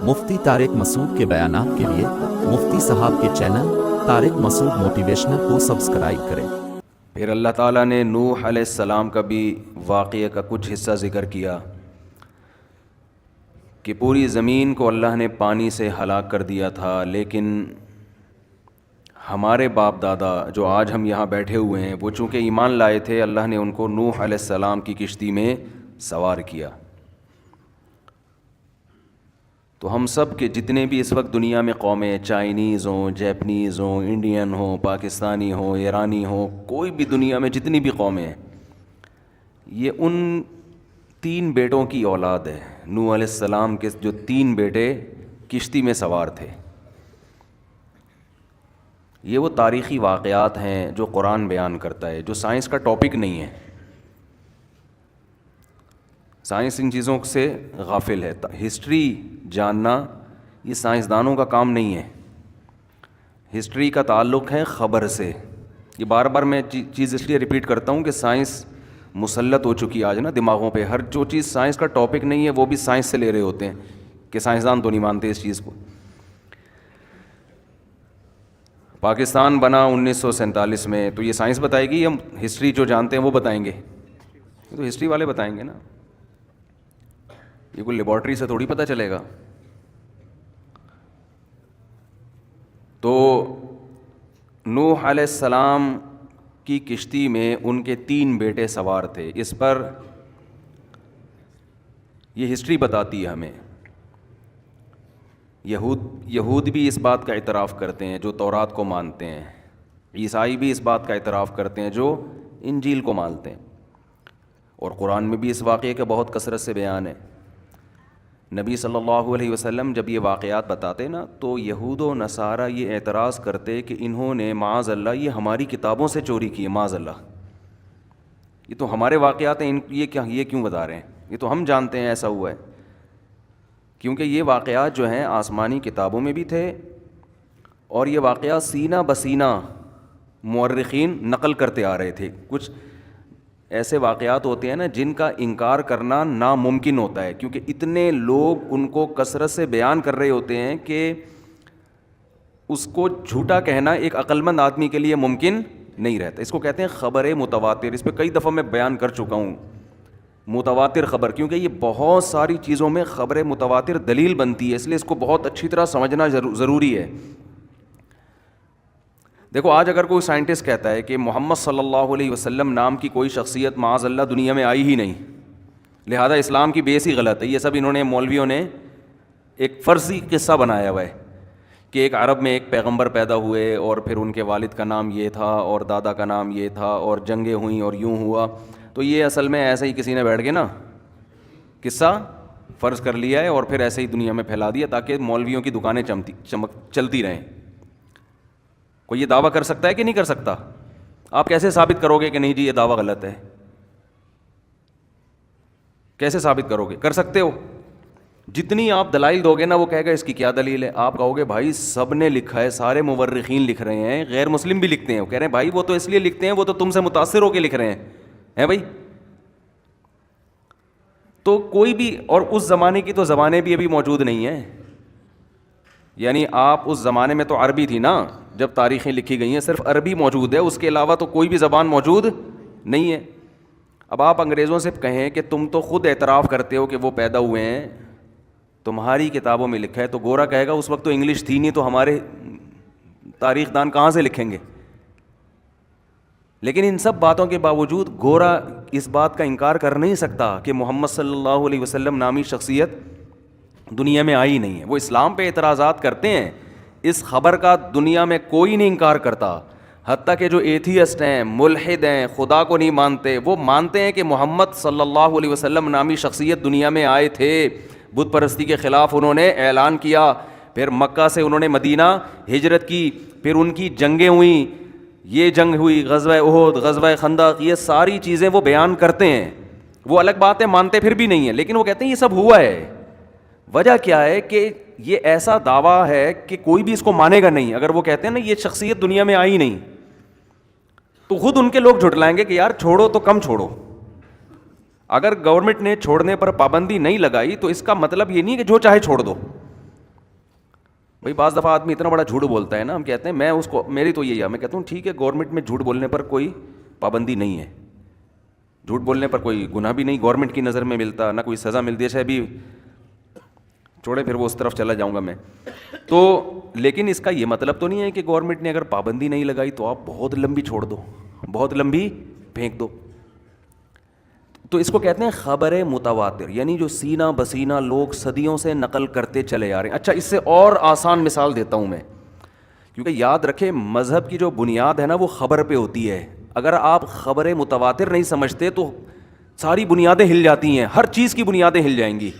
مفتی طارق مسعود کے بیانات کے لیے مفتی صاحب کے چینل طارق مسعود موٹیویشنل کو سبسکرائب کریں۔ پھر اللہ تعالیٰ نے نوح علیہ السلام کا بھی واقعے کا کچھ حصہ ذکر کیا کہ پوری زمین کو اللہ نے پانی سے ہلاک کر دیا تھا، لیکن ہمارے باپ دادا جو آج ہم یہاں بیٹھے ہوئے ہیں وہ چونکہ ایمان لائے تھے، اللہ نے ان کو نوح علیہ السلام کی کشتی میں سوار کیا۔ تو ہم سب کے جتنے بھی اس وقت دنیا میں قومیں، چائنیز ہوں، جیپنیز ہوں، انڈین ہوں، پاکستانی ہوں، ایرانی ہوں، کوئی بھی دنیا میں جتنی بھی قومیں ہیں، یہ ان 3 بیٹوں کی اولاد ہے۔ نوح علیہ السلام کے جو 3 بیٹے کشتی میں سوار تھے، یہ وہ تاریخی واقعات ہیں جو قرآن بیان کرتا ہے، جو سائنس کا ٹاپک نہیں ہے۔ سائنس ان چیزوں سے غافل ہے۔ ہسٹری جاننا یہ سائنسدانوں کا کام نہیں ہے۔ ہسٹری کا تعلق ہے خبر سے۔ یہ بار بار میں چیز اس لیے ریپیٹ کرتا ہوں کہ سائنس مسلط ہو چکی آج نا دماغوں پہ۔ ہر جو چیز سائنس کا ٹاپک نہیں ہے وہ بھی سائنس سے لے رہے ہوتے ہیں کہ سائنسدان تو نہیں مانتے اس چیز کو۔ پاکستان بنا 1947 میں، تو یہ سائنس بتائے گی، ہم ہسٹری جو جانتے ہیں وہ بتائیں گے؟ یہ تو ہسٹری والے بتائیں گے نا، یہ کوئی لیبارٹری سے تھوڑی پتہ چلے گا۔ تو نوح علیہ السلام کی کشتی میں ان کے 3 بیٹے سوار تھے۔ اس پر یہ ہسٹری بتاتی ہے ہمیں۔ یہود بھی اس بات کا اعتراف کرتے ہیں جو تورات کو مانتے ہیں، عیسائی بھی اس بات کا اعتراف کرتے ہیں جو انجیل کو مانتے ہیں، اور قرآن میں بھی اس واقعے کا بہت کثرت سے بیان ہے۔ نبی صلی اللہ علیہ وسلم جب یہ واقعات بتاتے نا تو یہود و نصارہ یہ اعتراض کرتے کہ انہوں نے معاذ اللہ یہ ہماری کتابوں سے چوری کی ہے، معاذ اللہ، یہ تو ہمارے واقعات ہیں، یہ کیوں بتا رہے ہیں؟ یہ تو ہم جانتے ہیں ایسا ہوا ہے۔ کیونکہ یہ واقعات جو ہیں آسمانی کتابوں میں بھی تھے، اور یہ واقعات سینہ بسینہ مورخین نقل کرتے آ رہے تھے۔ کچھ ایسے واقعات ہوتے ہیں نا جن کا انکار کرنا ناممکن ہوتا ہے، کیونکہ اتنے لوگ ان کو کثرت سے بیان کر رہے ہوتے ہیں کہ اس کو جھوٹا کہنا ایک عقل مند آدمی کے لیے ممکن نہیں رہتا۔ اس کو کہتے ہیں خبر متواتر۔ اس پہ کئی دفعہ میں بیان کر چکا ہوں، متواتر خبر، کیونکہ یہ بہت ساری چیزوں میں خبر متواتر دلیل بنتی ہے، اس لیے اس کو بہت اچھی طرح سمجھنا ضروری ہے۔ دیکھو آج اگر کوئی سائنٹسٹ کہتا ہے کہ محمد صلی اللہ علیہ وسلم نام کی کوئی شخصیت معاذ اللہ دنیا میں آئی ہی نہیں، لہذا اسلام کی بیس ہی غلط ہے، یہ سب انہوں نے مولویوں نے ایک فرضی قصہ بنایا ہوا ہے کہ ایک عرب میں ایک پیغمبر پیدا ہوئے اور پھر ان کے والد کا نام یہ تھا اور دادا کا نام یہ تھا اور جنگیں ہوئیں اور یوں ہوا۔ تو یہ اصل میں ایسے ہی کسی نے بیٹھ کے نا قصہ فرض کر لیا ہے اور پھر ایسے ہی دنیا میں پھیلا دیا تاکہ مولویوں کی دکانیں چلتی رہیں۔ کوئی یہ دعویٰ کر سکتا ہے کہ نہیں کر سکتا؟ آپ کیسے ثابت کرو گے کہ نہیں جی یہ دعویٰ غلط ہے؟ کیسے ثابت کرو گے؟ کر سکتے ہو؟ جتنی آپ دلائل دو گے نا وہ کہے گا اس کی کیا دلیل ہے۔ آپ کہو گے بھائی سب نے لکھا ہے، سارے مورخین لکھ رہے ہیں، غیر مسلم بھی لکھتے ہیں، وہ کہہ رہے ہیں بھائی وہ تو اس لیے لکھتے ہیں، وہ تو تم سے متاثر ہو کے لکھ رہے ہیں بھائی۔ تو کوئی بھی، اور اس زمانے کی تو زبانیں بھی ابھی موجود نہیں ہیں، یعنی آپ اس زمانے میں تو عربی تھی نا جب تاریخیں لکھی گئی ہیں، صرف عربی موجود ہے، اس کے علاوہ تو کوئی بھی زبان موجود نہیں ہے۔ اب آپ انگریزوں سے کہیں کہ تم تو خود اعتراف کرتے ہو کہ وہ پیدا ہوئے ہیں، تمہاری کتابوں میں لکھا ہے، تو گورا کہے گا اس وقت تو انگلش تھی نہیں، تو ہمارے تاریخ دان کہاں سے لکھیں گے؟ لیکن ان سب باتوں کے باوجود گورا اس بات کا انکار کر نہیں سکتا کہ محمد صلی اللہ علیہ وسلم نامی شخصیت دنیا میں آئی نہیں ہے۔ وہ اسلام پہ اعتراضات کرتے ہیں، اس خبر کا دنیا میں کوئی نہیں انکار کرتا، حتیٰ کہ جو ایتھیسٹ ہیں، ملحد ہیں، خدا کو نہیں مانتے، وہ مانتے ہیں کہ محمد صلی اللہ علیہ وسلم نامی شخصیت دنیا میں آئے تھے، بت پرستی کے خلاف انہوں نے اعلان کیا، پھر مکہ سے انہوں نے مدینہ ہجرت کی، پھر ان کی جنگیں ہوئیں، یہ جنگ ہوئی، غزوہ احد، غزوہ خندق، یہ ساری چیزیں وہ بیان کرتے ہیں۔ وہ الگ بات ہے مانتے پھر بھی نہیں ہیں، لیکن وہ کہتے ہیں یہ سب ہوا ہے۔ وجہ کیا ہے کہ یہ ایسا دعویٰ ہے کہ کوئی بھی اس کو مانے گا نہیں۔ اگر وہ کہتے ہیں نا یہ شخصیت دنیا میں آئی نہیں، تو خود ان کے لوگ جھٹلائیں گے کہ یار چھوڑو تو کم چھوڑو۔ اگر گورنمنٹ نے چھوڑنے پر پابندی نہیں لگائی تو اس کا مطلب یہ نہیں کہ جو چاہے چھوڑ دو، بھائی بعض دفعہ آدمی اتنا بڑا جھوٹ بولتا ہے نا, ہم کہتے ہیں میں اس کو, میری تو یہی ہے, میں کہتا ہوں ٹھیک ہے گورنمنٹ میں جھوٹ بولنے پر کوئی پابندی نہیں ہے, جھوٹ بولنے پر کوئی گناہ بھی نہیں گورنمنٹ کی نظر میں ملتا, نہ کوئی سزا ملتی ہے, شاید بھی چھوڑے پھر وہ اس طرف چلا جاؤں گا میں تو. لیکن اس کا یہ مطلب تو نہیں ہے کہ گورنمنٹ نے اگر پابندی نہیں لگائی تو آپ بہت لمبی چھوڑ دو, بہت لمبی پھینک دو. تو اس کو کہتے ہیں خبر متواتر, یعنی جو سینہ بسینہ لوگ صدیوں سے نقل کرتے چلے آ رہے ہیں. اچھا اس سے اور آسان مثال دیتا ہوں میں, کیونکہ یاد رکھیں مذہب کی جو بنیاد ہے نا وہ خبر پہ ہوتی ہے. اگر آپ خبر متواتر نہیں سمجھتے تو ساری بنیادیں ہل جاتی ہیں, ہر چیز کی بنیادیں ہل جائیں گی.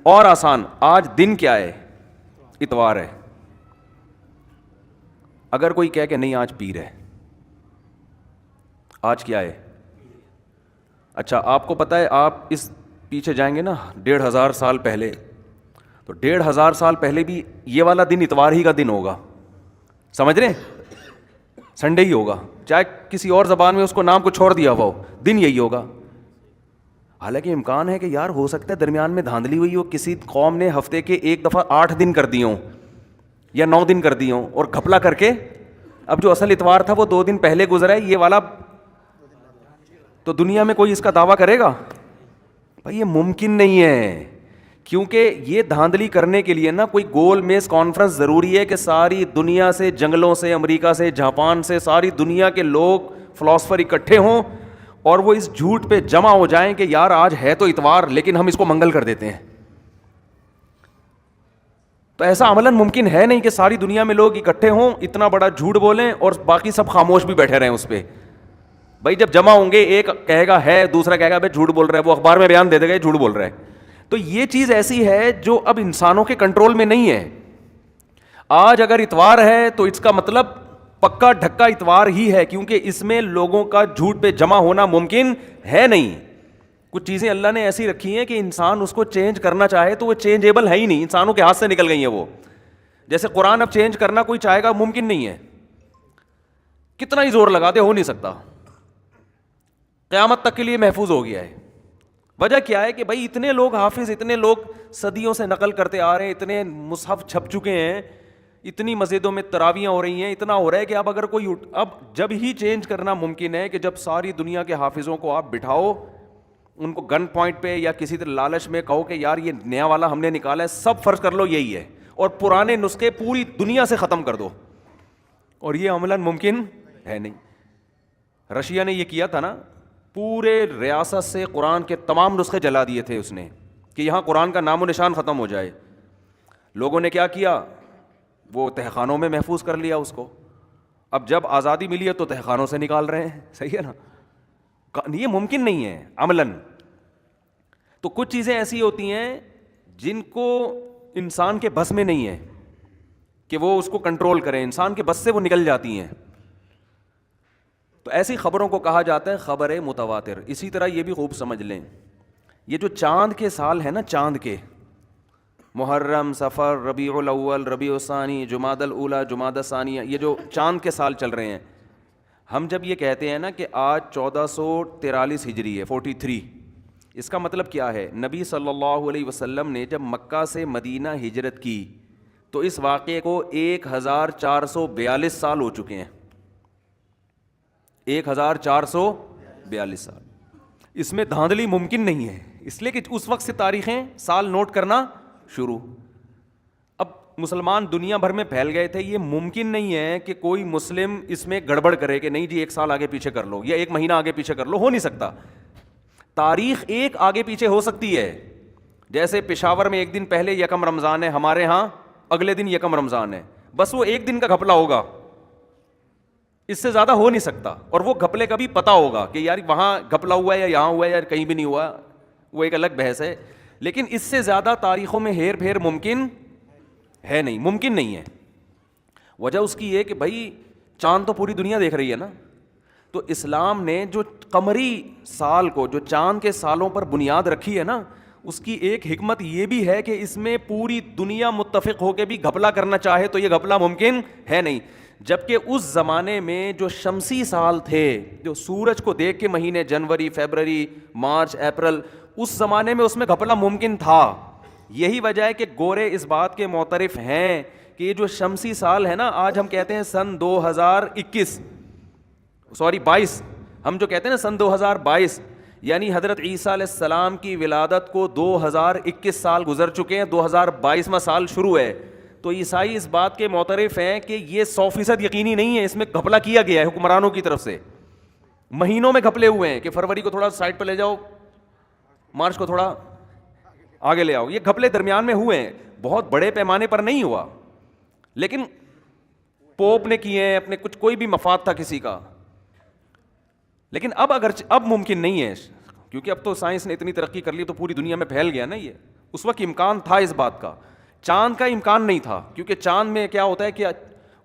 اور آسان, آج دن کیا ہے؟ اتوار ہے. اگر کوئی کہے کہ نہیں آج پیر ہے, آج کیا ہے؟ اچھا آپ کو پتہ ہے, آپ اس پیچھے جائیں گے نا 1500 سال پہلے, تو 1500 سال پہلے بھی یہ والا دن اتوار ہی کا دن ہوگا, سمجھ رہے ہیں, سنڈے ہی ہوگا, چاہے کسی اور زبان میں اس کو نام کو چھوڑ دیا ہوا ہو, دن یہی ہوگا. حالانکہ امکان ہے کہ یار ہو سکتا ہے درمیان میں دھاندلی ہوئی ہو, کسی قوم نے ہفتے کے ایک دفعہ 8 دن کر دیے ہوں یا 9 دن کر دیے ہوں, اور گھپلا کر کے اب جو اصل اتوار تھا وہ 2 دن پہلے گزرا ہے, یہ والا. تو دنیا میں کوئی اس کا دعویٰ کرے گا؟ بھائی یہ ممکن نہیں ہے, کیونکہ یہ دھاندلی کرنے کے لیے نا کوئی گول میز کانفرنس ضروری ہے کہ ساری دنیا سے, جنگلوں سے, امریکہ سے, جاپان سے, ساری دنیا کے لوگ فلاسفر اکٹھے ہوں اور وہ اس جھوٹ پہ جمع ہو جائیں کہ یار آج ہے تو اتوار لیکن ہم اس کو منگل کر دیتے ہیں. تو ایسا عملاً ممکن ہے نہیں کہ ساری دنیا میں لوگ اکٹھے ہوں, اتنا بڑا جھوٹ بولیں اور باقی سب خاموش بھی بیٹھے رہیں اس پہ. بھائی جب جمع ہوں گے ایک کہے گا ہے, دوسرا کہے گا بھائی جھوٹ بول رہا ہے, وہ اخبار میں بیان دے دے گا جھوٹ بول رہا ہے. تو یہ چیز ایسی ہے جو اب انسانوں کے کنٹرول میں نہیں ہے. آج اگر اتوار ہے تو اس کا مطلب پکا ڈھکا اتوار ہی ہے, کیونکہ اس میں لوگوں کا جھوٹ پہ جمع ہونا ممکن ہے نہیں. کچھ چیزیں اللہ نے ایسی رکھی ہیں کہ انسان اس کو چینج کرنا چاہے تو وہ چینجیبل ہے ہی نہیں, انسانوں کے ہاتھ سے نکل گئی ہیں وہ. جیسے قرآن اب چینج کرنا کوئی چاہے گا ممکن نہیں ہے, کتنا ہی زور لگا دے ہو نہیں سکتا, قیامت تک کے لیے محفوظ ہو گیا ہے. وجہ کیا ہے کہ بھائی اتنے لوگ حافظ, اتنے لوگ صدیوں سے نقل کرتے آ رہے ہیں, اتنے مصحف چھپ چکے ہیں, اتنی مسجدوں میں تراویحیں ہو رہی ہیں, اتنا ہو رہا ہے کہ اب اگر کوئی اب جب ہی چینج کرنا ممکن ہے کہ جب ساری دنیا کے حافظوں کو آپ بٹھاؤ, ان کو گن پوائنٹ پہ یا کسی طرح لالچ میں کہو کہ یار یہ نیا والا ہم نے نکالا ہے, سب فرض کر لو یہی ہے, اور پرانے نسخے پوری دنیا سے ختم کر دو, اور یہ عملاً ممکن ہے نہیں. رشیا نے یہ کیا تھا نا, پورے ریاست سے قرآن کے تمام نسخے جلا دیے تھے اس نے کہ یہاں قرآن کا نام و نشان ختم ہو جائے. لوگوں نے کیا کیا, وہ تہخانوں میں محفوظ کر لیا اس کو. اب جب آزادی ملی ہے تو تہخانوں سے نکال رہے ہیں, صحیح ہے نا. یہ ممکن نہیں ہے عملاً. تو کچھ چیزیں ایسی ہوتی ہیں جن کو انسان کے بس میں نہیں ہے کہ وہ اس کو کنٹرول کریں, انسان کے بس سے وہ نکل جاتی ہیں. تو ایسی خبروں کو کہا جاتا ہے خبر متواتر. اسی طرح یہ بھی خوب سمجھ لیں, یہ جو چاند کے سال ہیں نا, چاند کے محرم, صفر, ربیع الاول, ربیع الثانی, جمادی الاولی, جمادی الثانیہ, یہ جو چاند کے سال چل رہے ہیں, ہم جب یہ کہتے ہیں نا کہ آج 1443 ہجری ہے 43, اس کا مطلب کیا ہے؟ نبی صلی اللہ علیہ وسلم نے جب مکہ سے مدینہ ہجرت کی تو اس واقعے کو 1442 سال ہو چکے ہیں, 1442 سال. اس میں دھاندلی ممکن نہیں ہے, اس لیے کہ اس وقت سے تاریخیں سال نوٹ کرنا شروع. اب مسلمان دنیا بھر میں پھیل گئے تھے, یہ ممکن نہیں ہے کہ کوئی مسلم اس میں گڑبڑ کرے کہ نہیں جی 1 سال آگے پیچھے کر لو یا 1 مہینہ آگے پیچھے کر لو, ہو نہیں سکتا. تاریخ ایک آگے پیچھے ہو سکتی ہے, جیسے پشاور میں 1 دن پہلے 1 رمضان ہے, ہمارے ہاں اگلے دن 1 رمضان ہے, بس وہ 1 دن کا گھپلا ہوگا, اس سے زیادہ ہو نہیں سکتا. اور وہ گھپلے کا بھی پتہ ہوگا کہ یار وہاں گھپلا ہوا ہے یا یہاں ہوا ہے یا کہیں بھی نہیں ہوا, وہ ایک الگ بحث ہے. لیکن اس سے زیادہ تاریخوں میں ہیر پھیر ممکن ہے نہیں, ممکن نہیں ہے. وجہ اس کی یہ کہ بھائی چاند تو پوری دنیا دیکھ رہی ہے نا, تو اسلام نے جو قمری سال کو, جو چاند کے سالوں پر بنیاد رکھی ہے نا, اس کی ایک حکمت یہ بھی ہے کہ اس میں پوری دنیا متفق ہو کے بھی گھپلا کرنا چاہے تو یہ گھپلا ممکن ہے نہیں. جبکہ اس زمانے میں جو شمسی سال تھے, جو سورج کو دیکھ کے مہینے, جنوری, فیبرری, مارچ, اپریل, اس زمانے میں اس میں گھپلا ممکن تھا. یہی وجہ ہے کہ گورے اس بات کے معترف ہیں کہ یہ جو شمسی سال ہے نا، آج ہم کہتے ہیں سن 22، ہم جو کہتے ہیں نا سن 2022، یعنی حضرت عیسیٰ علیہ السلام کی ولادت کو 2021 سال گزر چکے ہیں، 2022واں سال شروع ہے. تو عیسائی اس بات کے معترف ہیں کہ یہ 100% یقینی نہیں ہے، اس میں گھپلا کیا گیا ہے حکمرانوں کی طرف سے، مہینوں میں گھپلے ہوئے ہیں کہ فروری کو تھوڑا سائڈ پہ لے جاؤ، مارچ کو تھوڑا آگے لے آؤ. یہ گھپلے درمیان میں ہوئے ہیں، بہت بڑے پیمانے پر نہیں ہوا، لیکن پوپ نے کیے ہیں اپنے، کچھ کوئی بھی مفاد تھا کسی کا. لیکن اب ممکن نہیں ہے، کیونکہ اب تو سائنس نے اتنی ترقی کر لی تو پوری دنیا میں پھیل گیا نا یہ. اس وقت امکان تھا اس بات کا، چاند کا امکان نہیں تھا، کیونکہ چاند میں کیا ہوتا ہے کہ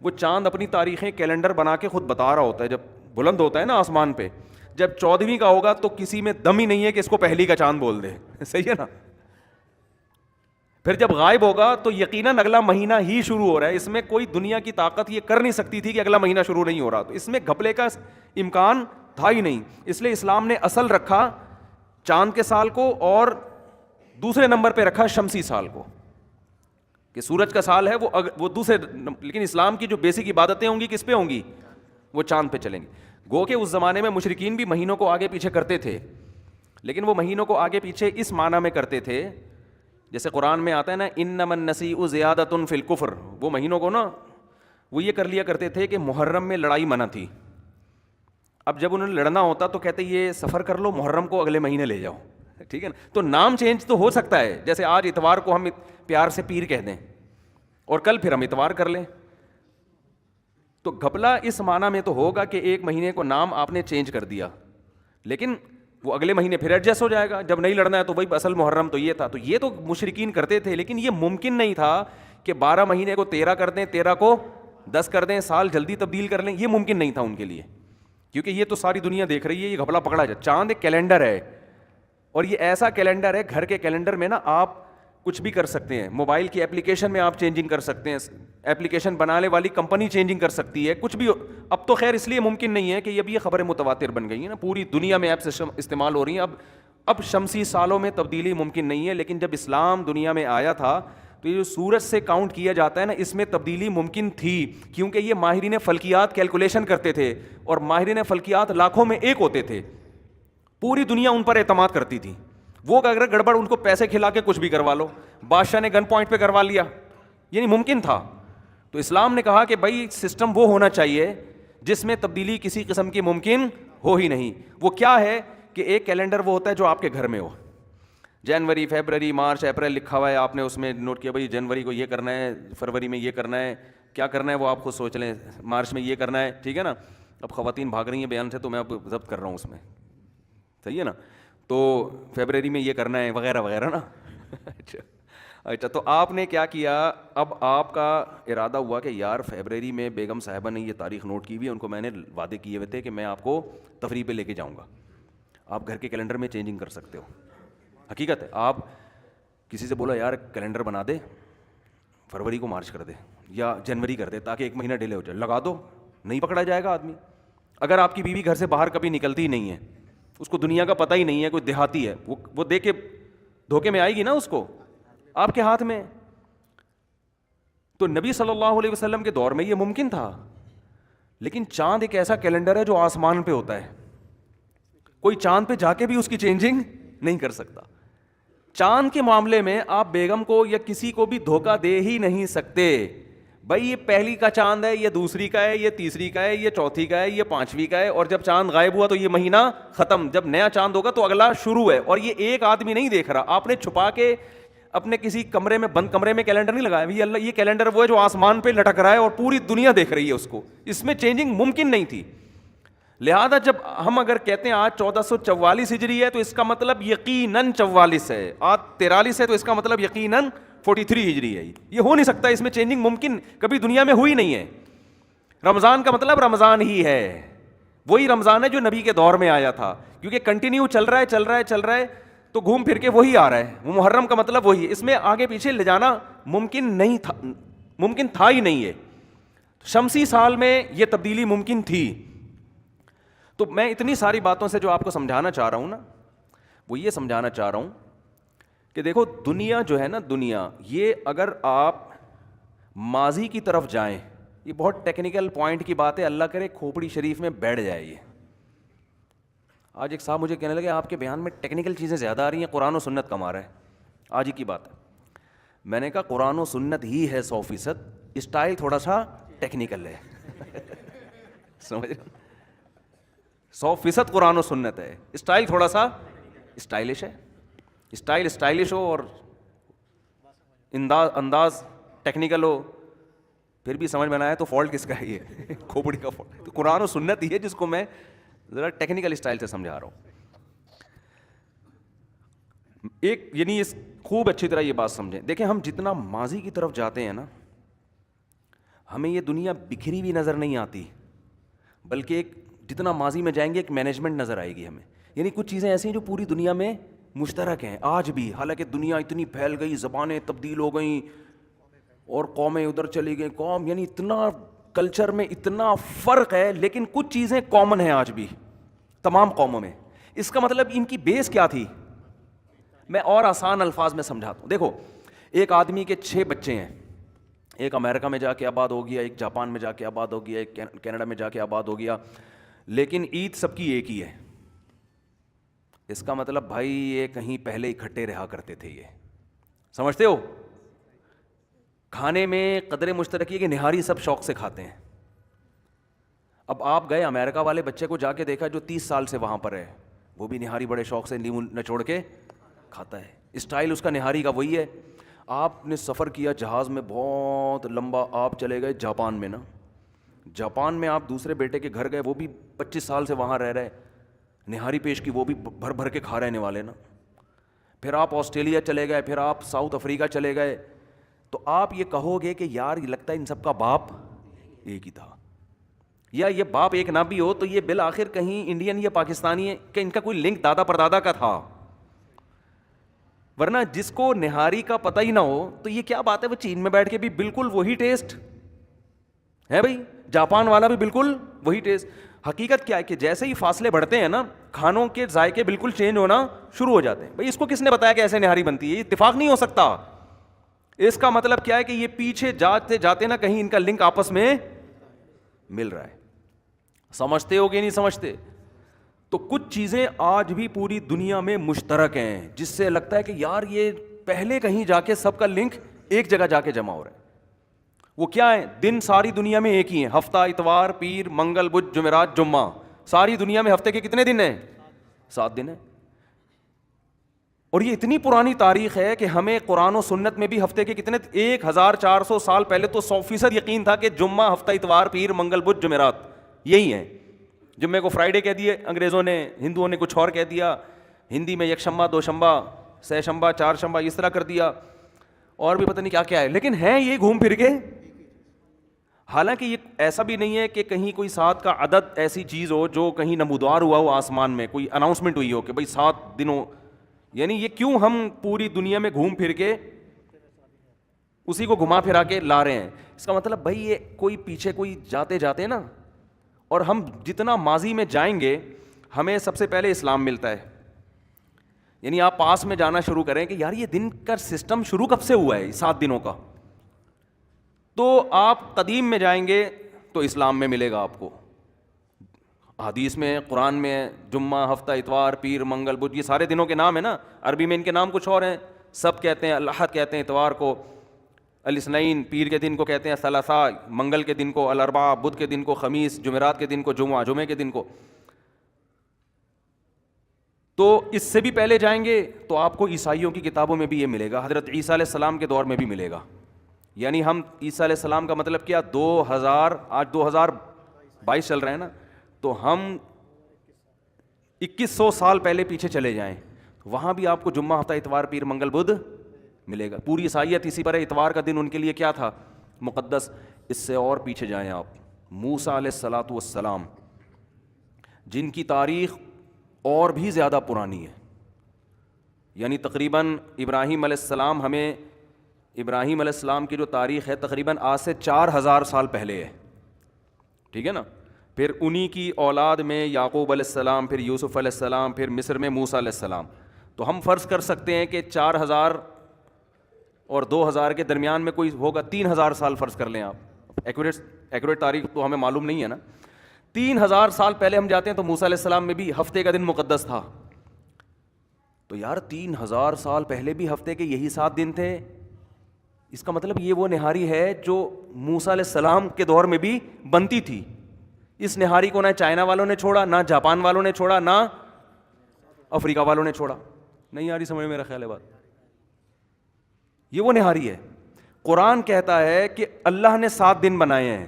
وہ چاند اپنی تاریخیں کیلنڈر بنا کے خود بتا رہا ہوتا ہے. جب بلند ہوتا ہے نا آسمان پہ، جب 14ویں کا ہوگا تو کسی میں دم ہی نہیں ہے کہ اس کو پہلی کا چاند بول دے. صحیح ہے نا. پھر جب غائب ہوگا تو یقیناً اگلا مہینہ ہی شروع ہو رہا ہے. اس میں کوئی دنیا کی طاقت یہ کر نہیں سکتی تھی کہ اگلا مہینہ شروع نہیں ہو رہا. تو اس میں گھپلے کا امکان تھا ہی نہیں. اس لیے اسلام نے اصل رکھا چاند کے سال کو، اور دوسرے نمبر پہ رکھا شمسی سال کو، کہ سورج کا سال ہے وہ دوسرے. لیکن اسلام کی جو بیسک عبادتیں ہوں گی کس پہ ہوں گی؟ وہ چاند پہ چلیں گی. گو کہ اس زمانے میں مشرکین بھی مہینوں کو آگے پیچھے کرتے تھے، لیکن وہ مہینوں کو آگے پیچھے اس معنی میں کرتے تھے، جیسے قرآن میں آتا ہے نا انما النسیء زیادۃ فی الکفر. وہ مہینوں کو نا وہ یہ کر لیا کرتے تھے کہ محرم میں لڑائی منع تھی. اب جب انہوں نے لڑنا ہوتا تو کہتے یہ سفر کر لو، محرم کو اگلے مہینے لے جاؤ. ٹھیک ہے نا. تو نام چینج تو ہو سکتا ہے، جیسے آج اتوار کو ہم پیار سے پیر کہہ دیں اور کل پھر ہم اتوار کر لیں. تو گھپلا اس معنی میں تو ہوگا کہ ایک مہینے کو نام آپ نے چینج کر دیا، لیکن وہ اگلے مہینے پھر ایڈجسٹ ہو جائے گا. جب نہیں لڑنا ہے تو وہی اصل محرم تو یہ تھا. تو یہ تو مشرکین کرتے تھے، لیکن یہ ممکن نہیں تھا کہ 12 مہینے کو 13 کر دیں، 13 کو 10 کر دیں، سال جلدی تبدیل کر لیں. یہ ممکن نہیں تھا ان کے لیے، کیونکہ یہ تو ساری دنیا دیکھ رہی ہے یہ گھپلا پکڑا جائے. چاند ایک کیلنڈر ہے، اور یہ ایسا کیلنڈر ہے، گھر کے کیلنڈر میں نا آپ کچھ بھی کر سکتے ہیں. موبائل کی اپلیکیشن میں آپ چینجنگ کر سکتے ہیں، اپلیکیشن بنانے والی کمپنی چینجنگ کر سکتی ہے، کچھ بھی. اب تو خیر اس لیے ممکن نہیں ہے کہ اب یہ خبریں متواتر بن گئی ہیں نا، پوری دنیا میں ایپس استعمال ہو رہی ہیں. اب شمسی سالوں میں تبدیلی ممکن نہیں ہے، لیکن جب اسلام دنیا میں آیا تھا تو یہ جو سورج سے کاؤنٹ کیا جاتا ہے نا، اس میں تبدیلی ممکن تھی، کیونکہ یہ ماہرین فلکیات کیلکولیشن کرتے تھے، اور ماہرین فلکیات لاکھوں میں ایک ہوتے تھے. پوری دنیا ان پر اعتماد کرتی تھی. وہ اگر گڑبڑ ان کو پیسے کھلا کے کچھ بھی کروا لو، بادشاہ نے گن پوائنٹ پہ کروا لیا، یعنی ممکن تھا. تو اسلام نے کہا کہ بھائی سسٹم وہ ہونا چاہیے جس میں تبدیلی کسی قسم کی ممکن ہو ہی نہیں. وہ کیا ہے کہ ایک کیلنڈر وہ ہوتا ہے جو آپ کے گھر میں ہو، جنوری، فیبرری، مارچ، اپریل لکھا ہوا ہے، آپ نے اس میں نوٹ کیا بھائی جنوری کو یہ کرنا ہے، فروری میں یہ کرنا ہے، کیا کرنا ہے وہ آپ خود سوچ لیں، مارچ میں یہ کرنا ہے. ٹھیک ہے نا. اب خواتین بھاگ رہی ہیں بیان سے تو میں اب ضبط کر رہا ہوں اس میں. صحیح ہے نا. تو فیبرری میں یہ کرنا ہے وغیرہ وغیرہ نا. اچھا تو آپ نے کیا کیا، اب آپ کا ارادہ ہوا کہ یار فیبرری میں بیگم صاحبہ نے یہ تاریخ نوٹ کی ہوئی ہے، ان کو میں نے وعدے کیے ہوئے تھے کہ میں آپ کو تفریح پہ لے کے جاؤں گا. آپ گھر کے کیلنڈر میں چینجنگ کر سکتے ہو. حقیقت ہے. آپ کسی سے بولا یار کیلنڈر بنا دے، فروری کو مارچ کر دے یا جنوری کر دے تاکہ ایک مہینہ ڈیلے ہو جائے، لگا دو، نہیں پکڑا جائے گا آدمی. اگر آپ کی بیوی گھر سے باہر کبھی نکلتی ہی نہیں ہے، اس کو دنیا کا پتہ ہی نہیں ہے، کوئی دیہاتی ہے، وہ دیکھ کے دھوکے میں آئے گی نا اس کو، آپ کے ہاتھ میں. تو نبی صلی اللہ علیہ وسلم کے دور میں یہ ممکن تھا، لیکن چاند ایک ایسا کیلنڈر ہے جو آسمان پہ ہوتا ہے، کوئی چاند پہ جا کے بھی اس کی چینجنگ نہیں کر سکتا. چاند کے معاملے میں آپ بیگم کو یا کسی کو بھی دھوکہ دے ہی نہیں سکتے. بھائی یہ پہلی کا چاند ہے، یہ دوسری کا ہے، یہ تیسری کا ہے، یہ چوتھی کا ہے، یہ پانچویں کا ہے، اور جب چاند غائب ہوا تو یہ مہینہ ختم. جب نیا چاند ہوگا تو اگلا شروع ہے. اور یہ ایک آدمی نہیں دیکھ رہا، آپ نے چھپا کے اپنے کسی کمرے میں، بند کمرے میں کیلنڈر نہیں لگایا. یہ اللہ، یہ کیلنڈر وہ ہے جو آسمان پہ لٹک رہا ہے اور پوری دنیا دیکھ رہی ہے اس کو. اس میں چینجنگ ممکن نہیں تھی. لہذا جب ہم اگر کہتے ہیں آج 1444 ہجری ہے تو اس کا مطلب یقیناً 44 ہے، آج 43 ہے تو اس کا مطلب یقیناً 43 ہجری ہے. یہ ہو نہیں سکتا، اس میں چینجنگ ممکن کبھی دنیا میں ہوئی نہیں ہے. رمضان کا مطلب رمضان ہی ہے، وہی رمضان ہے جو نبی کے دور میں آیا تھا، کیونکہ کنٹینیو چل رہا ہے چل رہا ہے چل رہا ہے تو گھوم پھر کے وہی آ رہا ہے. وہ محرم کا مطلب وہی ہے. اس میں آگے پیچھے لے جانا ممکن نہیں تھا، ممکن تھا ہی نہیں ہے. شمسی سال میں یہ تبدیلی ممکن تھی. تو میں اتنی ساری باتوں سے جو آپ کو سمجھانا چاہ رہا ہوں نا، وہ یہ سمجھانا چاہ رہا ہوں کہ دیکھو دنیا جو ہے نا، دنیا یہ اگر آپ ماضی کی طرف جائیں، یہ بہت ٹیکنیکل پوائنٹ کی بات ہے، اللہ کرے کھوپڑی شریف میں بیٹھ جائے یہ. آج ایک صاحب مجھے کہنے لگے آپ کے بیان میں ٹیکنیکل چیزیں زیادہ آ رہی ہیں، قرآن و سنت کم آ رہا ہے. آج ہی کی بات ہے. میں نے کہا قرآن و سنت ہی ہے 100%، اسٹائل تھوڑا سا ٹیکنیکل ہے. سمجھ رہے 100% قرآن و سنت ہے، اسٹائل تھوڑا سا اسٹائلش ہے. اسٹائل اسٹائلش ہو اور انداز ٹیکنیکل ہو پھر بھی سمجھ میں نہ آئے تو فالٹ کس کا ہے؟ یہ کھوپڑی کا فالٹ. تو قرآن و سنت ہی ہے جس کو میں ذرا ٹیکنیکل اسٹائل سے سمجھا رہا ہوں. ایک یعنی اس خوب اچھی طرح یہ بات سمجھیں. دیکھیں ہم جتنا ماضی کی طرف جاتے ہیں نا، ہمیں یہ دنیا بکھری ہوئی نظر نہیں آتی، بلکہ ایک جتنا ماضی میں جائیں گے ایک مینجمنٹ نظر آئے گی ہمیں. یعنی کچھ چیزیں ایسی ہیں جو پوری دنیا میں مشترک ہیں آج بھی، حالانکہ دنیا اتنی پھیل گئی، زبانیں تبدیل ہو گئیں اور قومیں ادھر چلی گئیں، قوم یعنی اتنا کلچر میں اتنا فرق ہے، لیکن کچھ چیزیں کامن ہیں آج بھی تمام قوموں میں. اس کا مطلب ان کی بیس کیا تھی؟ میں اور آسان الفاظ میں سمجھاتا ہوں. دیکھو ایک آدمی کے 6 بچے ہیں، ایک امریکہ میں جا کے آباد ہو گیا، ایک جاپان میں جا کے آباد ہو گیا، ایک کینیڈا میں جا کے آباد ہو گیا، لیکن عید سب کی ایک ہی ہے. اس کا مطلب بھائی یہ کہیں پہلے اکٹھے رہا کرتے تھے. یہ سمجھتے ہو؟ کھانے میں قدر مشترکی ہے کہ نہاری سب شوق سے کھاتے ہیں. اب آپ گئے امریکہ والے بچے کو جا کے دیکھا جو 30 سال سے وہاں پر ہے، وہ بھی نہاری بڑے شوق سے نیمو نچوڑ کے کھاتا ہے. اسٹائل اس کا نہاری کا وہی ہے. آپ نے سفر کیا جہاز میں بہت لمبا، آپ چلے گئے جاپان میں نا، جاپان میں آپ دوسرے بیٹے کے گھر گئے، وہ بھی 25 سال سے وہاں رہ رہے، نہاری پیش کی وہ بھی بھر بھر کے کھا رہنے والے نا. پھر آپ آسٹریلیا چلے گئے، پھر آپ ساؤتھ افریقہ چلے گئے، تو آپ یہ کہو گے کہ یار یہ لگتا ہے ان سب کا باپ ایک ہی تھا. یا یہ باپ ایک نہ بھی ہو تو یہ بالآخر کہیں انڈین یا پاکستانی ہے کہ ان کا کوئی لنک دادا پردادا کا تھا. ورنہ جس کو نہاری کا پتہ ہی نہ ہو تو یہ کیا بات ہے، وہ چین میں بیٹھ کے بھی بالکل وہی ٹیسٹ ہے بھائی، جاپان والا بھی بالکل وہی ٹیسٹ. حقیقت کیا ہے کہ جیسے ہی فاصلے بڑھتے ہیں نا، کھانوں کے ذائقے بالکل چینج ہونا شروع ہو جاتے ہیں. بھائی اس کو کس نے بتایا کہ ایسے نہاری بنتی ہے؟ یہ اتفاق نہیں ہو سکتا. اس کا مطلب کیا ہے کہ یہ پیچھے جاتے جاتے نا کہیں ان کا لنک آپس میں مل رہا ہے. سمجھتے ہو کہ نہیں سمجھتے؟ تو کچھ چیزیں آج بھی پوری دنیا میں مشترک ہیں جس سے لگتا ہے کہ یار یہ پہلے کہیں جا کے سب کا لنک ایک جگہ جا کے جمع ہو رہا ہے. وہ کیا ہے؟ دن ساری دنیا میں ایک ہی ہیں، ہفتہ اتوار پیر منگل بدھ جمعرات جمعہ. ساری دنیا میں ہفتے کے کتنے دن ہیں؟ 7 دن ہیں. اور یہ اتنی پرانی تاریخ ہے کہ ہمیں قرآن و سنت میں بھی ہفتے کے کتنے 1400 سال پہلے تو 100% یقین تھا کہ جمعہ ہفتہ اتوار پیر منگل بدھ جمعرات یہی ہیں. جمعے کو فرائیڈے کہہ دیے انگریزوں نے، ہندوؤں نے کچھ اور کہہ دیا، ہندی میں یک شنبہ، دو شنبہ، سہ شنبہ، چار شنبہ اس طرح کر دیا، اور بھی پتہ نہیں کیا کیا ہے، لیکن ہیں یہ گھوم پھر کے. حالانکہ یہ ایسا بھی نہیں ہے کہ کہیں کوئی 7 کا عدد ایسی چیز ہو جو کہیں نمودار ہوا ہو آسمان میں، کوئی اناؤنسمنٹ ہوئی ہو کہ بھائی 7 دنوں. یعنی یہ کیوں ہم پوری دنیا میں گھوم پھر کے اسی کو گھما پھرا کے لا رہے ہیں؟ اس کا مطلب بھائی یہ کوئی پیچھے کوئی جاتے جاتے نا، اور ہم جتنا ماضی میں جائیں گے ہمیں سب سے پہلے اسلام ملتا ہے. یعنی آپ پاس میں جانا شروع کریں کہ یار یہ دن کا سسٹم شروع کب سے ہوا ہے 7 دنوں کا، تو آپ قدیم میں جائیں گے تو اسلام میں ملے گا آپ کو. حدیث میں قرآن میں جمعہ ہفتہ اتوار پیر منگل بدھ یہ سارے دنوں کے نام ہیں نا. عربی میں ان کے نام کچھ اور ہیں، سب کہتے ہیں الاحد کہتے ہیں اتوار کو، الاثنین پیر کے دن کو کہتے ہیں ثلاثاء، منگل کے دن کو الاربعاء، بدھ کے دن کو خمیس، جمعرات کے دن کو جمعہ، جمعے کے دن کو. تو اس سے بھی پہلے جائیں گے تو آپ کو عیسائیوں کی کتابوں میں بھی یہ ملے گا، حضرت عیسیٰ علیہ السلام کے دور میں بھی ملے گا. یعنی ہم عیسیٰ علیہ السلام کا مطلب کیا، 2022 چل رہے ہیں نا، تو ہم 2100 سال پہلے پیچھے چلے جائیں، وہاں بھی آپ کو جمعہ ہفتہ اتوار پیر منگل بدھ ملے گا. پوری عیسائیت اسی پر ہے. اتوار کا دن ان کے لیے کیا تھا؟ مقدس. اس سے اور پیچھے جائیں آپ، موسیٰ علیہ الصلاۃ والسلام جن کی تاریخ اور بھی زیادہ پرانی ہے. یعنی تقریباً ابراہیم علیہ السلام، ہمیں ابراہیم علیہ السلام کی جو تاریخ ہے تقریباً آج سے 4000 سال پہلے ہے. ٹھیک ہے نا. پھر انہی کی اولاد میں یعقوب علیہ السلام، پھر یوسف علیہ السلام، پھر مصر میں موسیٰ علیہ السلام. تو ہم فرض کر سکتے ہیں کہ 4000 اور 2000 کے درمیان میں کوئی ہوگا 3000 سال فرض کر لیں آپ. ایکوریٹ تاریخ تو ہمیں معلوم نہیں ہے نا. 3000 سال پہلے ہم جاتے ہیں تو موسیٰ علیہ السلام میں بھی ہفتے کا دن مقدس تھا. تو یار 3000 سال پہلے بھی ہفتے کے یہی 7 دن تھے. اس کا مطلب یہ وہ نہاری ہے جو موسیٰ علیہ السلام کے دور میں بھی بنتی تھی. اس نہاری کو نہ چائنا والوں نے چھوڑا, نہ جاپان والوں نے چھوڑا, نہ افریقہ والوں نے چھوڑا. نہیں آ رہی سمجھ میرا خیال ہے بات. یہ وہ نہاری ہے. قرآن کہتا ہے کہ اللہ نے 7 دن بنائے ہیں.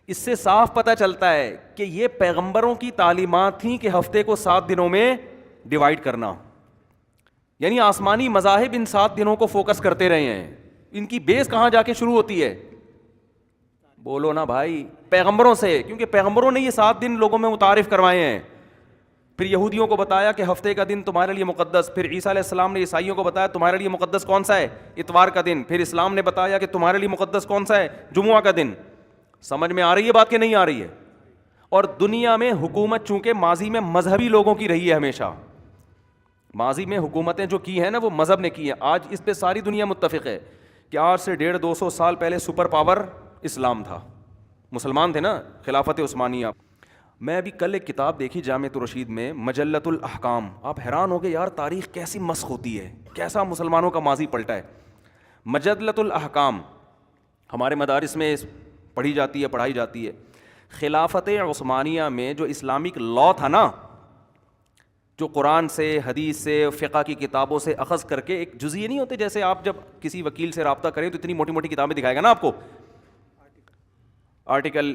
اس سے صاف پتہ چلتا ہے کہ یہ پیغمبروں کی تعلیمات تھیں کہ ہفتے کو 7 دنوں میں ڈیوائڈ کرنا. یعنی آسمانی مذاہب ان 7 دنوں کو فوکس کرتے رہے ہیں. ان کی بیس کہاں جا کے شروع ہوتی ہے؟ بولو نا بھائی, پیغمبروں سے. کیونکہ پیغمبروں نے یہ 7 دن لوگوں میں متعارف کروائے ہیں. پھر یہودیوں کو بتایا کہ ہفتے کا دن تمہارے لیے مقدس. پھر عیسیٰ علیہ السلام نے عیسائیوں کو بتایا تمہارے لیے مقدس کون سا ہے؟ اتوار کا دن. پھر اسلام نے بتایا کہ تمہارے لیے مقدس کون سا ہے؟ جمعہ کا دن. سمجھ میں آ رہی ہے بات کہ نہیں آ رہی ہے؟ اور دنیا میں حکومت چونکہ ماضی میں مذہبی لوگوں کی رہی ہے ہمیشہ. ماضی میں حکومتیں جو کی ہیں نا وہ مذہب نے کی ہیں. آج اس پہ ساری دنیا متفق ہے کہ آج سے 150-200 سال پہلے سپر پاور اسلام تھا, مسلمان تھے نا, خلافت عثمانیہ. میں ابھی کل ایک کتاب دیکھی جامعۃ الرشید میں, مجلۃ الاحکام. آپ حیران ہو گے یار تاریخ کیسی مسخ ہوتی ہے, کیسا مسلمانوں کا ماضی پلٹا ہے. مجلۃ الاحکام ہمارے مدارس میں پڑھی جاتی ہے, پڑھائی جاتی ہے. خلافت عثمانیہ میں جو اسلامک لا تھا نا, جو قرآن سے, حدیث سے, فقہ کی کتابوں سے اخذ کر کے, ایک جزیے نہیں ہوتے جیسے آپ جب کسی وکیل سے رابطہ کریں تو اتنی موٹی موٹی کتابیں دکھائے گا نا آپ کو, آرٹیکل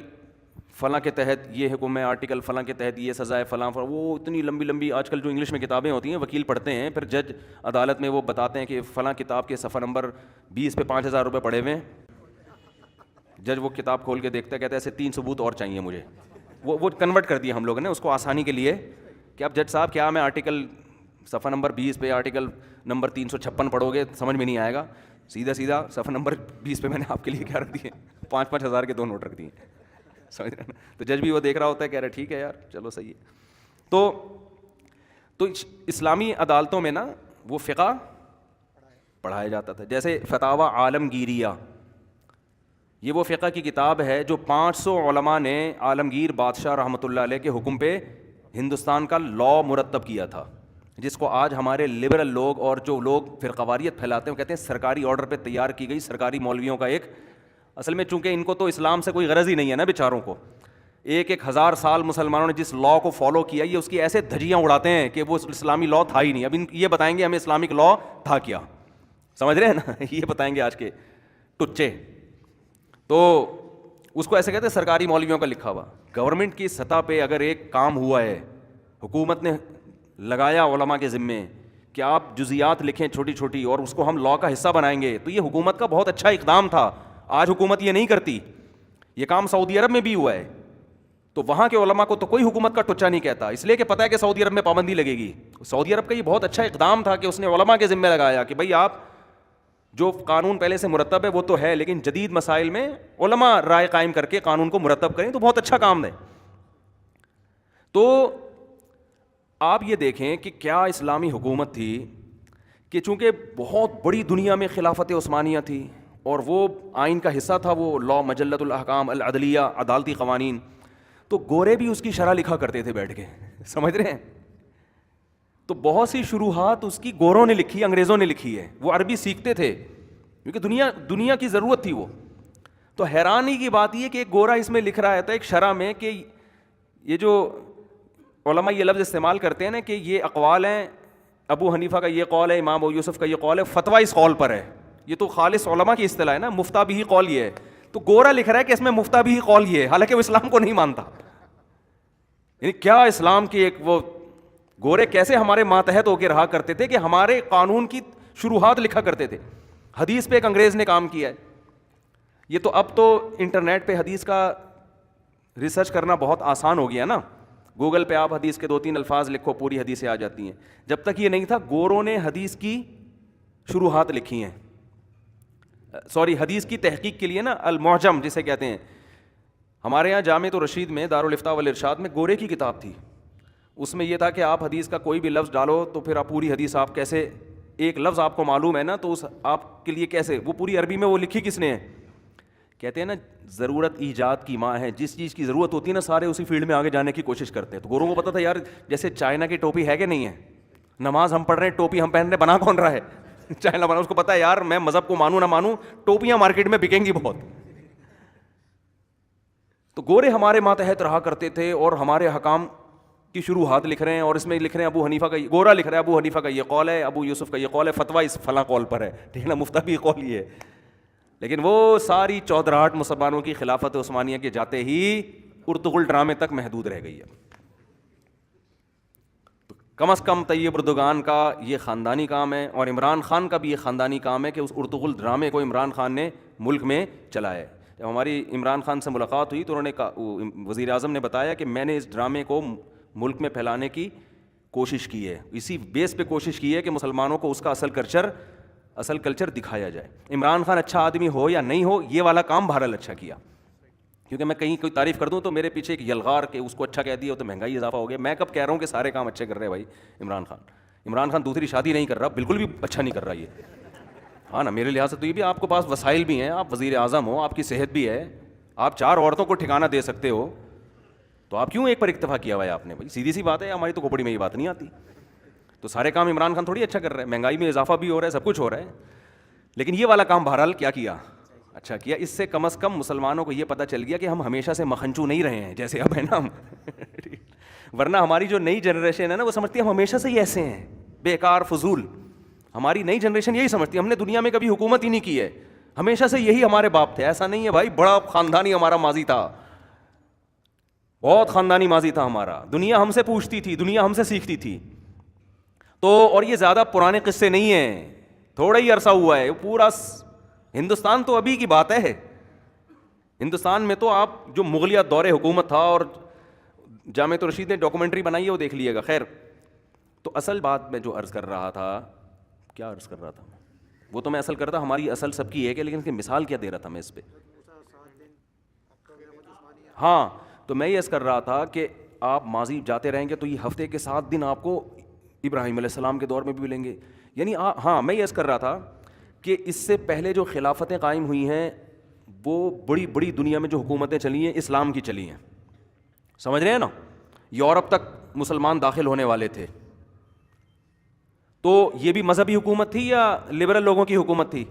فلاں کے تحت یہ حکم ہے, آرٹیکل فلاں کے تحت یہ سزا ہے, فلاں وہ اتنی لمبی لمبی آج کل جو انگلش میں کتابیں ہوتی ہیں وکیل پڑھتے ہیں, پھر جج عدالت میں وہ بتاتے ہیں کہ فلاں کتاب کے صفحہ نمبر 20 پہ 5000 روپے پڑے ہوئے ہیں. جج وہ کتاب کھول کے دیکھتا ہے, کہتا ہے ایسے 3 ثبوت اور چاہیے مجھے. وہ کنورٹ کر دیا ہم لوگوں نے اس کو آسانی کے لیے کہ اب جج صاحب کیا میں آرٹیکل صفحہ نمبر 20 پہ آرٹیکل نمبر 356 پڑھو گے سمجھ میں نہیں آئے گا, سیدھا صفحہ نمبر 20 پہ میں نے آپ کے لیے کیا رکھ دیے, 5-5 ہزار کے 2 نوٹ رکھ دیے. سمجھ رہے ہیں نا. تو جج بھی وہ دیکھ رہا ہوتا ہے, کہہ رہا ٹھیک ہے یار چلو صحیح ہے. تو اسلامی عدالتوں میں نا وہ فقہ پڑھایا جاتا تھا. جیسے فتاوی عالمگیریہ, یہ وہ فقہ کی کتاب ہے جو 500 علماء نے عالمگیر بادشاہ رحمۃ اللہ علیہ کے حکم پہ ہندوستان کا لا مرتب کیا تھا, جس کو آج ہمارے لبرل لوگ اور جو لوگ فرقواریت پھیلاتے ہیں وہ کہتے ہیں سرکاری آرڈر پہ تیار کی گئی سرکاری مولویوں کا ایک. اصل میں چونکہ ان کو تو اسلام سے کوئی غرض ہی نہیں ہے نا بیچاروں کو, 1000 سال مسلمانوں نے جس لا کو فالو کیا یہ اس کی ایسے دھجیاں اڑاتے ہیں کہ وہ اسلامی لا تھا ہی نہیں. اب یہ بتائیں گے ہمیں اسلامک لا تھا کیا, سمجھ رہے ہیں نا, یہ بتائیں گے آج کے ٹچے. تو اس کو ایسے کہتے ہیں سرکاری مولویوں کا لکھا ہوا. گورنمنٹ کی سطح پہ اگر ایک کام ہوا ہے, حکومت نے لگایا علماء کے ذمے کہ آپ جزیات لکھیں چھوٹی چھوٹی اور اس کو ہم لا کا حصہ بنائیں گے, تو یہ حکومت کا بہت اچھا اقدام تھا. آج حکومت یہ نہیں کرتی. یہ کام سعودی عرب میں بھی ہوا ہے, تو وہاں کے علماء کو تو کوئی حکومت کا ٹچا نہیں کہتا, اس لیے کہ پتہ ہے کہ سعودی عرب میں پابندی لگے گی. سعودی عرب کا یہ بہت اچھا اقدام تھا کہ اس نے علماء کے ذمہ لگایا کہ بھائی آپ جو قانون پہلے سے مرتب ہے وہ تو ہے, لیکن جدید مسائل میں علماء رائے قائم کر کے قانون کو مرتب کریں, تو بہت اچھا کام ہے. تو آپ یہ دیکھیں کہ کیا اسلامی حکومت تھی کہ چونکہ بہت بڑی دنیا میں خلافت عثمانیہ تھی اور وہ آئین کا حصہ تھا, وہ لا مجلۃ الاحکام العدلیہ, عدالتی قوانین, تو گورے بھی اس کی شرح لکھا کرتے تھے بیٹھ کے, سمجھ رہے ہیں. تو بہت سی شروحات اس کی گوروں نے لکھی, انگریزوں نے لکھی ہے. وہ عربی سیکھتے تھے کیونکہ دنیا کی ضرورت تھی وہ. تو حیرانی کی بات یہ کہ ایک گورا اس میں لکھ رہا تھا ایک شرح میں کہ یہ جو علماء یہ لفظ استعمال کرتے ہیں نا کہ یہ اقوال ہیں, ابو حنیفہ کا یہ قول ہے, امام ابو یوسف کا یہ قول ہے, فتویٰ اس قول پر ہے. یہ تو خالص علماء کی اصطلاح ہے نا, مفتہ بھی قول یہ ہے. تو گورا لکھ رہا ہے کہ اس میں مفتہ بھی قول یہ ہے, حالانکہ وہ اسلام کو نہیں مانتا. یعنی کیا اسلام کی ایک وہ گورے کیسے ہمارے ماتحت ہو کے رہا کرتے تھے کہ ہمارے قانون کی شروحات لکھا کرتے تھے. حدیث پہ ایک انگریز نے کام کیا ہے. یہ تو اب تو انٹرنیٹ پہ حدیث کا ریسرچ کرنا بہت آسان ہو گیا نا, گوگل پہ آپ حدیث کے 2-3 الفاظ لکھو پوری حدیثیں آ جاتی ہیں. جب تک یہ نہیں تھا گوروں نے حدیث کی شروحات لکھی ہیں, حدیث کی تحقیق کے لیے نا المعجم جسے کہتے ہیں. ہمارے یہاں جامعۃ الرشید میں دارالفتاء والارشاد میں گورے کی کتاب تھی, اس میں یہ تھا کہ آپ حدیث کا کوئی بھی لفظ ڈالو تو پھر آپ پوری حدیث آپ کیسے, ایک لفظ آپ کو معلوم ہے نا تو اس آپ کے لیے کیسے, وہ پوری عربی میں وہ لکھی کس نے ہے. کہتے ہیں نا ضرورت ایجاد کی ماں ہے, جس چیز کی ضرورت ہوتی ہے نا سارے اسی فیلڈ میں آگے جانے کی کوشش کرتے ہیں. تو گوروں کو پتا تھا یار جیسے چائنا کی ٹوپی ہے کہ نہیں ہے, نماز ہم پڑھ رہے ہیں ٹوپی ہم پہن رہے, بنا کون رہا ہے, چائنا بنا. اس کو پتا ہے یار میں مذہب کو مانوں نہ مانوں ٹوپیاں مارکیٹ میں بکیں گی بہت. تو گورے ہمارے ماتحت رہا کرتے تھے اور ہمارے حکام کی شروحات لکھ رہے ہیں, اور اس میں لکھ رہے ہیں ابو حنیفہ کا, گورا لکھ رہا ہے ابو حنیفہ کا یہ قول ہے, ابو یوسف کا یہ قول ہے, فتویٰ اس فلاں قول پر ہے, ٹھیک ہے نا, مفتیٰ بھی قول ہی ہے. لیکن وہ ساری چودراہٹ مسلمانوں کی خلافت عثمانیہ کے جاتے ہی ارطغرل ڈرامے تک محدود رہ گئی ہے. تو کم از کم طیب اردگان کا یہ خاندانی کام ہے, اور عمران خان کا بھی یہ خاندانی کام ہے کہ اس ارطغرل ڈرامے کو عمران خان نے ملک میں چلایا ہے. جب ہماری عمران خان سے ملاقات ہوئی تو انہوں نے وزیر اعظم نے بتایا کہ میں نے اس ڈرامے کو ملک میں پھیلانے کی کوشش کی ہے, اسی بیس پہ کوشش کی ہے کہ مسلمانوں کو اس کا اصل کلچر دکھایا جائے. عمران خان اچھا آدمی ہو یا نہیں ہو, یہ والا کام بہرحال اچھا کیا, کیونکہ میں کہیں کوئی تعریف کر دوں تو میرے پیچھے ایک یلغار کہ اس کو اچھا کہہ دیا تو مہنگائی اضافہ ہو گیا. میں کب کہہ رہا ہوں کہ سارے کام اچھے کر رہے ہیں بھائی عمران خان دوسری شادی نہیں کر رہا, بالکل بھی اچھا نہیں کر رہا یہ, ہاں نا. میرے لحاظ سے تو یہ بھی آپ کے پاس وسائل بھی ہیں, آپ وزیر اعظم ہو, آپ کی صحت بھی ہے, آپ 4 عورتوں کو ٹھکانہ دے سکتے ہو, تو آپ کیوں ایک پر اکتفا کیا ہوا ہے آپ نے بھائی؟ سیدھی سی بات ہے, ہماری تو کھوپڑی میں یہ بات نہیں آتی. تو سارے کام عمران خان تھوڑی اچھا کر رہا ہے, مہنگائی میں اضافہ بھی ہو رہا ہے, سب کچھ ہو رہا ہے, لیکن یہ والا کام بہرحال کیا کیا, اچھا کیا. اس سے کم از کم مسلمانوں کو یہ پتہ چل گیا کہ ہم ہمیشہ سے مکھنچو نہیں رہے ہیں جیسے اب ہے نا ہم. ورنہ ہماری جو نئی جنریشن ہے نا وہ سمجھتی ہے ہم ہمیشہ سے ہی ایسے ہیں, بیکار فضول. ہماری نئی جنریشن یہی سمجھتی ہے ہم نے دنیا میں کبھی حکومت ہی نہیں کی ہے, ہمیشہ سے یہی ہمارے باپ تھے. ایسا نہیں ہے بھائی, بڑا خاندانی ہمارا ماضی تھا, بہت خاندانی ماضی تھا ہمارا. دنیا ہم سے پوچھتی تھی, دنیا ہم سے سیکھتی تھی. تو اور یہ زیادہ پرانے قصے نہیں ہیں, تھوڑا ہی عرصہ ہوا ہے. پورا ہندوستان تو ابھی کی بات ہے. ہندوستان میں تو آپ جو مغلیہ دور حکومت تھا, اور جامعۃ الرشید نے ڈاکومنٹری بنائی ہے وہ دیکھ لیے گا. خیر, تو اصل بات میں جو عرض کر رہا تھا, کیا عرض کر رہا تھا وہ تو میں اصل کرتا, ہماری اصل سب کی ایک ہے, لیکن اس کی مثال کیا دے رہا تھا میں اس پہ. ہاں, تو میں یہ عرض کر رہا تھا کہ آپ ماضی جاتے رہیں گے تو یہ ہفتے کے 7 دن آپ کو ابراہیم علیہ السلام کے دور میں بھی ملیں گے. یعنی ہاں, میں یہ عرض کر رہا تھا کہ اس سے پہلے جو خلافتیں قائم ہوئی ہیں وہ بڑی بڑی دنیا میں جو حکومتیں چلی ہیں اسلام کی چلی ہیں, سمجھ رہے ہیں نا. یورپ تک مسلمان داخل ہونے والے تھے, تو یہ بھی مذہبی حکومت تھی یا لبرل لوگوں کی حکومت تھی؟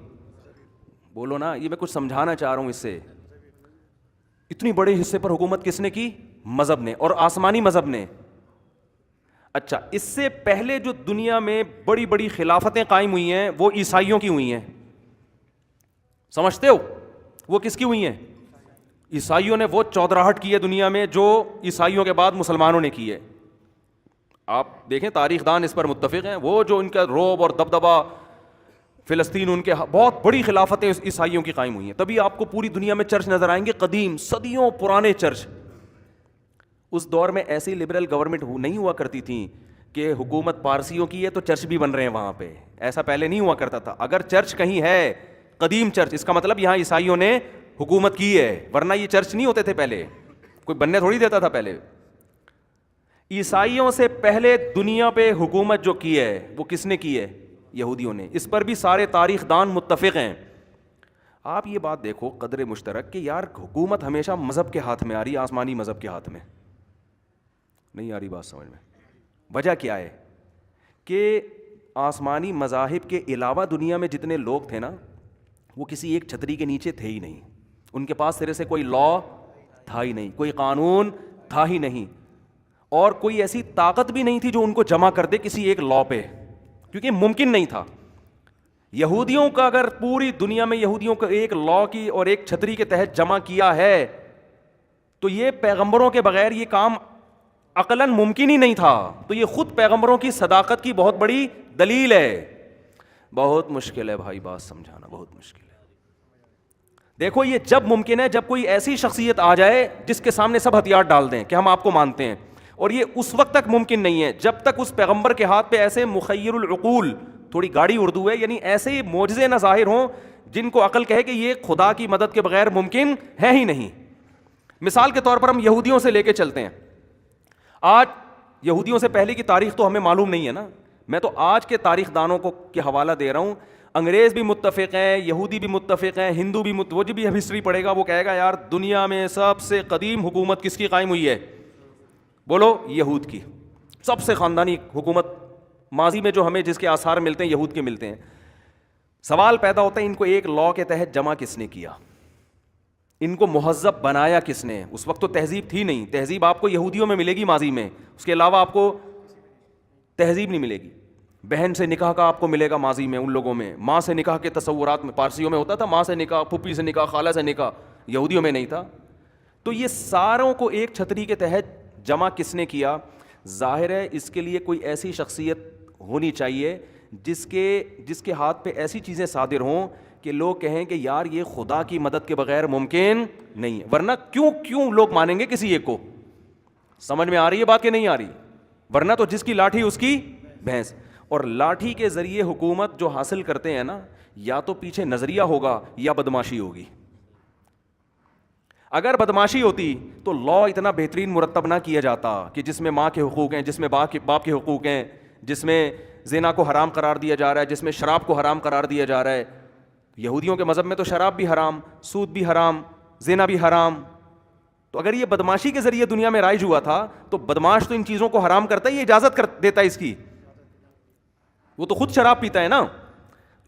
بولو نا, یہ میں کچھ سمجھانا چاہ رہا ہوں اس سے. اتنی بڑے حصے پر حکومت کس نے کی؟ مذہب نے, اور آسمانی مذہب نے. اچھا, اس سے پہلے جو دنیا میں بڑی بڑی خلافتیں قائم ہوئی ہیں وہ عیسائیوں کی ہوئی ہیں, سمجھتے ہو؟ وہ کس کی ہوئی ہیں؟ عیسائیوں نے وہ چودراہٹ کی ہے دنیا میں جو عیسائیوں کے بعد مسلمانوں نے کی ہے. آپ دیکھیں تاریخ دان اس پر متفق ہیں, وہ جو ان کا روب اور دبدبا فلسطین, ان کے بہت بڑی خلافتیں عیسائیوں کی قائم ہوئی ہیں. تبھی آپ کو پوری دنیا میں چرچ نظر آئیں گے, قدیم صدیوں پرانے چرچ. اس دور میں ایسی لبرل گورنمنٹ نہیں ہوا کرتی تھیں کہ حکومت پارسیوں کی ہے تو چرچ بھی بن رہے ہیں وہاں پہ, ایسا پہلے نہیں ہوا کرتا تھا. اگر چرچ کہیں ہے قدیم چرچ, اس کا مطلب یہاں عیسائیوں نے حکومت کی ہے, ورنہ یہ چرچ نہیں ہوتے تھے پہلے, کوئی بننے تھوڑی دیتا تھا پہلے. عیسائیوں سے پہلے دنیا پہ حکومت جو کی ہے وہ کس نے کی ہے؟ یہودیوں نے. اس پر بھی سارے تاریخ دان متفق ہیں. آپ یہ بات دیکھو قدر مشترک کہ یار حکومت ہمیشہ مذہب کے ہاتھ میں آ رہی, آسمانی مذہب کے ہاتھ میں نہیں آ رہی. بات سمجھ میں وجہ کیا ہے کہ آسمانی مذاہب کے علاوہ دنیا میں جتنے لوگ تھے نا وہ کسی ایک چھتری کے نیچے تھے ہی نہیں. ان کے پاس سرے سے کوئی لا تھا ہی نہیں, کوئی قانون تھا ہی نہیں, اور کوئی ایسی طاقت بھی نہیں تھی جو ان کو جمع کر دے کسی ایک لا پہ, کیونکہ ممکن نہیں تھا. یہودیوں کا اگر پوری دنیا میں یہودیوں کو ایک لا کی اور ایک چھتری کے تحت جمع کیا ہے تو یہ پیغمبروں کے بغیر یہ کام عقلاً ممکن ہی نہیں تھا. تو یہ خود پیغمبروں کی صداقت کی بہت بڑی دلیل ہے. بہت مشکل ہے بھائی بات سمجھانا, بہت مشکل ہے. دیکھو یہ جب ممکن ہے جب کوئی ایسی شخصیت آ جائے جس کے سامنے سب ہتھیار ڈال دیں کہ ہم آپ کو مانتے ہیں, اور یہ اس وقت تک ممکن نہیں ہے جب تک اس پیغمبر کے ہاتھ پہ ایسے مخیر العقول, تھوڑی گاڑی اردو ہے, یعنی ایسے معجزے نہ ظاہر ہوں جن کو عقل کہے کہ یہ خدا کی مدد کے بغیر ممکن ہے ہی نہیں. مثال کے طور پر ہم یہودیوں سے لے کے چلتے ہیں. آج یہودیوں سے پہلے کی تاریخ تو ہمیں معلوم نہیں ہے نا, میں تو آج کے تاریخ دانوں کو کے حوالہ دے رہا ہوں. انگریز بھی متفق ہیں, یہودی بھی متفق ہیں, ہندو بھی وہ جو بھی ہسٹری پڑھے گا وہ کہے گا یار دنیا میں سب سے قدیم حکومت کس کی قائم ہوئی ہے, بولو یہود کی. سب سے خاندانی حکومت ماضی میں جو ہمیں جس کے آثار ملتے ہیں یہود کے ملتے ہیں. سوال پیدا ہوتا ہے ان کو ایک لا کے تحت جمع کس نے کیا, ان کو مہذب بنایا کس نے؟ اس وقت تو تہذیب تھی نہیں, تہذیب آپ کو یہودیوں میں ملے گی ماضی میں, اس کے علاوہ آپ کو تہذیب نہیں ملے گی. بہن سے نکاح کا آپ کو ملے گا ماضی میں ان لوگوں میں, ماں سے نکاح کے تصورات میں پارسیوں میں ہوتا تھا, ماں سے نکاح, پھپھی سے نکاح, خالہ سے نکاح, یہودیوں میں نہیں تھا. تو یہ ساروں کو ایک چھتری کے تحت جمع کس نے کیا؟ ظاہر ہے اس کے لیے کوئی ایسی شخصیت ہونی چاہیے جس کے ہاتھ پہ ایسی چیزیں صادر ہوں کہ لوگ کہیں کہ یار یہ خدا کی مدد کے بغیر ممکن نہیں ہے. ورنہ کیوں لوگ مانیں گے کسی ایک کو؟ سمجھ میں آ رہی ہے بات کہ نہیں آ رہی؟ ورنہ تو جس کی لاٹھی اس کی بھینس. اور لاٹھی کے ذریعے حکومت جو حاصل کرتے ہیں نا, یا تو پیچھے نظریہ ہوگا یا بدماشی ہوگی. اگر بدماشی ہوتی تو لا اتنا بہترین مرتب نہ کیا جاتا کہ جس میں ماں کے حقوق ہیں, جس میں باپ کے حقوق ہیں, جس میں زنا کو حرام قرار دیا جا رہا ہے, جس میں شراب کو حرام قرار دیا جا رہا ہے. یہودیوں کے مذہب میں تو شراب بھی حرام, سود بھی حرام, زنا بھی حرام. تو اگر یہ بدماشی کے ذریعے دنیا میں رائج ہوا تھا تو بدماش تو ان چیزوں کو حرام کرتا ہے, یہ اجازت کر دیتا ہے اس کی, وہ تو خود شراب پیتا ہے نا.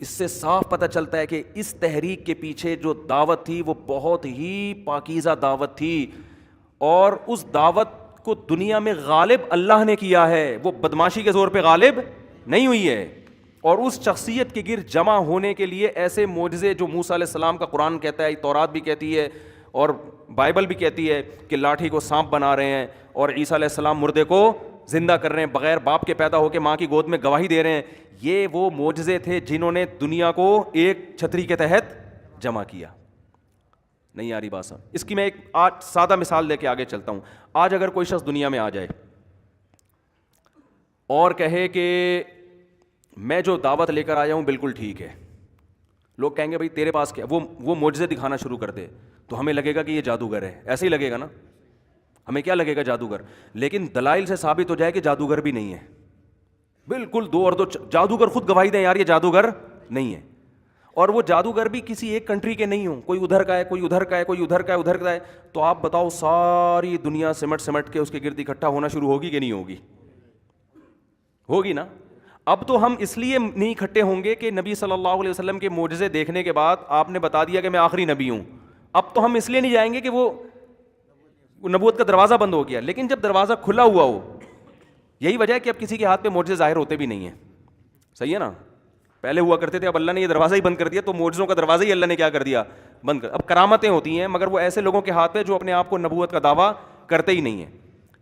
اس سے صاف پتہ چلتا ہے کہ اس تحریک کے پیچھے جو دعوت تھی وہ بہت ہی پاکیزہ دعوت تھی, اور اس دعوت کو دنیا میں غالب اللہ نے کیا ہے, وہ بدماشی کے زور پہ غالب نہیں ہوئی ہے. اور اس شخصیت کے گرد جمع ہونے کے لیے ایسے معجزے جو موسیٰ علیہ السلام کا قرآن کہتا ہے, تورات بھی کہتی ہے اور بائبل بھی کہتی ہے کہ لاٹھی کو سانپ بنا رہے ہیں, اور عیسیٰ علیہ السلام مردے کو زندہ کر رہے ہیں, بغیر باپ کے پیدا ہو کے ماں کی گود میں گواہی دے رہے ہیں. یہ وہ معجزے تھے جنہوں نے دنیا کو ایک چھتری کے تحت جمع کیا. نہیں آ رہی بات سمجھ؟ اس کی میں ایک آج سادہ مثال دے کے آگے چلتا ہوں. آج اگر کوئی شخص دنیا میں آ جائے اور کہے کہ میں جو دعوت لے کر آیا ہوں بالکل ٹھیک ہے, لوگ کہیں گے بھائی تیرے پاس کیا, وہ معجزے دکھانا شروع کر دے تو ہمیں لگے گا کہ یہ جادوگر ہے. ایسے ہی لگے گا نا, ہمیں کیا لگے گا جادوگر. لیکن دلائل سے ثابت ہو جائے کہ جادوگر بھی نہیں ہے, بالکل دو اور دو, جادوگر خود گواہی دیں یار یہ جادوگر نہیں ہے. اور وہ جادوگر بھی کسی ایک کنٹری کے نہیں ہوں, کوئی ادھر کا ہے, کوئی ادھر کا ہے, کوئی ادھر کا ہے, ادھر کا ہے. تو آپ بتاؤ ساری دنیا سمٹ کے اس کے گرد اکٹھا ہونا شروع ہوگی کہ نہیں ہوگی؟ ہوگی نا. اب تو ہم اس لیے نہیں اکٹھے ہوں گے کہ نبی صلی اللہ علیہ وسلم کے معجزے دیکھنے کے بعد آپ نے بتا دیا کہ میں آخری نبی ہوں. اب تو ہم اس لیے نہیں جائیں گے کہ وہ نبوت کا دروازہ بند ہو گیا. لیکن جب دروازہ کھلا ہوا ہو, یہی وجہ ہے کہ اب کسی کے ہاتھ پہ معجزے ظاہر ہوتے بھی نہیں ہیں. صحیح ہے نا, پہلے ہوا کرتے تھے, اب اللہ نے یہ دروازہ ہی بند کر دیا, تو معجزوں کا دروازہ ہی اللہ نے کیا کر دیا, بند کر. اب کرامتیں ہوتی ہیں مگر وہ ایسے لوگوں کے ہاتھ پہ جو اپنے آپ کو نبوت کا دعویٰ کرتے ہی نہیں ہیں.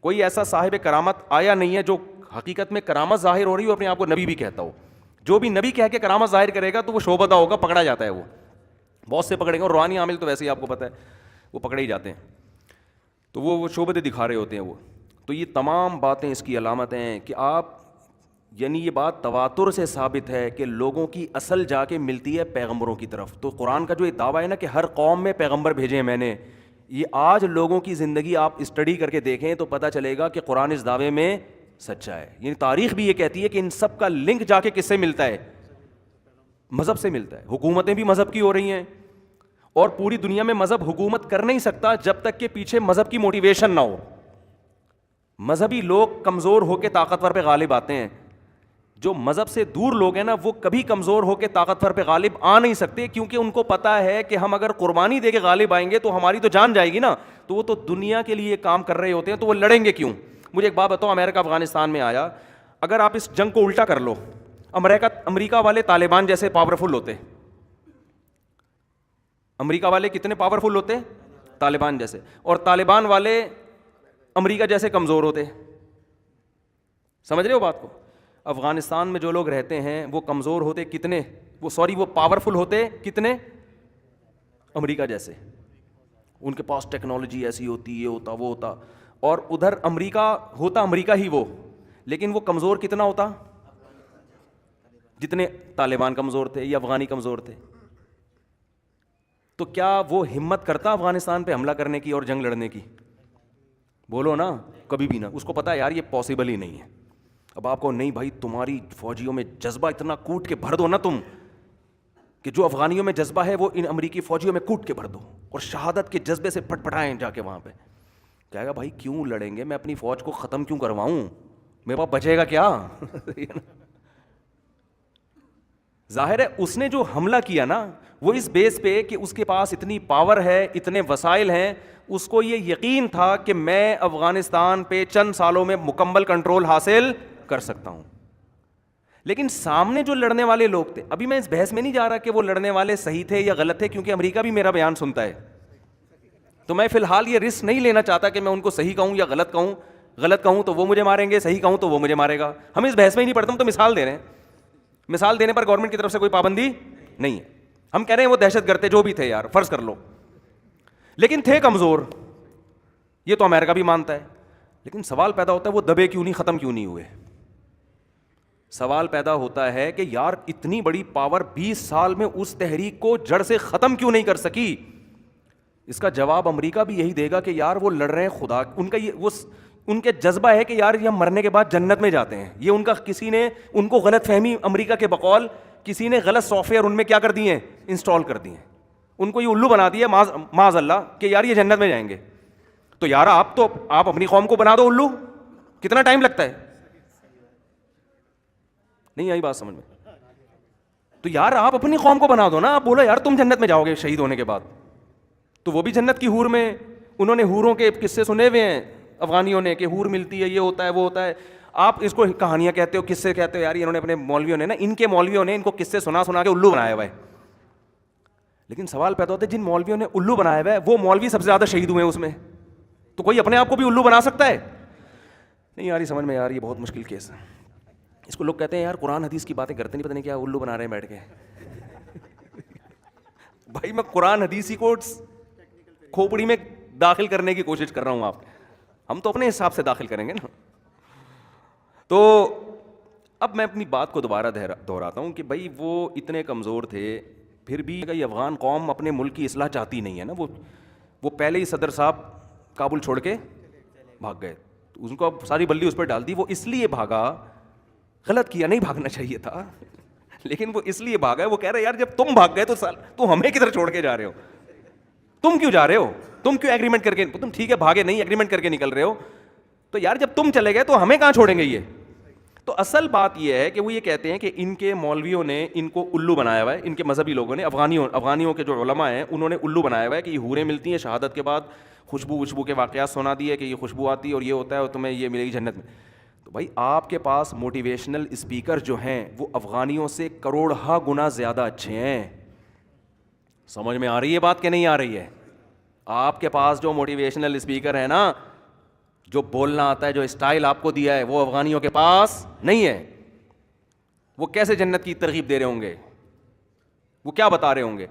کوئی ایسا صاحب کرامت آیا نہیں ہے جو حقیقت میں کرامت ظاہر ہو رہی ہو اپنے آپ کو نبی بھی کہتا ہو. جو بھی نبی کہہ کے کرامت ظاہر کرے گا تو وہ شعبدہ ہوگا, پکڑا جاتا ہے. وہ بہت سے پکڑیں گے, اور روحانی عامل تو ویسے ہی آپ کو پتہ ہے وہ پکڑے ہی جاتے ہیں, تو وہ شعبدے دکھا رہے ہوتے ہیں وہ. تو یہ تمام باتیں اس کی علامتیں ہیں کہ آپ, یعنی یہ بات تواتر سے ثابت ہے کہ لوگوں کی اصل جا کے ملتی ہے پیغمبروں کی طرف. تو قرآن کا جو یہ دعویٰ ہے نا کہ ہر قوم میں پیغمبر بھیجے ہیں میں نے, یہ آج لوگوں کی زندگی آپ اسٹڈی کر کے دیکھیں تو پتہ چلے گا کہ قرآن اس دعوے میں سچا ہے. یعنی تاریخ بھی یہ کہتی ہے کہ ان سب کا لنک جا کے کس سے ملتا ہے؟ مذہب سے ملتا ہے. حکومتیں بھی مذہب کی ہو رہی ہیں, اور پوری دنیا میں مذہب حکومت کر نہیں سکتا جب تک کہ پیچھے مذہب کی موٹیویشن نہ ہو. مذہبی لوگ کمزور ہو کے طاقتور پہ غالب آتے ہیں. جو مذہب سے دور لوگ ہیں نا وہ کبھی کمزور ہو کے طاقتور پہ غالب آ نہیں سکتے, کیونکہ ان کو پتا ہے کہ ہم اگر قربانی دے کے غالب آئیں گے تو ہماری تو جان جائے گی نا. تو وہ تو دنیا کے لیے کام کر رہے ہوتے ہیں, تو وہ لڑیں گے کیوں؟ مجھے ایک بات بتاؤ, امریکہ افغانستان میں آیا, اگر آپ اس جنگ کو الٹا کر لو, امریکہ والے طالبان جیسے پاورفل ہوتے, امریکہ والے کتنے پاورفل ہوتے؟ طالبان جیسے. اور طالبان والے امریکہ جیسے کمزور ہوتے. سمجھ رہے ہو بات کو؟ افغانستان میں جو لوگ رہتے ہیں وہ کمزور ہوتے کتنے, وہ پاورفل ہوتے کتنے؟ امریکہ جیسے. ان کے پاس ٹیکنالوجی ایسی ہوتی, یہ ہوتا وہ ہوتا. اور ادھر امریکہ ہوتا امریکہ ہی وہ, لیکن وہ کمزور کتنا ہوتا جتنے طالبان کمزور تھے یا افغانی کمزور تھے. تو کیا وہ ہمت کرتا افغانستان پہ حملہ کرنے کی اور جنگ لڑنے کی؟ بولو نا, کبھی بھی نہ. اس کو پتا ہے یار یہ پاسبل ہی نہیں ہے. اب آپ کو نہیں بھائی تمہاری فوجیوں میں جذبہ اتنا کوٹ کے بھر دو نا تم, کہ جو افغانیوں میں جذبہ ہے وہ ان امریکی فوجیوں میں کوٹ کے بھر دو, اور شہادت کے جذبے سے پٹ پٹائیں جا کے وہاں پہ. کہے گا بھائی کیوں لڑیں گے, میں اپنی فوج کو ختم کیوں کرواؤں, میرے پاس بچے گا کیا. ظاہر ہے اس نے جو حملہ کیا نا وہ اس بیس پہ کہ اس کے پاس اتنی پاور ہے, اتنے وسائل ہیں, اس کو یہ یقین تھا کہ میں افغانستان پہ چند سالوں میں مکمل کنٹرول حاصل کر سکتا ہوں. لیکن سامنے جو لڑنے والے لوگ تھے, ابھی میں اس بحث میں نہیں جا رہا کہ وہ لڑنے والے صحیح تھے یا غلط تھے, کیونکہ امریکہ بھی میرا بیان سنتا ہے, تو میں فی الحال یہ رسک نہیں لینا چاہتا کہ میں ان کو صحیح کہوں یا غلط کہوں. غلط کہوں تو وہ مجھے ماریں گے, صحیح کہوں تو وہ مجھے مارے گا. ہم اس بحث میں ہی نہیں پڑھتے, ہم تو مثال دے رہے ہیں. مثال دینے پر گورنمنٹ کی طرف سے کوئی پابندی نہیں ہے. ہم کہہ رہے ہیں وہ دہشت گرد تھے, جو بھی تھے یار, فرض کر لو, لیکن تھے کمزور, یہ تو امریکہ بھی مانتا ہے. لیکن سوال پیدا ہوتا ہے وہ دبے کیوں نہیں, ختم کیوں نہیں ہوئے. سوال پیدا ہوتا ہے کہ یار اتنی بڑی پاور 20 سال میں اس تحریک کو جڑ سے ختم کیوں نہیں کر سکی. اس کا جواب امریکہ بھی یہی دے گا کہ یار وہ لڑ رہے ہیں خدا, ان کا یہ ان کے جذبہ ہے کہ یار یہ ہم مرنے کے بعد جنت میں جاتے ہیں. یہ ان کا کسی نے ان کو غلط فہمی, امریکہ کے بقول کسی نے غلط سافٹ ویئر ان میں کیا کر دیے ہیں, انسٹال کر دیے ہیں. ان کو یہ الو بنا دیا معاذ اللہ کہ یار یہ جنت میں جائیں گے. تو یار آپ اپنی قوم کو بنا دو الو, کتنا ٹائم لگتا ہے. نہیں آئی بات سمجھ میں؟ تو یار آپ اپنی قوم کو بنا دو نا. آپ بولو یار تم جنت میں جاؤ گے شہید ہونے کے بعد, تو وہ بھی جنت کی حور میں, انہوں نے حوروں کے قصے سنے ہوئے ہیں افغانیوں نے کہ حور ملتی ہے, یہ ہوتا ہے وہ ہوتا ہے. آپ اس کو کہانیاں کہتے ہو, قصے کہتے ہو, یار انہوں نے اپنے مولویوں نے نا, ان کے مولویوں نے ان کو قصے سنا کے الو بنایا ہوا ہے. لیکن سوال پیدا ہوتا ہے جن مولویوں نے الو بنایا ہوا ہے وہ مولوی سب سے زیادہ شہید ہوئے ہیں اس میں, تو کوئی اپنے آپ کو بھی الو بنا سکتا ہے؟ نہیں یار یہ سمجھ میں یار یہ بہت مشکل کیس ہے. اس کو لوگ کہتے ہیں یار قرآن حدیث کی باتیں کرتے نہیں, پتہ نہیں کیا الو بنا رہے ہیں بیٹھ کے. بھائی میں قرآن حدیثی کو کھوپڑی میں داخل کرنے کی کوشش کر رہا ہوں, آپ ہم تو اپنے حساب سے داخل کریں گے نا. تو اب میں اپنی بات کو دوبارہ دہراتا ہوں کہ بھائی وہ اتنے کمزور تھے, پھر بھی یہ افغان قوم اپنے ملک کی اصلاح چاہتی نہیں ہے نا. وہ پہلے ہی صدر صاحب کابل چھوڑ کے بھاگ گئے, ان کو اب ساری بلی اس پر ڈال دی. وہ اس لیے بھاگا, غلط کیا, نہیں بھاگنا چاہیے تھا, لیکن وہ اس لیے بھاگا, وہ کہہ رہے یار جب تم بھاگ گئے تو ہمیں کدھر چھوڑ کے جا رہے ہو, تم کیوں جا رہے ہو, تم کیوں ایگریمنٹ کر کے, تم ٹھیک ہے بھاگے نہیں, ایگریمنٹ کر کے نکل رہے ہو, تو یار جب تم چلے گئے تو ہمیں کہاں چھوڑیں گے یہ. تو اصل بات یہ ہے کہ وہ یہ کہتے ہیں کہ ان کے مولویوں نے ان کو الو بنایا ہوا ہے, ان کے مذہبی لوگوں نے, افغانیوں کے جو علماء ہیں انہوں نے الو بنایا ہوا ہے کہ یہ حوریں ملتی ہیں شہادت کے بعد, خوشبو کے واقعات سنا دیے کہ یہ خوشبو آتی ہے اور یہ ہوتا ہے اور تمہیں یہ ملے گی جنت میں. تو بھائی آپ کے پاس موٹیویشنل اسپیکر جو ہیں وہ افغانیوں سے کروڑہ گنا زیادہ اچھے ہیں. سمجھ میں آ رہی ہے بات کہ نہیں آ رہی ہے؟ آپ کے پاس جو موٹیویشنل اسپیکر ہے نا, جو بولنا آتا ہے, جو اسٹائل آپ کو دیا ہے, وہ افغانیوں کے پاس نہیں ہے. وہ کیسے جنت کی ترغیب دے رہے ہوں گے, وہ کیا بتا رہے ہوں گے؟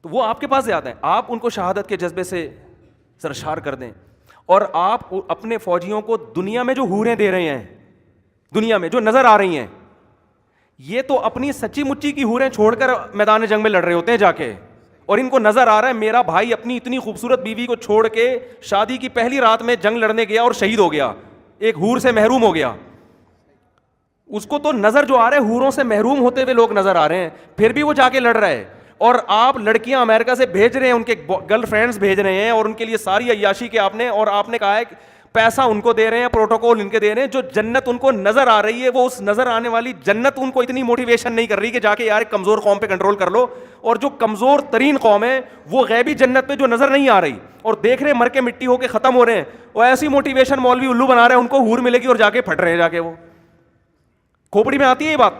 تو وہ آپ کے پاس زیادہ ہیں. آپ ان کو شہادت کے جذبے سے سرشار کر دیں, اور آپ اپنے فوجیوں کو دنیا میں جو حوریں دے رہے ہیں, دنیا میں جو نظر آ رہی ہیں, یہ تو اپنی سچی مچی کی حوریں چھوڑ کر میدان جنگ میں لڑ رہے ہوتے ہیں جا کے, اور ان کو نظر آ رہا ہے میرا بھائی اپنی اتنی خوبصورت بیوی کو چھوڑ کے شادی کی پہلی رات میں جنگ لڑنے گیا اور شہید ہو گیا, ایک حور سے محروم ہو گیا. اس کو تو نظر جو آ رہا ہے حوروں سے محروم ہوتے ہوئے لوگ نظر آ رہے ہیں, پھر بھی وہ جا کے لڑ رہا ہے. اور آپ لڑکیاں امریکہ سے بھیج رہے ہیں, ان کے گرل فرینڈز بھیج رہے ہیں, اور ان کے لیے ساری عیاشی کے اور آپ نے کہا ہے کہ پیسہ ان کو دے رہے ہیں, پروٹوکول ان کے دے رہے ہیں. جو جنت ان کو نظر آ رہی ہے وہ اس نظر آنے والی جنت ان کو اتنی موٹیویشن نہیں کر رہی کہ جا کے یار ایک کمزور قوم پہ کنٹرول کر لو. اور جو کمزور ترین قوم ہے وہ غیبی جنت پہ جو نظر نہیں آ رہی اور دیکھ رہے مر کے مٹی ہو کے ختم ہو رہے ہیں, وہ ایسی موٹیویشن مولوی الو بنا رہے ہیں, ان کو حور ملے گی اور جا کے پھٹ رہے ہیں جا کے. وہ کھوپڑی میں آتی ہے یہ بات,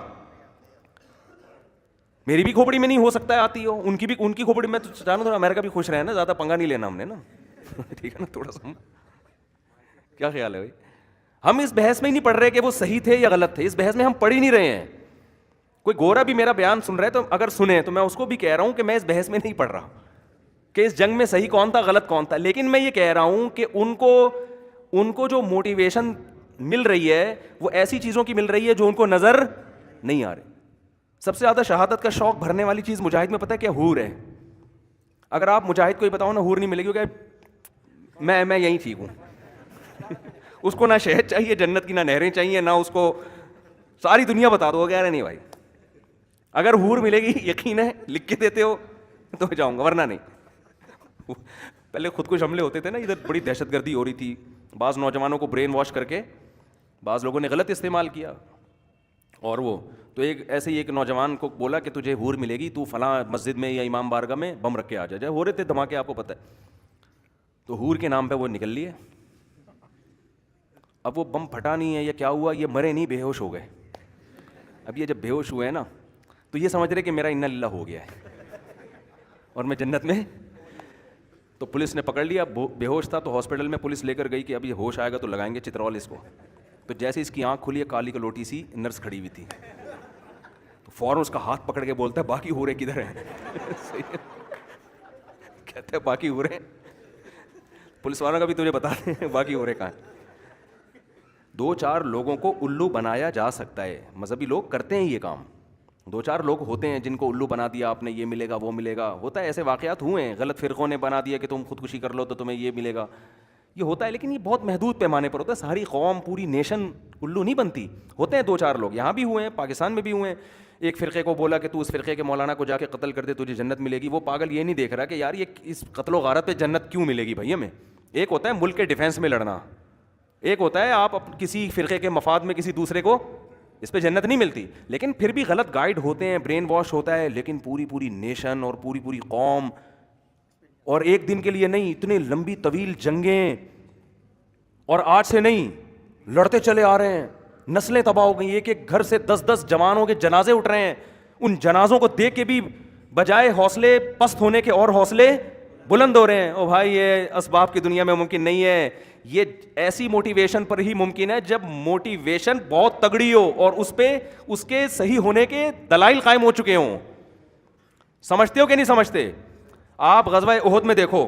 میری بھی کھوپڑی میں نہیں ہو سکتا ہے آتی ہو, ان کی کھوپڑی میں. تو جانو تھوڑا امریکہ بھی خوش رہے نا, زیادہ پنگا نہیں لینا ہم نے نا. ٹھیک ہے نا, تھوڑا سا کیا خیال ہے بھائی؟ ہم اس بحث میں ہی نہیں پڑھ رہے کہ وہ صحیح تھے یا غلط تھے, اس بحث میں ہم پڑھ ہی نہیں رہے ہیں. کوئی گورا بھی میرا بیان سن رہا ہے تو اگر سنے تو میں اس کو بھی کہہ رہا ہوں کہ میں اس بحث میں نہیں پڑھ رہا کہ اس جنگ میں صحیح کون تھا غلط کون تھا, لیکن میں یہ کہہ رہا ہوں کہ ان کو جو موٹیویشن مل رہی ہے وہ ایسی چیزوں کی مل رہی ہے جو ان کو نظر نہیں آ رہی. سب سے زیادہ شہادت کا شوق بھرنے والی چیز مجاہد میں پتہ ہے کیا؟ حور ہے. اگر آپ مجاہد کو ہی بتاؤ نا حور نہیں ملے گی, کہ میں یہیں ٹھیک ہوں, اس کو نہ شہد چاہیے جنت کی، نہ نہریں چاہیے، نہ اس کو ساری دنیا بتا دو. وہ کہہ رہے نہیں بھائی اگر حور ملے گی یقین ہے لکھ کے دیتے ہو تو جاؤں گا ورنہ نہیں. پہلے خود کش حملے ہوتے تھے نا ادھر، بڑی دہشت گردی ہو رہی تھی، بعض نوجوانوں کو برین واش کر کے بعض لوگوں نے غلط استعمال کیا. اور وہ تو ایسے ہی ایک نوجوان کو بولا کہ تجھے حور ملے گی، تو فلاں مسجد میں یا امام بارگاہ میں بم رکھ کے آ جائے. ہو رہے تھے دھماکے آپ کو پتہ ہے. تو حور کے نام پہ وہ نکل لیے. اب وہ بم پھٹا نہیں ہے یا کیا ہوا، یہ مرے نہیں، بے ہوش ہو گئے. اب یہ جب بے ہوش ہوئے ہیں نا تو یہ سمجھ رہے کہ میرا انا للہ ہو گیا ہے اور میں جنت میں. تو پولیس نے پکڑ لیا، بے ہوش تھا تو ہاسپٹل میں پولیس لے کر گئی کہ اب یہ ہوش آئے گا تو لگائیں گے چترول اس کو. تو جیسے اس کی آنکھ کھلی ہے کالی کلوٹی سی نرس کھڑی ہوئی تھی، تو فوراً اس کا ہاتھ پکڑ کے بولتا ہے باقی ہورے کدھر ہیں؟ کہتے ہیں باقی ہورے. پولیس والوں کا بھی تجھے بتا دیں باقی ہورے کہاں ہیں. 2-4 لوگوں کو الو بنایا جا سکتا ہے، مذہبی لوگ کرتے ہیں یہ کام. 2-4 لوگ ہوتے ہیں جن کو الو بنا دیا آپ نے، یہ ملے گا وہ ملے گا. ہوتا ہے، ایسے واقعات ہوئے ہیں. غلط فرقوں نے بنا دیا کہ تم خودکشی کر لو تو تمہیں یہ ملے گا، یہ ہوتا ہے. لیکن یہ بہت محدود پیمانے پر ہوتا ہے. ساری قوم پوری نیشن الو نہیں بنتی. ہوتے ہیں 2-4 لوگ، یہاں بھی ہوئے ہیں، پاکستان میں بھی ہوئے ہیں. ایک فرقے کو بولا کہ تو اس فرقے کے مولانا کو جا کے قتل کر دے تجھے جنت ملے گی. وہ پاگل یہ نہیں دیکھ رہا کہ یار یہ اس قتل و غارت پہ جنت کیوں ملے گی بھائی ہمیں. ایک ہوتا ہے ملک کے ڈیفینس میں لڑنا، ایک ہوتا ہے آپ کسی فرقے کے مفاد میں کسی دوسرے کو، اس پہ جنت نہیں ملتی. لیکن پھر بھی غلط گائیڈ ہوتے ہیں، برین واش ہوتا ہے. لیکن پوری نیشن اور پوری قوم، اور ایک دن کے لیے نہیں، اتنے لمبی طویل جنگیں، اور آج سے نہیں لڑتے چلے آ رہے ہیں. نسلیں تباہ ہو گئی. ایک گھر سے 10 جوانوں کے جنازے اٹھ رہے ہیں. ان جنازوں کو دیکھ کے بھی بجائے حوصلے پست ہونے کے اور حوصلے بلند ہو رہے ہیں. او بھائی یہ اسباب کی دنیا میں ممکن نہیں ہے. یہ ایسی موٹیویشن پر ہی ممکن ہے جب موٹیویشن بہت تگڑی ہو اور اس پہ اس کے صحیح ہونے کے دلائل قائم ہو چکے ہوں. سمجھتے ہو کہ نہیں سمجھتے؟ آپ غزوہ احد میں دیکھو،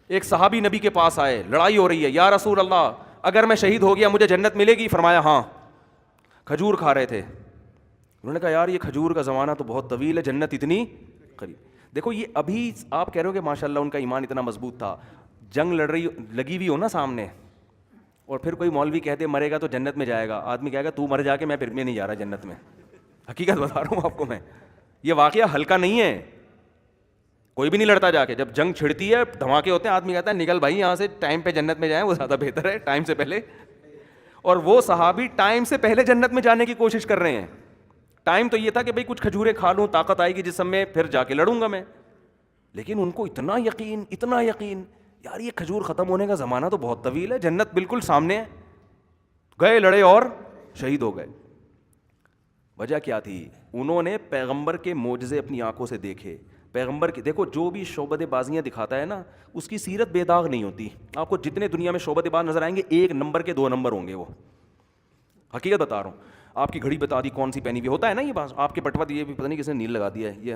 ایک صحابی نبی کے پاس آئے، لڑائی ہو رہی ہے، یا رسول اللہ اگر میں شہید ہو گیا مجھے جنت ملے گی؟ فرمایا ہاں. کھجور کھا رہے تھے. انہوں نے کہا یار یہ کھجور کا زمانہ تو بہت طویل ہے، جنت اتنی قریب. دیکھو یہ ابھی آپ کہہ رہے ہو کہ ماشاء اللہ ان کا ایمان اتنا مضبوط تھا. جنگ لگی ہوئی ہو نا سامنے، اور پھر کوئی مولوی کہتے مرے گا تو جنت میں جائے گا. آدمی کہے گا تو مر جا کے میں پھر میں نہیں جا رہا جنت میں. حقیقت بتا رہا ہوں آپ کو میں، یہ واقعہ ہلکا نہیں ہے. کوئی بھی نہیں لڑتا جا کے. جب جنگ چھڑتی ہے دھماکے ہوتے ہیں آدمی کہتا ہے نکل بھائی یہاں سے، ٹائم پہ جنت میں جائیں وہ زیادہ بہتر ہے ٹائم سے پہلے. اور وہ صحابی ٹائم سے پہلے جنت میں جانے کی کوشش کر رہے ہیں. ٹائم تو یہ تھا کہ بھائی کچھ کھجوریں کھا لوں، طاقت آئے گی جسم میں، پھر جا کے لڑوں گا میں. لیکن ان کو اتنا یقین یار یہ کھجور ختم ہونے کا زمانہ تو بہت طویل ہے، جنت بالکل سامنے ہے. گئے لڑے اور شہید ہو گئے. وجہ کیا تھی؟ انہوں نے پیغمبر کے معجزے اپنی آنکھوں سے دیکھے. پیغمبر کی دیکھو جو بھی شعبت بازیاں دکھاتا ہے نا اس کی سیرت بے داغ نہیں ہوتی. آپ کو جتنے دنیا میں شعبت باز نظر آئیں گے 1 نمبر کے 2 نمبر ہوں گے. وہ حقیقت بتا رہا ہوں. آپ کی گھڑی بتا دی کون سی پہنی ہوئی، ہوتا ہے نا یہ بات. آپ کے بٹوا یہ بھی پتہ نہیں کس نے نیل لگا دیا ہے، یہ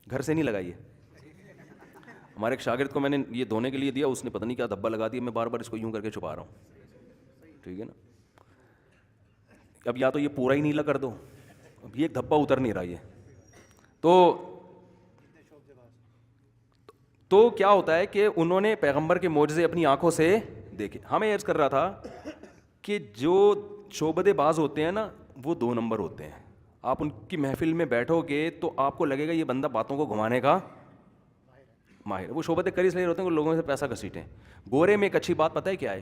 گھر سے نہیں لگائی ہے. ہمارے ایک شاگرد کو میں نے یہ دھونے کے لیے دیا، اس نے پتہ نہیں کیا دھبا لگا دیا. میں بار بار اس کو یوں کر کے چھپا رہا ہوں. ٹھیک ہے نا. اب یا تو یہ پورا ہی نیلا کر دو، اب یہ دھبا اتر نہیں رہا. یہ تو کیا ہوتا ہے کہ انہوں نے پیغمبر کے معجزے اپنی آنکھوں سے دیکھے. ہمیں عرض کر رہا تھا کہ جو شعبدے باز ہوتے ہیں نا وہ 2 نمبر ہوتے ہیں. آپ ان کی محفل میں بیٹھو گے تو آپ کو لگے گا یہ بندہ باتوں کو گھمانے کا ماہر. وہ شعبتیں کر اس لیے ہوتے ہیں کہ لوگوں سے پیسہ گھسیٹیں. گورے میں ایک اچھی بات پتہ ہے کیا ہے؟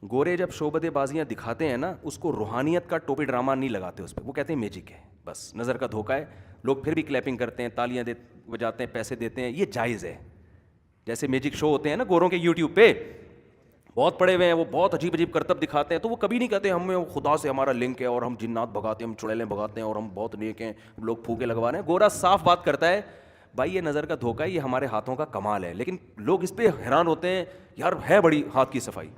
گورے جب شعبتیں بازیاں دکھاتے ہیں نا اس کو روحانیت کا ٹوپی ڈرامہ نہیں لگاتے اس پہ. وہ کہتے ہیں میجک ہے، بس نظر کا دھوکہ ہے. لوگ پھر بھی کلیپنگ کرتے ہیں، تالیاں بجاتے ہیں، پیسے دیتے ہیں. یہ جائز ہے. جیسے میجک شو ہوتے ہیں نا گوروں کے یوٹیوب پہ، بہت پڑے ہوئے ہیں، وہ بہت عجیب کرتب دکھاتے ہیں. تو وہ کبھی نہیں کہتے ہمیں خدا سے ہمارا لنک ہے اور ہم جنات بھگاتے ہیں، ہم چڑیلیں بھگاتے ہیں اور ہم بہت نیک ہیں، لوگ پھوکے لگوا رہے ہیں. گورا صاف بات کرتا ہے بھائی یہ نظر کا دھوکہ ہے، یہ ہمارے ہاتھوں کا کمال ہے. لیکن لوگ اس پہ حیران ہوتے ہیں یار ہے بڑی ہاتھ کی صفائی.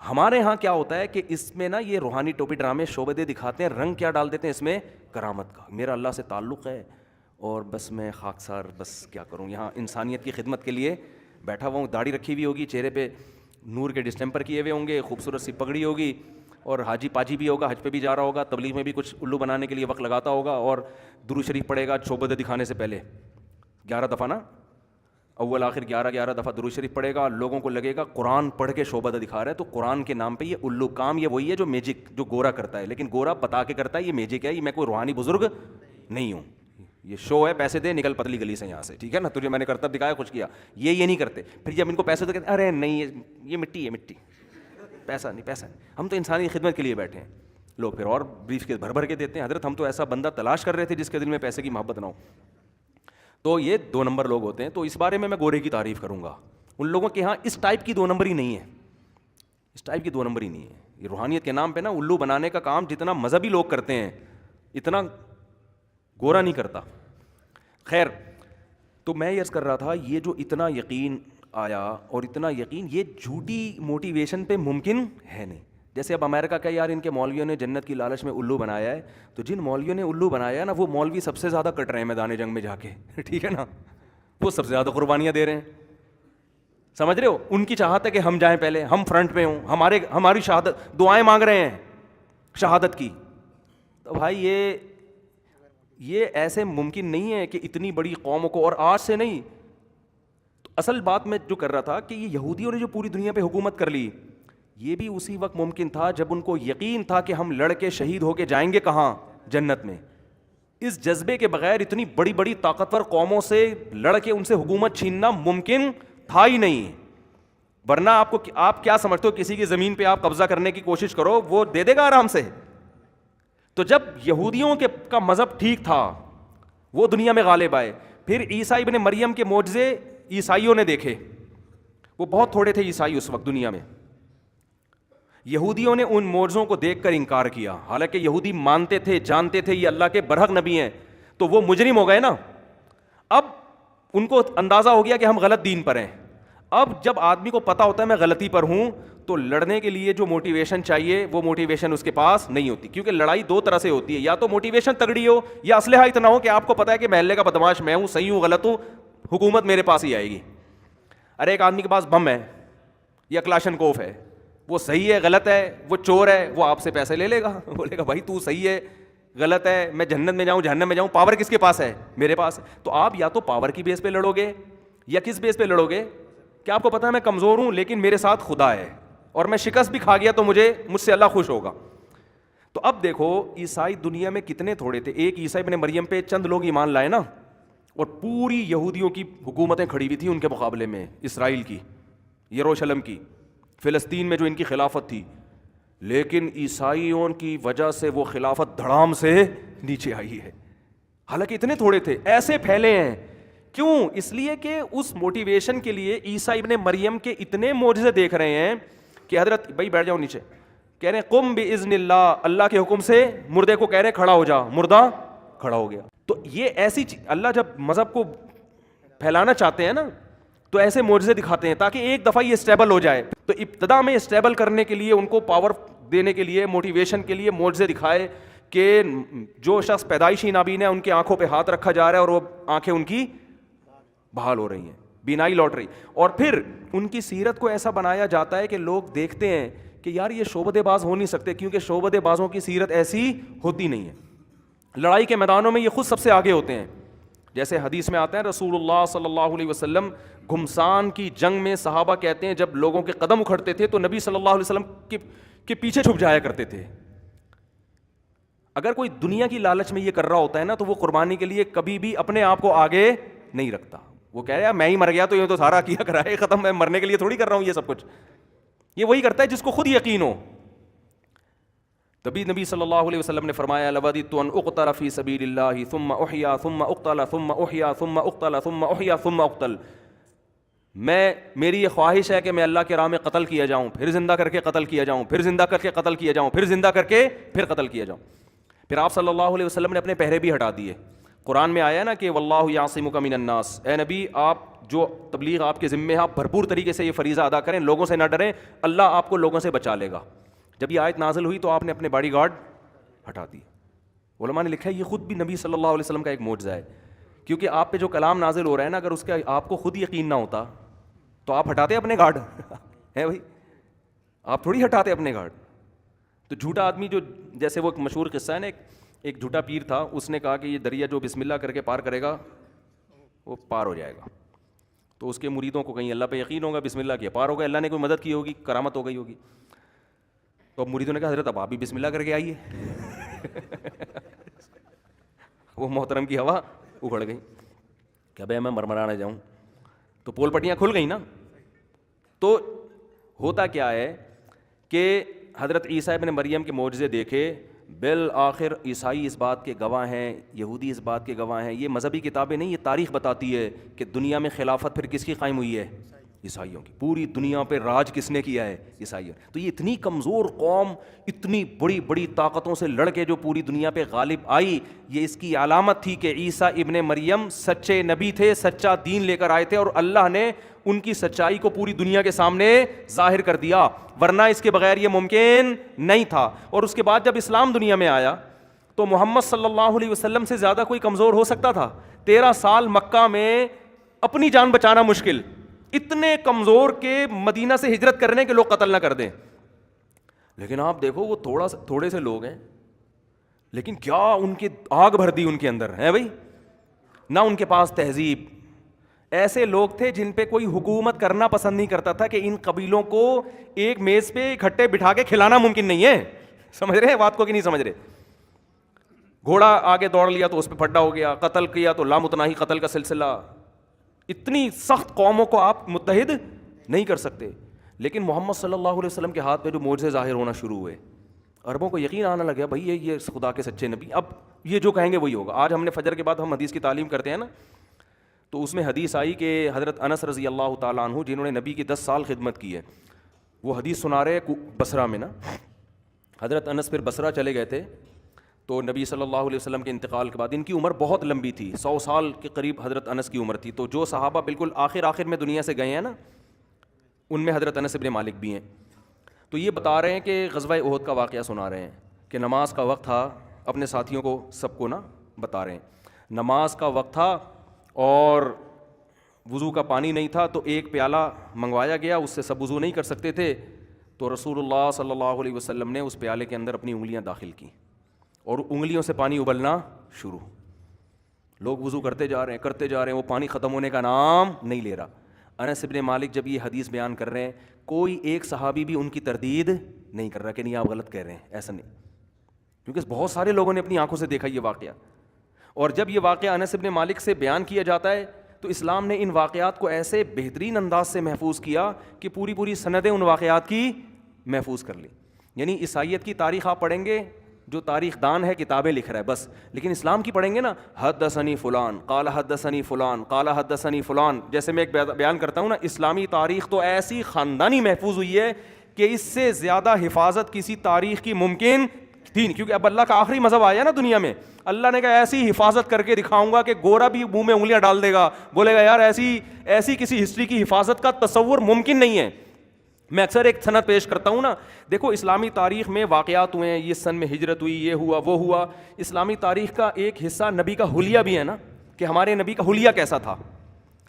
ہمارے ہاں کیا ہوتا ہے کہ اس میں نا یہ روحانی ٹوپی ڈرامے شعبدے دکھاتے ہیں. رنگ کیا ڈال دیتے ہیں اس میں؟ کرامت کا. میرا اللہ سے تعلق ہے اور بس میں خاکسار بس کیا کروں، یہاں انسانیت کی خدمت کے لیے بیٹھا ہوا ہوں. داڑھی رکھی ہوئی ہوگی، چہرے پہ نور کے ڈسٹمپر کیے ہوئے ہوں گے، خوبصورت سی پگڑی ہوگی، اور حاجی پاجی بھی ہوگا، حج پہ بھی جا رہا ہوگا، تبلیغ میں بھی کچھ الو بنانے کے لیے وقت لگاتا ہوگا، اور درود شریف پڑھے گا شعبدے دکھانے سے پہلے 11 دفعہ نا. اول آخر 11 دفعہ درود شریف پڑھے گا, لوگوں کو لگے گا قرآن پڑھ کے شعبہ دکھا رہا ہے. تو قرآن کے نام پہ یہ الو کام, یہ وہی ہے جو میجک, جو گورا کرتا ہے, لیکن گورا بتا کے کرتا ہے یہ میجک ہے, یہ میں کوئی روحانی بزرگ نہیں ہوں, یہ شو ہے, پیسے دے نکل پتلی گلی سے یہاں سے, ٹھیک ہے نا, تجھے میں نے کرتب دکھایا, کچھ کیا. یہ نہیں کرتے. پھر جب ان کو پیسے دے کہتے ہیں ارے نہیں یہ مٹی ہے, مٹی, پیسہ نہیں, ہم تو انسانی خدمت کے لیے بیٹھے ہیں. لوگ پھر اور بریف کے بھر کے دیتے ہیں. حضرت ہم تو ایسا بندہ تلاش کر رہے تھے جس کے دل میں پیسے کی محبت نہ ہو. تو یہ 2 نمبر لوگ ہوتے ہیں. تو اس بارے میں گورے کی تعریف کروں گا. ان لوگوں کے ہاں اس ٹائپ کی 2 نمبر ہی نہیں ہے, اس ٹائپ کی 2 نمبر ہی نہیں ہے. یہ روحانیت کے نام پہ نا الو بنانے کا کام جتنا مذہبی لوگ کرتے ہیں اتنا گورا نہیں کرتا. خیر, تو میں یہ عرض کر رہا تھا یہ جو اتنا یقین آیا اور اتنا یقین یہ جھوٹی موٹیویشن پہ ممکن ہے نہیں. جیسے اب امریکہ کا یار ان کے مولویوں نے جنت کی لالچ میں الو بنایا ہے, تو جن مولویوں نے الو بنایا ہے نا وہ مولوی سب سے زیادہ کٹ رہے ہیں میدان جنگ میں جا کے, ٹھیک ہے نا, وہ سب سے زیادہ قربانیاں دے رہے ہیں. سمجھ رہے ہو, ان کی چاہت ہے کہ ہم جائیں پہلے, ہم فرنٹ پہ ہوں, ہماری شہادت, دعائیں مانگ رہے ہیں شہادت کی. تو بھائی یہ ایسے ممکن نہیں ہے کہ اتنی بڑی قوموں کو, اور آج سے نہیں. تو اصل بات میں جو کر رہا تھا کہ یہ یہودیوں نے جو پوری دنیا پہ حکومت کر لی, یہ بھی اسی وقت ممکن تھا جب ان کو یقین تھا کہ ہم لڑ کے شہید ہو کے جائیں گے کہاں, جنت میں. اس جذبے کے بغیر اتنی بڑی بڑی طاقتور قوموں سے لڑ کے ان سے حکومت چھیننا ممکن تھا ہی نہیں. ورنہ آپ کیا سمجھتے ہو, کسی کی زمین پہ آپ قبضہ کرنے کی کوشش کرو وہ دے دے گا آرام سے. تو جب یہودیوں کا مذہب ٹھیک تھا وہ دنیا میں غالب آئے. پھر عیسیٰ ابن مریم کے معجزے عیسائیوں نے دیکھے, وہ بہت تھوڑے تھے عیسائی اس وقت دنیا میں. یہودیوں نے ان معجزوں کو دیکھ کر انکار کیا, حالانکہ یہودی مانتے تھے, جانتے تھے یہ اللہ کے برحق نبی ہیں. تو وہ مجرم ہو گئے نا. اب ان کو اندازہ ہو گیا کہ ہم غلط دین پر ہیں. اب جب آدمی کو پتا ہوتا ہے میں غلطی پر ہوں, تو لڑنے کے لیے جو موٹیویشن چاہیے وہ موٹیویشن اس کے پاس نہیں ہوتی. کیونکہ لڑائی 2 طرح سے ہوتی ہے, یا تو موٹیویشن تگڑی ہو یا اسلحہ اتنا ہو کہ آپ کو پتا ہے کہ محلے کا بدماش میں ہوں, صحیح ہوں غلط ہوں, حکومت میرے پاس ہی آئے گی. ارے ایک آدمی کے پاس بم ہے یا کلاشنکوف ہے, وہ صحیح ہے غلط ہے, وہ چور ہے, وہ آپ سے پیسے لے لے گا, بولے گا بھائی تو صحیح ہے غلط ہے, میں جنت میں جاؤں جہنم میں جاؤں, پاور کس کے پاس ہے, میرے پاس. تو آپ یا تو پاور کی بیس پہ لڑو گے یا کس بیس پہ لڑو گے کہ آپ کو پتا ہے میں کمزور ہوں لیکن میرے ساتھ خدا ہے, اور میں شکست بھی کھا گیا تو مجھ سے اللہ خوش ہوگا. تو اب دیکھو عیسائی دنیا میں کتنے تھوڑے تھے. ایک عیسیٰ ابن مریم پہ چند لوگ ایمان لائے نا, اور پوری یہودیوں کی حکومتیں کھڑی ہوئی تھیں ان کے مقابلے میں, اسرائیل کی, یروشلم کی, فلسطین میں جو ان کی خلافت تھی. لیکن عیسائیوں کی وجہ سے وہ خلافت دھڑام سے نیچے آئی ہے, حالانکہ اتنے تھوڑے تھے, ایسے پھیلے ہیں. کیوں؟ اس لیے کہ اس موٹیویشن کے لیے عیسیٰ ابن مریم کے اتنے معجزے دیکھ رہے ہیں کہ حضرت بھائی بیٹھ جاؤ نیچے, کہہ رہے ہیں قم باذن اللہ, اللہ کے حکم سے مردے کو کہہ رہے کھڑا ہو جا, مردہ کھڑا ہو گیا. تو یہ ایسی اللہ جب مذہب کو پھیلانا چاہتے ہیں نا تو ایسے معجزے دکھاتے ہیں تاکہ ایک دفعہ یہ اسٹیبل ہو جائے. تو ابتدا میں اسٹیبل کرنے کے لیے ان کو پاور دینے کے لیے, موٹیویشن کے لیے معجزے دکھائے کہ جو شخص پیدائشی نابینا ہے ان کی آنکھوں پہ ہاتھ رکھا جا رہا ہے اور وہ آنکھیں ان کی بحال ہو رہی ہیں, بینائی لوٹ رہی. اور پھر ان کی سیرت کو ایسا بنایا جاتا ہے کہ لوگ دیکھتے ہیں کہ یار یہ شعبدے باز ہو نہیں سکتے, کیونکہ شعبدے بازوں کی سیرت ایسی ہوتی نہیں ہے. لڑائی کے میدانوں میں یہ خود سب سے آگے ہوتے ہیں. جیسے حدیث میں آتا ہے رسول اللہ صلی اللہ علیہ وسلم گھمسان کی جنگ میں صحابہ کہتے ہیں جب لوگوں کے قدم اکھڑتے تھے تو نبی صلی اللہ علیہ وسلم کے پیچھے چھپ جایا کرتے تھے. اگر کوئی دنیا کی لالچ میں یہ کر رہا ہوتا ہے نا تو وہ قربانی کے لیے کبھی بھی اپنے آپ کو آگے نہیں رکھتا. وہ کہہ رہا ہے میں ہی مر گیا تو یہ تو سارا کیا کرا ہے ختم, میں مرنے کے لیے تھوڑی کر رہا ہوں یہ سب کچھ. یہ وہی کرتا ہے جس کو خود یقین ہو. تبھی نبی صلی اللہ علیہ وسلم نے فرمایا لوددت ان اقتل فی سبیل اللہ ثم احیا ثم اقتل ثم احیا ثم اقتل ثم احیا ثم اقتل. میری یہ خواہش ہے کہ میں اللہ کے راہ میں قتل کیا جاؤں, پھر زندہ کر کے قتل کیا جاؤں, پھر زندہ کر کے قتل کیا جاؤں, پھر زندہ کر کے پھر قتل کیا جاؤں. پھر آپ صلی اللہ علیہ وسلم نے اپنے پہرے بھی ہٹا دیے. قرآن میں آیا نا کہ واللہ یعصمک من الناس, اے نبی آپ جو تبلیغ آپ کے ذمے ہے آپ بھرپور طریقے سے یہ فریضہ ادا کریں, لوگوں سے نہ ڈریں, اللہ آپ کو لوگوں سے بچا لے گا. جب یہ آیت نازل ہوئی تو آپ نے اپنے باڈی گارڈ ہٹا دی. علماء نے لکھا ہے یہ خود بھی نبی صلی اللہ علیہ وسلم کا ایک معجزہ ہے, کیونکہ آپ پہ جو کلام نازل ہو رہا ہے نا اگر اس کا آپ کو خود یقین نہ ہوتا تو آپ ہٹاتے اپنے گارڈ ہے بھائی, آپ تھوڑی ہٹاتے اپنے گارڈ. تو جھوٹا آدمی جو جیسے وہ ایک مشہور قصہ ہے نا, ایک جھوٹا پیر تھا, اس نے کہا کہ یہ دریا جو بسم اللہ کر کے پار کرے گا وہ پار ہو جائے گا. تو اس کے مریدوں کو کہیں اللہ پہ یقین ہوگا, بسم اللہ کیا پار ہوگا, اللہ نے کوئی مدد کی ہوگی, کرامت ہو گئی ہوگی. تو اب مریدوں نے کہا حضرت اب آپ بھی بسم اللہ کر کے آئیے. وہ محترم کی ہوا اکھڑ گئی کہ بھائی میں مرمرا نہ جاؤں, تو پول پٹیاں کھل گئی نا. تو ہوتا کیا ہے کہ حضرت عیسیٰ ابن مریم کے معجزے دیکھے, بالآخر عیسائی اس بات کے گواہ ہیں, یہودی اس بات کے گواہ ہیں. یہ مذہبی کتابیں نہیں, یہ تاریخ بتاتی ہے کہ دنیا میں خلافت پھر کس کی قائم ہوئی ہے, عیسائیوں کی. پوری دنیا پہ راج کس نے کیا ہے, عیسائیوں. تو یہ اتنی کمزور قوم اتنی بڑی بڑی طاقتوں سے لڑ کے جو پوری دنیا پہ غالب آئی, یہ اس کی علامت تھی کہ عیسیٰ ابن مریم سچے نبی تھے, سچا دین لے کر آئے تھے, اور اللہ نے ان کی سچائی کو پوری دنیا کے سامنے ظاہر کر دیا, ورنہ اس کے بغیر یہ ممکن نہیں تھا. اور اس کے بعد جب اسلام دنیا میں آیا تو محمد صلی اللہ علیہ وسلم سے زیادہ کوئی کمزور ہو سکتا تھا؟ 13 سال مکہ میں اپنی جان بچانا مشکل, اتنے کمزور کہ مدینہ سے ہجرت کرنے کے لوگ قتل نہ کر دیں. لیکن آپ دیکھو وہ تھوڑے سے لوگ ہیں, لیکن کیا ان کی آگ بھر دی ان کے اندر ہے بھائی. نہ ان کے پاس تہذیب, ایسے لوگ تھے جن پہ کوئی حکومت کرنا پسند نہیں کرتا تھا کہ ان قبیلوں کو ایک میز پہ اکٹھے بٹھا کے کھلانا ممکن نہیں ہے. سمجھ رہے ہیں بات کو کہ نہیں سمجھ رہے؟ گھوڑا آگے دوڑ لیا تو اس پہ پھڈا ہو گیا, قتل کیا تو لامتناہی قتل کا سلسلہ. اتنی سخت قوموں کو آپ متحد نہیں کر سکتے. لیکن محمد صلی اللہ علیہ وسلم کے ہاتھ پہ جو معجزے ظاہر ہونا شروع ہوئے, عربوں کو یقین آنے لگا بھائی یہ خدا کے سچے نبی, اب یہ جو کہیں گے وہی ہوگا. آج ہم نے فجر کے بعد ہم حدیث کی تعلیم کرتے ہیں نا, تو اس میں حدیث آئی کہ حضرت انس رضی اللہ تعالیٰ عنہ جنہوں نے نبی کی 10 سال خدمت کی ہے, وہ حدیث سنا رہے بصرہ میں نا. حضرت انس پھر بصرہ چلے گئے تھے, تو نبی صلی اللہ علیہ وسلم کے انتقال کے بعد ان کی عمر بہت لمبی تھی, 100 سال کے قریب حضرت انس کی عمر تھی. تو جو صحابہ بالکل آخر میں دنیا سے گئے ہیں نا, ان میں حضرت انس ابن مالک بھی ہیں. تو یہ بتا رہے ہیں کہ غزوہ احد کا واقعہ سنا رہے ہیں کہ نماز کا وقت تھا, اپنے ساتھیوں کو سب کو نا بتا رہے ہیں, نماز کا وقت تھا اور وضو کا پانی نہیں تھا, تو ایک پیالہ منگوایا گیا, اس سے سب وضو نہیں کر سکتے تھے. تو رسول اللہ صلی اللہ علیہ وسلم نے اس پیالے کے اندر اپنی انگلیاں داخل کی اور انگلیوں سے پانی ابلنا شروع. لوگ وضو کرتے جا رہے ہیں, وہ پانی ختم ہونے کا نام نہیں لے رہا. انس ابن مالک جب یہ حدیث بیان کر رہے ہیں, کوئی ایک صحابی بھی ان کی تردید نہیں کر رہا کہ نہیں آپ غلط کہہ رہے ہیں, ایسا نہیں, کیونکہ بہت سارے لوگوں نے اپنی آنکھوں سے دیکھا یہ واقعہ. اور جب یہ واقعہ انس ابن مالک سے بیان کیا جاتا ہے تو اسلام نے ان واقعات کو ایسے بہترین انداز سے محفوظ کیا کہ پوری سندیں ان واقعات کی محفوظ کر لی. یعنی عیسائیت کی تاریخ آپ پڑھیں گے, جو تاریخ دان ہے کتابیں لکھ رہا ہے بس, لیکن اسلام کی پڑھیں گے نا, حدثنی فلان قال حدثنی فلان قال حدثنی فلان. جیسے میں ایک بیان کرتا ہوں نا, اسلامی تاریخ تو ایسی خاندانی محفوظ ہوئی ہے کہ اس سے زیادہ حفاظت کسی تاریخ کی ممکن تھی نہیں, کیونکہ اب اللہ کا آخری مذہب آیا نا دنیا میں. اللہ نے کہا ایسی حفاظت کر کے دکھاؤں گا کہ گورا بھی منہ میں انگلیاں ڈال دے گا, بولے گا یار ایسی کسی ہسٹری کی حفاظت کا تصور ممکن نہیں ہے. میں اکثر ایک سند پیش کرتا ہوں نا, دیکھو اسلامی تاریخ میں واقعات ہوئے ہیں, یہ سن میں ہجرت ہوئی, یہ ہوا وہ ہوا. اسلامی تاریخ کا ایک حصہ نبی کا حلیہ بھی ہے نا, کہ ہمارے نبی کا حلیہ کیسا تھا.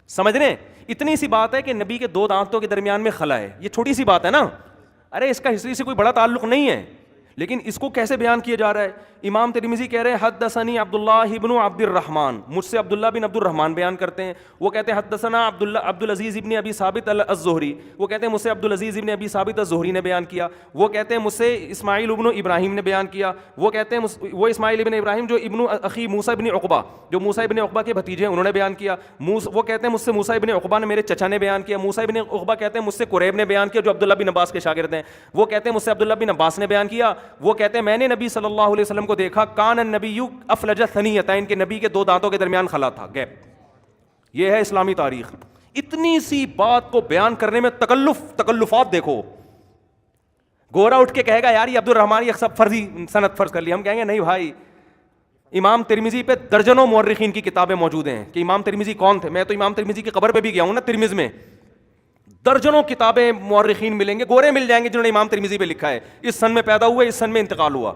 سمجھ رہے ہیں؟ اتنی سی بات ہے کہ نبی کے 2 دانتوں کے درمیان میں خلا ہے, یہ چھوٹی سی بات ہے نا, ارے اس کا ہسٹری سے کوئی بڑا تعلق نہیں ہے, لیکن اس کو کیسے بیان کیا جا رہا ہے. امام ترمذی کہہ رہے ہیں حدثنی عبداللہ ابن عبد الرحمن, مجھ سے عبداللہ بن عبد الرحمن بیان کرتے ہیں. وہ کہتے ہیں حدثنا عبد العزیز ابن ابی ثابت الزہری, وہ کہتے ہیں مجھ سے عبد العزیز ابن ابی ثابت الزہری نے بیان کیا. وہ کہتے ہیں مجھ سے اسماعیل ابن ابراہیم نے بیان کیا. وہ کہتے ہیں وہ اسماعیل ابن ابراہیم جو ابن اخی موسیٰ ابن عقبہ, جو موسیٰ ابن عقبہ کے بھتیجے ہیں, انہوں نے بیان کیا. وہ کہتے ہیں مجھ سے موسیٰ ابن عقبہ نے, میرے چچا نے بیان کیا. موسیٰ ابن عقبہ کہتے ہیں مجھ سے قریب نے بیان کیا, جو عبداللہ بن عباس کے شاگرد ہیں. وہ کہتے ہیں مجھ سے عبداللہ بن عباس نے بیان کیا. وہ کہتے ہیں میں نے نبی صلی اللہ علیہ وسلم کو دیکھا, کان النبی افلج ثنیتین, کے نبی کے 2 دانتوں کے درمیان خلا تھا, گیپ. یہ ہے اسلامی تاریخ. اتنی سی بات کو بیان کرنے میں تکلفات دیکھو. گورا اٹھ کے کہے گا یار یہ عبد الرحمن یہ سب فرضی سند فرض کر لی, ہم کہیں گے نہیں بھائی, امام ترمذی پہ درجنوں مورخین کی کتابیں موجود ہیں کہ امام ترمذی کون تھے. میں تو امام ترمذی کی قبر پہ بھی گیا ہوں نا, ترمذ میں درجنوں کتابیں مورخین ملیں گے, گورے مل جائیں گے جنہوں نے امام ترمذی پہ لکھا ہے, اس سن میں پیدا ہوا, اس سن میں انتقال ہوا.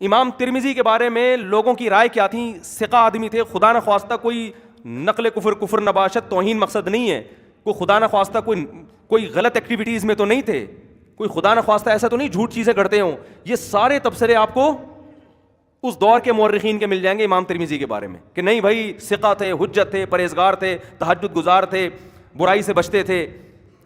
امام ترمذی کے بارے میں لوگوں کی رائے کیا تھی؟ ثقہ آدمی تھے, خدا نہ خواستہ کوئی نقل کفر نباشت توہین مقصد نہیں ہے, کوئی خدا نہ خواستہ کوئی غلط ایکٹیویٹیز میں تو نہیں تھے, کوئی خدا نہ خواستہ ایسا تو نہیں جھوٹ چیزیں کرتے ہوں. یہ سارے تبصرے آپ کو اس دور کے مورخین کے مل جائیں گے امام ترمذی کے بارے میں کہ نہیں بھائی ثقہ تھے, حجت تھے, پرہیزگار تھے, تہجد گزار تھے, برائی سے بچتے تھے,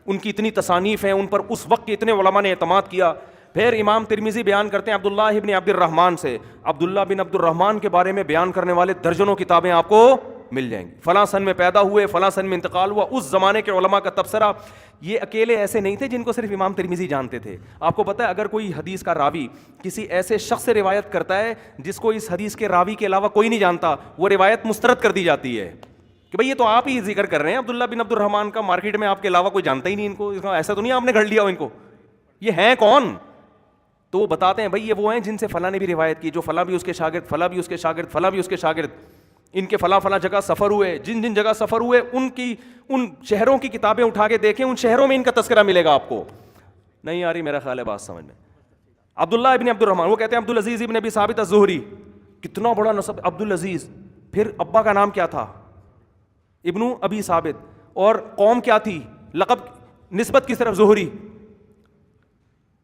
ان کی اتنی تصانیف ہیں, ان پر اس وقت کے اتنے علماء نے اعتماد کیا. پھر امام ترمذی بیان کرتے ہیں عبداللہ ابن عبد الرحمن سے, عبداللہ بن عبد الرحمن کے بارے میں بیان کرنے والے درجنوں کتابیں آپ کو مل جائیں گی. فلاں سن میں پیدا ہوئے, فلاں سن میں انتقال ہوا. اس زمانے کے علماء کا تبصرہ. یہ اکیلے ایسے نہیں تھے جن کو صرف امام ترمذی جانتے تھے. آپ کو پتہ ہے اگر کوئی حدیث کا راوی کسی ایسے شخص سے روایت کرتا ہے جس کو اس حدیث کے راوی کے علاوہ کوئی نہیں جانتا, وہ روایت مسترد کر دی جاتی ہے کہ بھئی یہ تو آپ ہی ذکر کر رہے ہیں عبداللہ بن عبد الرحمن کا, مارکیٹ میں آپ کے علاوہ کوئی جانتا ہی نہیں ان کو, ایسا تو نہیں آپ نے گھڑ لیا ہو ان کو, یہ ہیں کون؟ تو وہ بتاتے ہیں بھئی یہ وہ ہیں جن سے فلاں نے بھی روایت کی, جو فلاں بھی اس کے شاگرد, فلاں بھی اس کے شاگرد, فلاں بھی اس کے شاگرد, ان کے فلاں فلاں جگہ سفر ہوئے, جن جن جگہ سفر ہوئے ان شہروں کی کتابیں اٹھا کے دیکھیں, ان شہروں میں ان کا تذکرہ ملے گا آپ کو. نہیں آ رہی میرا خیال ہے بات سمجھ میں. عبداللہ ابن عبد الرحمن, وہ کہتے ہیں عبدالعزیز ابن ابی ثابت الزہری, کتنا بڑا نسب عبدالعزیز, پھر ابا کا نام کیا تھا ابن ابی ثابت, اور قوم کیا تھی, لقب نسبت کی طرف زہری.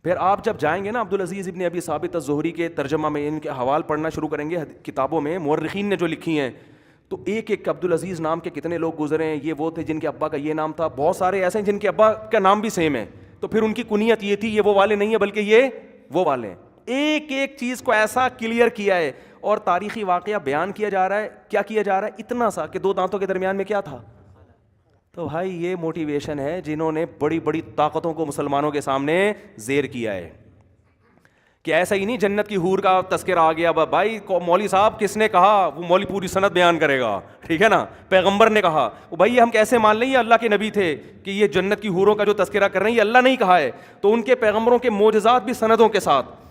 پھر آپ جب جائیں گے نا عبدالعزیز ابن ابی ثابت الزہری کے ترجمہ میں, ان کے حوال پڑھنا شروع کریں گے کتابوں میں مورخین نے جو لکھی ہیں, تو ایک ایک عبدالعزیز نام کے کتنے لوگ گزرے ہیں, یہ وہ تھے جن کے ابا کا یہ نام تھا, بہت سارے ایسے ہیں جن کے ابا کا نام بھی سیم ہے, تو پھر ان کی کنیت یہ تھی, یہ وہ والے نہیں ہیں بلکہ یہ وہ والے ہیں. ایک ایک چیز کو ایسا کلیئر کیا ہے, اور تاریخی واقعہ بیان کیا جا رہا ہے. کیا کیا جا رہا ہے؟ اتنا سا کہ 2 دانتوں کے درمیان میں کیا تھا. تو بھائی یہ موٹیویشن ہے جنہوں نے بڑی بڑی طاقتوں کو مسلمانوں کے سامنے زیر کیا ہے. کہ ایسا ہی نہیں جنت کی حور کا تذکرہ آ گیا بھائی, مولوی صاحب کس نے کہا, وہ مولوی پوری سند بیان کرے گا, ٹھیک ہے نا, پیغمبر نے کہا, بھائی ہم کیسے مان لیں یہ اللہ کے نبی تھے کہ یہ جنت کی حوروں کا جو تذکرہ کر رہے ہیں یہ اللہ نہیں کہا ہے. تو ان کے پیغمبروں کے معجزات بھی سندوں کے ساتھ,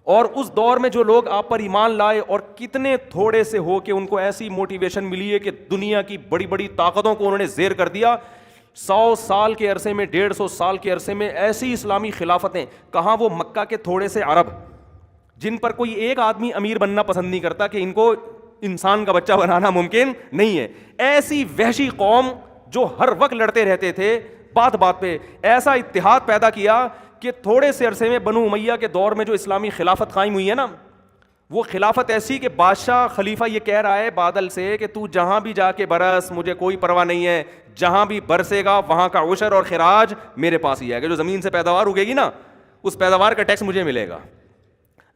اور اس دور میں جو لوگ آپ پر ایمان لائے اور کتنے تھوڑے سے ہو کہ ان کو ایسی موٹیویشن ملی ہے کہ دنیا کی بڑی بڑی طاقتوں کو انہوں نے زیر کر دیا. 100 سال کے عرصے میں, 150 سال کے عرصے میں ایسی اسلامی خلافتیں. کہاں وہ مکہ کے تھوڑے سے عرب جن پر کوئی ایک آدمی امیر بننا پسند نہیں کرتا کہ ان کو انسان کا بچہ بنانا ممکن نہیں ہے, ایسی وحشی قوم جو ہر وقت لڑتے رہتے تھے, بات بات پہ ایسا اتحاد پیدا کیا کہ تھوڑے سے عرصے میں بنو امیہ کے دور میں جو اسلامی خلافت قائم ہوئی ہے نا, وہ خلافت ایسی کہ بادشاہ خلیفہ یہ کہہ رہا ہے بادل سے کہ تو جہاں بھی جا کے برس, مجھے کوئی پرواہ نہیں ہے, جہاں بھی برسے گا وہاں کا عشر اور خراج میرے پاس ہی آئے گا, جو زمین سے پیداوار اگے گی نا اس پیداوار کا ٹیکس مجھے ملے گا.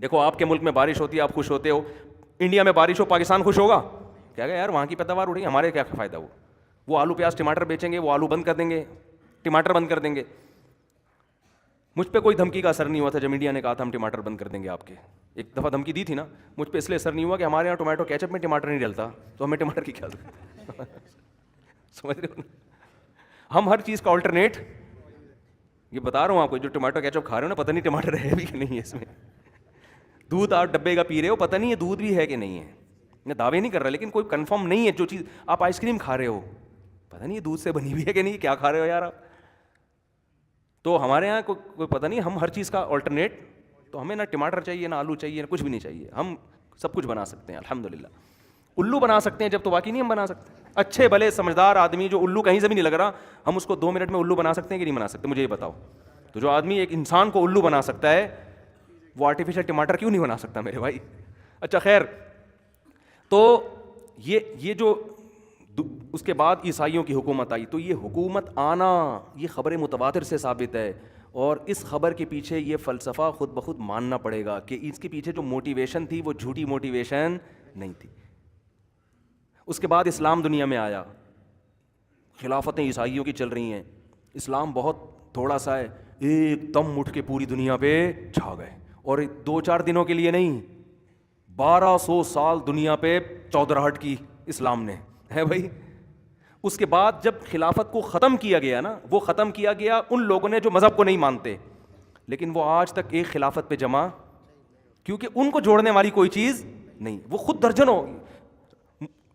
دیکھو آپ کے ملک میں بارش ہوتی ہے, آپ خوش ہوتے ہو, انڈیا میں بارش ہو پاکستان خوش ہوگا کیا؟ یار وہاں کی پیداوار اڑے گی, ہمارے کیا فائدہ. وہ آلو پیاز ٹماٹر بیچیں گے, وہ آلو بند کر دیں گے, ٹماٹر بند کر دیں گے. مجھ پہ کوئی دھمکی کا اثر نہیں ہوا تھا جب انڈیا نے کہا تھا ہم ٹماٹر بند کر دیں گے آپ کے. ایک دفعہ دھمکی دی تھی نا, مجھ پہ اس لیے اثر نہیں ہوا کہ ہمارے یہاں ٹومیٹو کیچپ میں ٹماٹر نہیں ڈلتا, تو ہمیں ٹماٹر کی کیا سمجھ رہے ہو. ہم ہر چیز کا آلٹرنیٹ, یہ بتا رہا ہوں آپ کو, جو ٹماٹو کیچپ کھا رہے ہو نا, پتہ نہیں ٹماٹر ہے بھی کہ نہیں ہے اس میں. دودھ آپ ڈبے کا پی رہے ہو, پتہ نہیں یہ دودھ بھی ہے کہ نہیں ہے. میں دعوے نہیں کر رہا لیکن کوئی کنفرم نہیں ہے. جو چیز آپ آئس کریم کھا رہے ہو, پتہ نہیں یہ دودھ سے بنی ہوئی ہے کہ نہیں, کیا کھا رہے ہو یار آپ. تو ہمارے یہاں کوئی پتہ نہیں, ہم ہر چیز کا آلٹرنیٹ, تو ہمیں نہ ٹماٹر چاہیے نہ آلو چاہیے نہ کچھ بھی نہیں چاہیے, ہم سب کچھ بنا سکتے ہیں الحمدللہ. الو بنا سکتے ہیں جب, تو باقی نہیں ہم بنا سکتے. اچھے بھلے سمجھدار آدمی جو الو کہیں سے بھی نہیں لگ رہا, ہم اس کو 2 منٹ میں الو بنا سکتے ہیں کہ نہیں بنا سکتے, مجھے یہ بتاؤ. تو جو آدمی ایک انسان کو الو بنا سکتا ہے, وہ آرٹیفیشل ٹماٹر کیوں نہیں بنا سکتا میرے بھائی. اچھا خیر, تو یہ جو اس کے بعد عیسائیوں کی حکومت آئی, تو یہ حکومت آنا یہ خبر متواتر سے ثابت ہے, اور اس خبر کے پیچھے یہ فلسفہ خود بخود ماننا پڑے گا کہ اس کے پیچھے جو موٹیویشن تھی وہ جھوٹی موٹیویشن نہیں تھی. اس کے بعد اسلام دنیا میں آیا, خلافتیں عیسائیوں کی چل رہی ہیں, اسلام بہت تھوڑا سا ہے, ایک دم اٹھ کے پوری دنیا پہ چھا گئے, اور 2-4 دنوں کے لیے نہیں, 1200 سال دنیا پہ چودراہٹ کی اسلام نے ہے بھائی. اس کے بعد جب خلافت کو ختم کیا گیا نا, وہ ختم کیا گیا ان لوگوں نے جو مذہب کو نہیں مانتے, لیکن وہ آج تک ایک خلافت پہ جمع, کیونکہ ان کو جوڑنے والی کوئی چیز نہیں. وہ خود درجنوں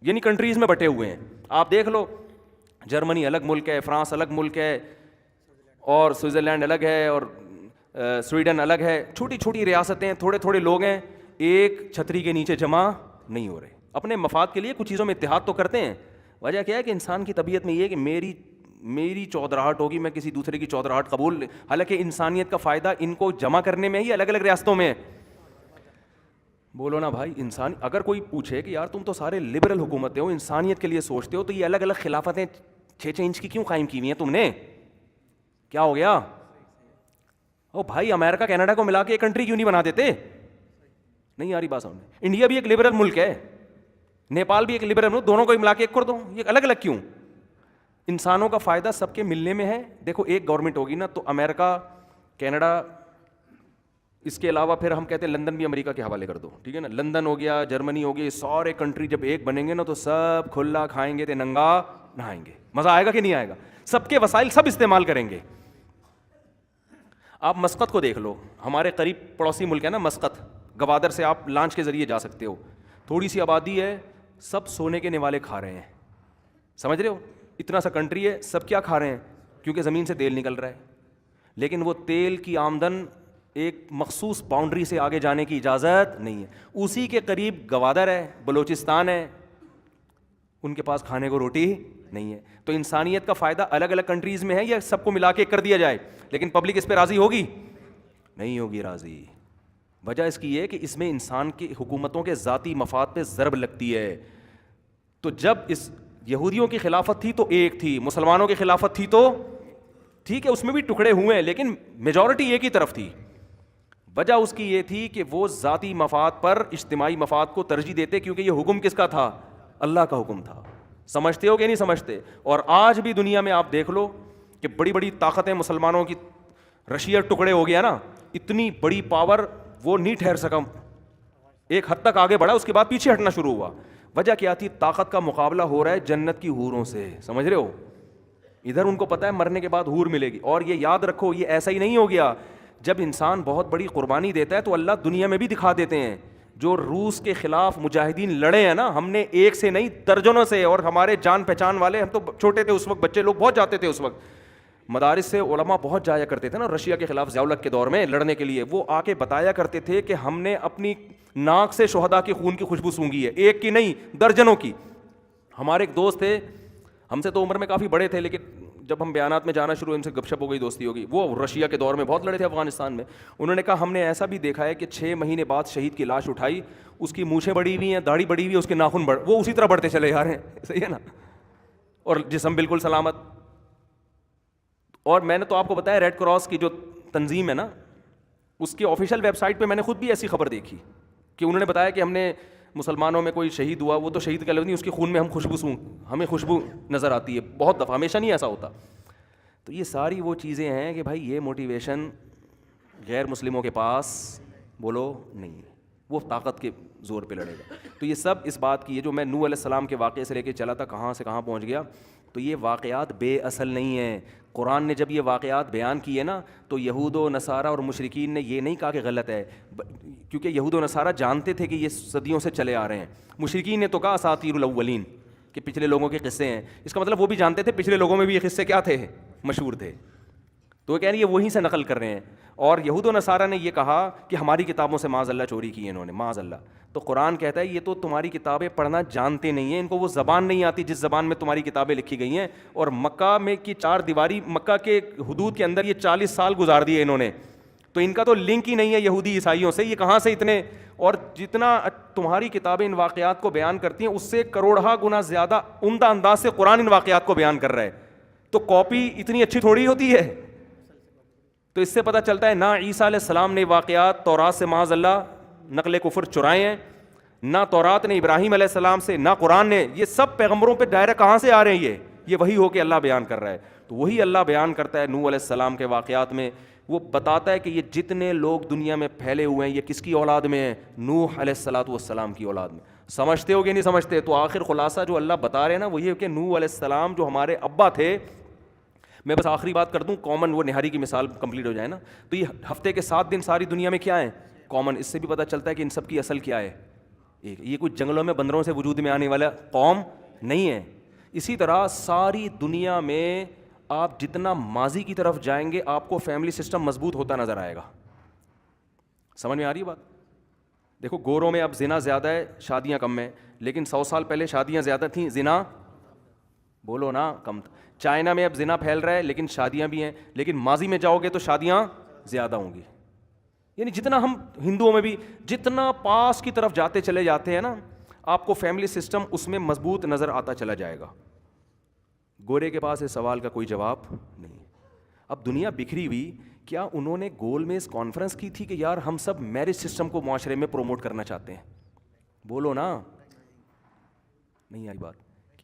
یعنی کنٹریز میں بٹے ہوئے ہیں. آپ دیکھ لو, جرمنی الگ ملک ہے, فرانس الگ ملک ہے, اور سوئٹزرلینڈ الگ ہے, اور سویڈن الگ ہے. چھوٹی چھوٹی ریاستیں, تھوڑے تھوڑے لوگ ہیں, ایک چھتری کے نیچے جمع نہیں ہو رہے. اپنے مفاد کے لیے کچھ چیزوں میں اتحاد تو کرتے ہیں. وجہ کیا ہے کہ انسان کی طبیعت میں یہ ہے کہ میری چودراہٹ ہوگی, میں کسی دوسرے کی چودراہٹ قبول, حالانکہ انسانیت کا فائدہ ان کو جمع کرنے میں ہی الگ الگ ریاستوں میں. بولو نا بھائی. انسان اگر کوئی پوچھے کہ یار تم تو سارے لبرل حکومتیں ہو, انسانیت کے لیے سوچتے ہو, تو یہ الگ الگ خلافتیں 6 انچ کی کیوں قائم کی ہوئی ہیں تم نے؟ کیا ہو گیا؟ او بھائی امریکہ کینیڈا کو ملا کے ایک کنٹری کیوں نہیں بنا دیتے؟ نہیں آ رہی بات سامنے. انڈیا بھی ایک لبرل ملک ہے, نیپال بھی ایک لبرل ملک, دونوں کو ملا کے ایک کر دو. یہ الگ الگ کیوں؟ انسانوں کا فائدہ سب کے ملنے میں ہے. دیکھو ایک گورنمنٹ ہوگی نا تو امریکہ, کینیڈا, اس کے علاوہ پھر ہم کہتے ہیں لندن بھی امریکہ کے حوالے کر دو, ٹھیک ہے نا. لندن ہو گیا, جرمنی ہو گیا, یہ سارے کنٹری جب ایک بنیں گے نا تو سب کھلا کھائیں گے تے ننگا نہائیں گے. مزہ آئے گا کہ نہیں آئے گا؟ سب کے وسائل سب استعمال کریں گے. آپ مسقط کو دیکھ لو, ہمارے قریب پڑوسی ملک ہے نا مسقط, گوادر سے آپ لانچ کے ذریعے جا سکتے ہو. تھوڑی سی آبادی ہے, سب سونے کے نوالے کھا رہے ہیں. سمجھ رہے ہو؟ اتنا سا کنٹری ہے, سب کیا کھا رہے ہیں؟ کیونکہ زمین سے تیل نکل رہا ہے. لیکن وہ تیل کی آمدن ایک مخصوص باؤنڈری سے آگے جانے کی اجازت نہیں ہے. اسی کے قریب گوادر ہے, بلوچستان ہے, ان کے پاس کھانے کو روٹی نہیں ہے. تو انسانیت کا فائدہ الگ الگ کنٹریز میں ہے, یا سب کو ملا کے کر دیا جائے؟ لیکن پبلک اس پہ راضی ہوگی؟ نہیں ہوگی راضی. وجہ اس کی یہ کہ اس میں انسان کی حکومتوں کے ذاتی مفاد پہ ضرب لگتی ہے. تو جب اس یہودیوں کی خلافت تھی تو ایک تھی, مسلمانوں کی خلافت تھی تو ٹھیک ہے, اس میں بھی ٹکڑے ہوئے ہیں لیکن میجورٹی ایک ہی طرف تھی. وجہ اس کی یہ تھی کہ وہ ذاتی مفاد پر اجتماعی مفاد کو ترجیح دیتے, کیونکہ یہ حکم کس کا تھا؟ اللہ کا حکم تھا. سمجھتے ہو کہ نہیں سمجھتے؟ اور آج بھی دنیا میں آپ دیکھ لو کہ بڑی بڑی طاقتیں مسلمانوں کی, رشیا ٹکڑے ہو گیا نا, اتنی بڑی پاور وہ نہیں ٹھہر سکا, ایک حد تک آگے بڑھا, اس کے بعد پیچھے ہٹنا شروع ہوا. وجہ کیا تھی؟ طاقت کا مقابلہ ہو رہا ہے جنت کی حوروں سے. سمجھ رہے ہو؟ ادھر ان کو پتہ ہے مرنے کے بعد حور ملے گی. اور یہ یاد رکھو, یہ ایسا ہی نہیں ہو گیا. جب انسان بہت بڑی قربانی دیتا ہے تو اللہ دنیا میں بھی دکھا دیتے ہیں. جو روس کے خلاف مجاہدین لڑے ہیں نا, ہم نے ایک سے نہیں درجنوں سے, اور ہمارے جان پہچان والے, ہم تو چھوٹے تھے اس وقت, بچے لوگ بہت جاتے تھے اس وقت, مدارس سے علماء بہت جایا کرتے تھے نا رشیا کے خلاف ضیاء الحق کے دور میں لڑنے کے لیے. وہ آ کے بتایا کرتے تھے کہ ہم نے اپنی ناک سے شہداء کے خون کی خوشبو سونگھی ہے, ایک کی نہیں درجنوں کی. ہمارے ایک دوست تھے, ہم سے تو عمر میں کافی بڑے تھے, لیکن جب ہم بیانات میں جانا شروع, ان سے گپ شپ ہو گئی, دوستی ہو گئی. وہ رشیا کے دور میں بہت لڑے تھے افغانستان میں. انہوں نے کہا ہم نے ایسا بھی دیکھا ہے کہ 6 مہینے بعد شہید کی لاش اٹھائی, اس کی مونچھیں بڑی ہوئی ہیں, داڑھی بڑی ہوئی ہے, اس کے ناخن وہ اسی طرح بڑھتے چلے جا رہے ہیں. صحیح ہے نا؟ اور جسم بالکل سلامت. اور میں نے تو آپ کو بتایا ریڈ کراس کی جو تنظیم ہے نا, اس کی آفیشیل ویب سائٹ پہ میں نے خود بھی ایسی خبر دیکھی کہ انہوں نے بتایا کہ ہم نے مسلمانوں میں کوئی شہید ہوا, وہ تو شہید کا لفظ نہیں, اس کے خون میں ہمیں خوشبو نظر آتی ہے. بہت دفعہ, ہمیشہ نہیں ایسا ہوتا. تو یہ ساری وہ چیزیں ہیں کہ بھائی یہ موٹیویشن غیر مسلموں کے پاس بولو نہیں ہے, وہ طاقت کے زور پہ لڑے گا. تو یہ سب اس بات کی ہے, جو میں نوح علیہ السلام کے واقعے سے لے کے چلا تھا, کہاں سے کہاں پہنچ گیا. تو یہ واقعات بے اصل نہیں ہیں. قرآن نے جب یہ واقعات بیان کیے نا تو یہود و نصارہ اور مشرکین نے یہ نہیں کہا کہ غلط ہے, کیونکہ یہود و نصارہ جانتے تھے کہ یہ صدیوں سے چلے آ رہے ہیں. مشرکین نے تو کہا اساطیر الاولین, کہ پچھلے لوگوں کے قصے ہیں. اس کا مطلب وہ بھی جانتے تھے پچھلے لوگوں میں بھی یہ قصے کیا تھے, مشہور تھے. تو وہ کہہ رہے ہیں یہ وہیں سے نقل کر رہے ہیں. اور یہود و نصارہ نے یہ کہا کہ ہماری کتابوں سے معاذ اللہ چوری کی ہے انہوں نے, معاذ اللہ. تو قرآن کہتا ہے یہ تو تمہاری کتابیں پڑھنا جانتے نہیں ہیں, ان کو وہ زبان نہیں آتی جس زبان میں تمہاری کتابیں لکھی گئی ہیں. اور مکہ میں کی 4 دیواری, مکہ کے حدود کے اندر یہ 40 سال گزار دیے انہوں نے, تو ان کا تو لنک ہی نہیں ہے یہودی عیسائیوں سے. یہ کہاں سے اتنے, اور جتنا تمہاری کتابیں ان واقعات کو بیان کرتی ہیں اس سے کروڑہ گنا زیادہ عمدہ انداز سے قرآن ان واقعات کو بیان کر رہا ہے. تو کاپی اتنی اچھی تھوڑی ہوتی ہے. تو اس سے پتہ چلتا ہے نہ عیسیٰ علیہ السلام نے واقعات تورات سے معاذ اللہ نقل کفر چرائے ہیں, نہ تورات نے ابراہیم علیہ السلام سے, نہ قرآن نے. یہ سب پیغمبروں پہ دائرہ کہاں سے آ رہے ہیں, یہ وہی ہو کے اللہ بیان کر رہا ہے. تو وہی اللہ بیان کرتا ہے نوح علیہ السلام کے واقعات میں. وہ بتاتا ہے کہ یہ جتنے لوگ دنیا میں پھیلے ہوئے ہیں یہ کس کی اولاد میں ہیں, نوح علیہ السلام کی اولاد میں. سمجھتے ہو کہ نہیں سمجھتے؟ تو آخر خلاصہ جو اللہ بتا رہے ہیں نا وہ یہ کہ نوح علیہ السلام جو ہمارے ابا تھے. میں بس آخری بات کر دوں, کامن, وہ نہاری کی مثال کمپلیٹ ہو جائے نا. تو یہ ہفتے کے 7 دن ساری دنیا میں کیا ہیں, کامن. اس سے بھی پتہ چلتا ہے کہ ان سب کی اصل کیا ہے. یہ کوئی جنگلوں میں بندروں سے وجود میں آنے والا قوم نہیں ہے. اسی طرح ساری دنیا میں آپ جتنا ماضی کی طرف جائیں گے آپ کو فیملی سسٹم مضبوط ہوتا نظر آئے گا. سمجھ میں آ رہی ہے بات؟ دیکھو گوروں میں اب زنا زیادہ ہے, شادیاں کم ہیں, لیکن 100 سال پہلے شادیاں زیادہ تھیں, زنا بولو نا کم تھا. چائنا میں اب زنا پھیل رہا ہے لیکن شادیاں بھی ہیں, لیکن ماضی میں جاؤ گے تو شادیاں زیادہ ہوں گی. یعنی جتنا ہم ہندوؤں میں بھی جتنا پاس کی طرف جاتے چلے جاتے ہیں نا, آپ کو فیملی سسٹم اس میں مضبوط نظر آتا چلا جائے گا. گورے کے پاس اس سوال کا کوئی جواب نہیں. اب دنیا بکھری ہوئی, کیا انہوں نے گول میز کانفرنس کی تھی کہ یار ہم سب میرج سسٹم کو معاشرے میں پروموٹ کرنا چاہتے ہیں؟ بولو نا, نہیں آئی بات.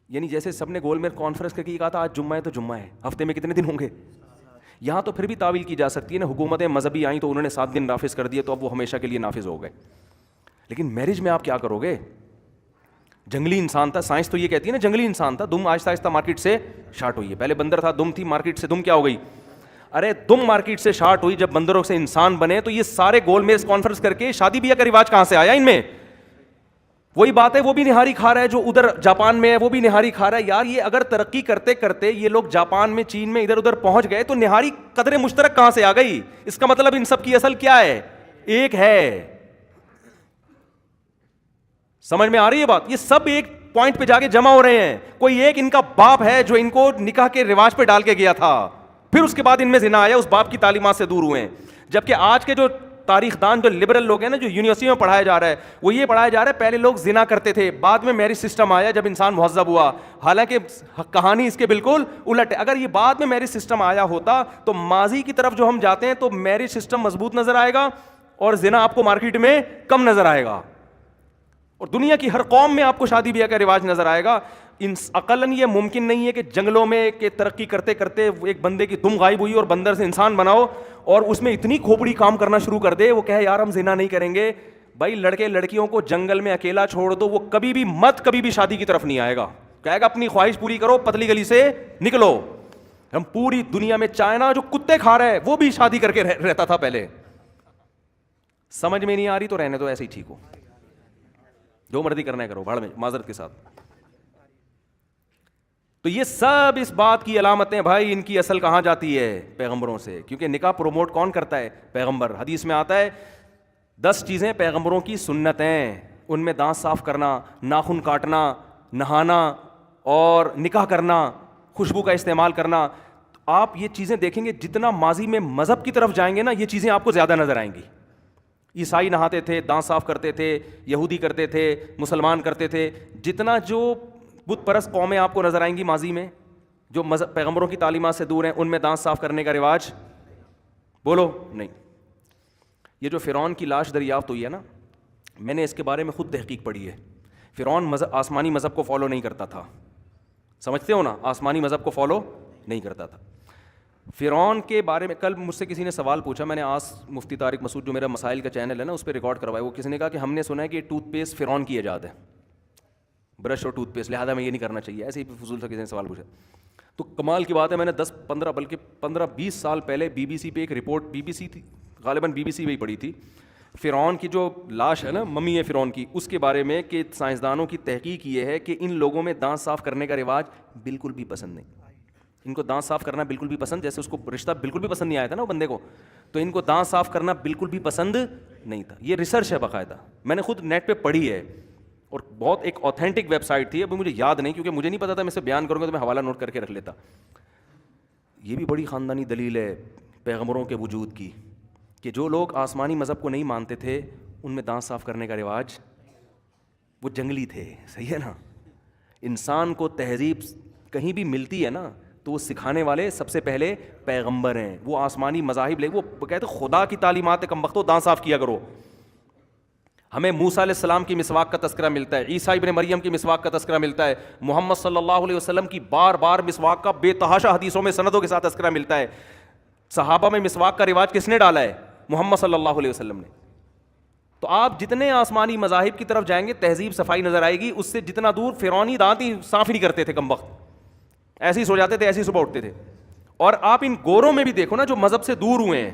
یعنی جیسے سب نے گول میز کانفرنس کر کے کہا تھا آج جمعہ ہے تو جمعہ ہے, ہفتے میں کتنے دن ہوں گے؟ یہاں تو پھر بھی تعویل کی جا سکتی ہے نا, حکومتیں مذہبی آئیں تو انہوں نے 7 دن نافذ کر دیے تو اب وہ ہمیشہ کے لیے نافذ ہو گئے. لیکن میرج میں آپ کیا کرو گے؟ جنگلی انسان تھا, سائنس تو یہ کہتی ہے نا جنگلی انسان تھا, دم آہستہ آہستہ مارکیٹ سے شارٹ ہوئی ہے. پہلے بندر تھا, دم تھی, مارکیٹ سے دم کیا ہو گئی؟ ارے دم مارکیٹ سے شارٹ ہوئی. جب بندروں سے انسان بنے تو یہ سارے گول میز کانفرنس کر کے شادی بیاہ کا رواج کہاں سے آیا ان میں؟ وہی بات ہے, وہ بھی نہاری کھا رہا ہے جو ادھر جاپان میں ہے, وہ بھی نہاری کھا رہا ہے. یار یہ اگر ترقی کرتے کرتے یہ لوگ جاپان میں, چین میں ادھر ادھر پہنچ گئے تو نہاری قدر مشترک کہاں سے آ گئی؟ اس کا مطلب ان سب کی اصل کیا ہے؟ ایک ہے. سمجھ میں آ رہی ہے بات؟ یہ سب ایک پوائنٹ پہ جا کے جمع ہو رہے ہیں. کوئی ایک ان کا باپ ہے جو ان کو نکاح کے رواج پہ ڈال کے گیا تھا, پھر اس کے بعد ان میں زنا آیا, اس باپ کی تعلیمات سے دور ہوئے ہیں. جبکہ آج کے جو تاریخ دان, جو لبرل لوگ ہیں نا, جو یونیورسٹی میں پڑھایا جا رہا ہے, وہ یہ پڑھایا جا رہا ہے پہلے لوگ زنا کرتے تھے, بعد میں میرج سسٹم آیا جب انسان مہذب ہوا. حالانکہ کہانی اس کے بالکل الٹ ہے. اگر یہ بعد میں میرج سسٹم آیا ہوتا تو ماضی کی طرف جو ہم جاتے ہیں تو میرج سسٹم مضبوط نظر آئے گا اور زنا آپ کو مارکیٹ میں کم نظر آئے گا, اور دنیا کی ہر قوم میں آپ کو شادی بیاہ کا رواج نظر آئے گا. عقلاً یہ ممکن نہیں ہے کہ جنگلوں میں کہ ترقی کرتے کرتے ایک بندے کی دم غائب ہوئی اور بندر سے انسان بناؤ اور اس میں اتنی کھوپڑی کام کرنا شروع کر دے, وہ کہے یار ہم زنا نہیں کریں گے. بھائی لڑکے لڑکیوں کو جنگل میں اکیلا چھوڑ دو, وہ کبھی بھی شادی کی طرف نہیں آئے گا. کہے گا اپنی خواہش پوری کرو, پتلی گلی سے نکلو. ہم پوری دنیا میں چائنا جو کتے کھا رہے ہیں وہ بھی شادی کر کے رہتا تھا پہلے. سمجھ میں نہیں آ رہی تو رہنے دو, ایسے ہی ٹھیک ہو, جو مرضی کرنا ہے کرو, بھاڑ میں, معذرت کے ساتھ. تو یہ سب اس بات کی علامتیں بھائی, ان کی اصل کہاں جاتی ہے؟ پیغمبروں سے. کیونکہ نکاح پروموٹ کون کرتا ہے؟ پیغمبر. حدیث میں آتا ہے 10 چیزیں پیغمبروں کی سنت ہیں, ان میں دانت صاف کرنا, ناخن کاٹنا, نہانا اور نکاح کرنا, خوشبو کا استعمال کرنا. آپ یہ چیزیں دیکھیں گے جتنا ماضی میں مذہب کی طرف جائیں گے نا, یہ چیزیں آپ کو زیادہ نظر آئیں گی. عیسائی نہاتے تھے, دانت صاف کرتے تھے, یہودی کرتے تھے, مسلمان کرتے تھے. جتنا جو بت پرست قومیں آپ کو نظر آئیں گی ماضی میں جو مذہب پیغمبروں کی تعلیمات سے دور ہیں, ان میں دانت صاف کرنے کا رواج بولو نہیں. یہ جو فرعون کی لاش دریافت ہوئی ہے نا, میں نے اس کے بارے میں خود تحقیق پڑھی ہے. فرعون آسمانی مذہب کو فالو نہیں کرتا تھا, سمجھتے ہو نا, آسمانی مذہب کو فالو نہیں کرتا تھا. فرعون کے بارے میں کل مجھ سے کسی نے سوال پوچھا, میں نے مفتی طارق مسعود جو میرا مسائل کا چینل ہے نا اس پہ ریکارڈ کروایا. وہ کسی نے کہا کہ ہم نے سنا ہے کہ ٹوتھ پیسٹ فرعون کی ایجاد ہے, برش اور ٹوتھ پیسٹ, لہٰذا میں یہ نہیں کرنا چاہیے. ایسے ہی فضول سے کسی نے سوال پوچھا. تو کمال کی بات ہے, میں نے 10-15 بلکہ 15-20 سال پہلے بی بی سی پہ ایک رپورٹ, بی بی سی تھی غالباً, بی بی سی پہ ہی پڑھی تھی, فرعون کی جو لاش ہے نا, ممی ہے فرعون کی, اس کے بارے میں کہ سائنسدانوں کی تحقیق یہ ہے کہ ان لوگوں میں دانت صاف کرنے کا رواج بالکل بھی پسند نہیں. ان کو دانت صاف کرنا بالکل بھی پسند, جیسے اس کو رشتہ بالکل بھی پسند نہیں آیا تھا نا وہ بندے کو, تو ان کو دانت صاف کرنا بالکل بھی پسند نہیں تھا. یہ ریسرچ ہے باقاعدہ, میں نے خود نیٹ پہ پڑھی ہے, اور بہت ایک اوتھینٹک ویب سائٹ تھی. ابھی مجھے یاد نہیں کیونکہ مجھے نہیں پتا تھا, میں اسے بیان کروں گا تو میں حوالہ نوٹ کر کے رکھ لیتا. یہ بھی بڑی خاندانی دلیل ہے پیغمبروں کے وجود کی کہ جو لوگ آسمانی مذہب کو نہیں مانتے تھے ان میں دانت صاف کرنے کا رواج, وہ جنگلی تھے. صحیح ہے نا. انسان کو تہذیب کہیں بھی ملتی ہے نا تو وہ سکھانے والے سب سے پہلے پیغمبر ہیں. وہ آسمانی مذاہب وہ کہتے خدا کی تعلیمات کم وقتوں دانت صاف کیا کرو. ہمیں موسیٰ علیہ السلام کی مسواک کا تذکرہ ملتا ہے, عیسیٰ ابن مریم کی مسواک کا تذکرہ ملتا ہے, محمد صلی اللہ علیہ وسلم کی بار بار مسواک کا بے تحاشا حدیثوں میں سندوں کے ساتھ تذکرہ ملتا ہے. صحابہ میں مسواک کا رواج کس نے ڈالا ہے؟ محمد صلی اللہ علیہ وسلم نے. تو آپ جتنے آسمانی مذاہب کی طرف جائیں گے تہذیب صفائی نظر آئے گی, اس سے جتنا دور فرعونی دانت ہی صاف نہیں کرتے تھے کم وقت, ایسے ہی سو جاتے تھے, ایسے ہی صبح اٹھتے تھے. اور آپ ان گوروں میں بھی دیکھو نا جو مذہب سے دور ہوئے ہیں,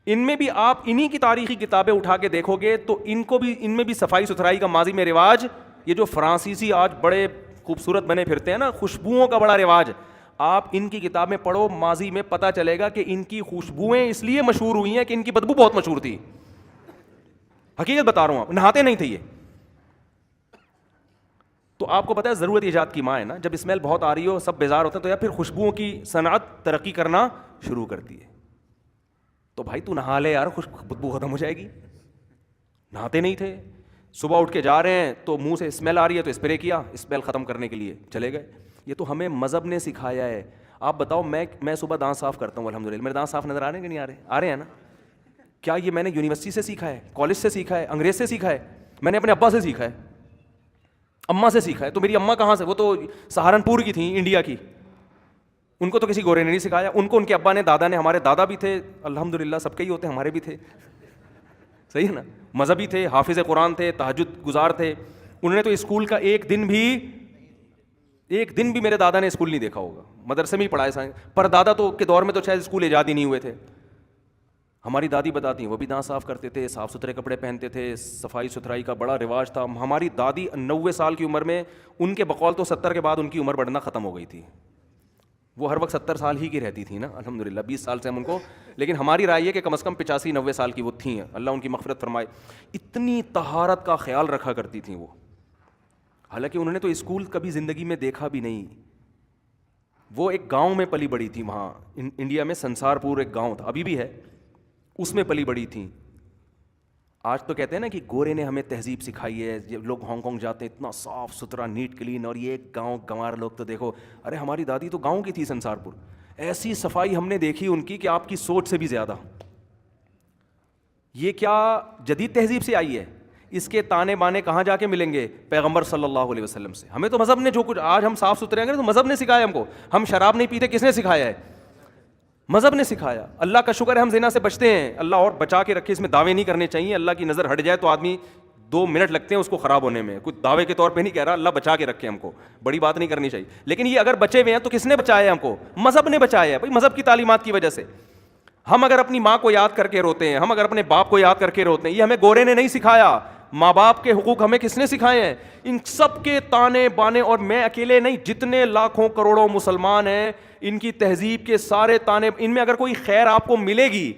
ان میں بھی آپ انہی کی تاریخی کتابیں اٹھا کے دیکھو گے تو ان میں بھی صفائی ستھرائی کا ماضی میں رواج. یہ جو فرانسیسی آج بڑے خوبصورت بنے پھرتے ہیں نا, خوشبوؤں کا بڑا رواج, آپ ان کی کتابیں پڑھو, ماضی میں پتہ چلے گا کہ ان کی خوشبوئیں اس لیے مشہور ہوئی ہیں کہ ان کی بدبو بہت مشہور تھی. حقیقت بتا رہا ہوں, آپ نہاتے نہیں تھے یہ. تو آپ کو پتہ ہے ضرورت ایجاد کی ماں ہے نا, جب اسمیل بہت آ رہی ہو, سب بیزار ہوتے ہیں, تو یا پھر خوشبوؤں کی صنعت ترقی کرنا شروع کرتی ہے. تو بھائی تو نہا لے یار, بدبو ختم ہو جائے گی. نہاتے نہیں تھے. صبح اٹھ کے جا رہے ہیں تو منہ سے اسمیل آ رہی ہے تو اسپرے کیا اسمیل ختم کرنے کے لیے, چلے گئے. یہ تو ہمیں مذہب نے سکھایا ہے. آپ بتاؤ, میں صبح دانت صاف کرتا ہوں الحمدللہ, میرے دانت صاف نظر آ رہے ہیں کہ نہیں آ رہے؟ آ رہے ہیں نا. کیا یہ میں نے یونیورسٹی سے سیکھا ہے, کالج سے سیکھا ہے, انگریز سے سیکھا ہے؟ میں نے اپنے ابا سے سیکھا ہے, اماں سے سیکھا ہے. تو میری اماں کہاں سے, وہ تو سہارنپور کی تھیں, انڈیا کی. ان کو تو کسی گورے نے نہیں سکھایا. ان کو ان کے ابا نے, دادا نے, ہمارے دادا بھی تھے الحمدللہ, سب کے ہی ہوتے ہیں, ہمارے بھی تھے, صحیح ہے نا, مذہبی تھے, حافظ قرآن تھے, تہجد گزار تھے. انہوں نے تو اسکول کا ایک دن بھی میرے دادا نے اسکول نہیں دیکھا ہوگا, مدرسے میں ہی پڑھا ہے. پر دادا تو کے دور میں تو شاید اسکول ایجاد ہی نہیں ہوئے تھے. ہماری دادی بتاتی ہیں وہ بھی دانت صاف کرتے تھے, صاف ستھرے کپڑے پہنتے تھے, صفائی ستھرائی کا بڑا رواج تھا. ہماری دادی 90 سال کی عمر میں, ان کے بقول تو 70 کے بعد ان کی عمر بڑھنا ختم ہو گئی تھی. وہ ہر وقت 70 سال ہی کی رہتی تھی نا الحمدللہ, 20 سال سے ہم ان کو, لیکن ہماری رائے یہ کہ کم از کم 85-90 سال کی وہ تھیں, اللہ ان کی مغفرت فرمائے. اتنی طہارت کا خیال رکھا کرتی تھیں وہ, حالانکہ انہوں نے تو اسکول کبھی زندگی میں دیکھا بھی نہیں. وہ ایک گاؤں میں پلی بڑی تھی, وہاں انڈیا میں سنسارپور ایک گاؤں تھا, ابھی بھی ہے, اس میں پلی بڑی تھیں. آج تو کہتے ہیں نا کہ گورے نے ہمیں تہذیب سکھائی ہے, لوگ ہانگ کانگ جاتے ہیں اتنا صاف ستھرا نیٹ کلین, اور یہ گاؤں گنوار لوگ تو دیکھو. ارے ہماری دادی تو گاؤں کی تھی سنسارپور, ایسی صفائی ہم نے دیکھی ان کی کہ آپ کی سوچ سے بھی زیادہ. یہ کیا جدید تہذیب سے آئی ہے؟ اس کے تانے بانے کہاں جا کے ملیں گے؟ پیغمبر صلی اللہ علیہ وسلم سے. ہمیں تو مذہب نے جو کچھ آج ہم صاف ستھرے ہیں تو مذہب نے سکھایا ہم کو. ہم شراب نہیں پیتے, کس نے سکھایا ہے؟ مذہب نے سکھایا. اللہ کا شکر ہے ہم زنا سے بچتے ہیں, اللہ اور بچا کے رکھے, اس میں دعوے نہیں کرنے چاہیے. اللہ کی نظر ہٹ جائے تو آدمی 2 منٹ لگتے ہیں اس کو خراب ہونے میں. کچھ دعوے کے طور پہ نہیں کہہ رہا, اللہ بچا کے رکھے ہم کو, بڑی بات نہیں کرنی چاہیے. لیکن یہ اگر بچے ہوئے ہیں تو کس نے بچایا ہے ہم کو؟ مذہب نے بچایا ہے. بھائی مذہب کی تعلیمات کی وجہ سے ہم اگر اپنی ماں کو یاد کر کے روتے ہیں, ہم اگر اپنے باپ کو یاد کر کے روتے ہیں, یہ ہمیں گورے نے نہیں سکھایا. ماں باپ کے حقوق ہمیں کس نے سکھائے ہیں؟ ان سب کے تانے بانے. اور میں اکیلے نہیں, جتنے لاکھوں کروڑوں مسلمان ہیں, ان کی تہذیب کے سارے تانے, ان میں اگر کوئی خیر آپ کو ملے گی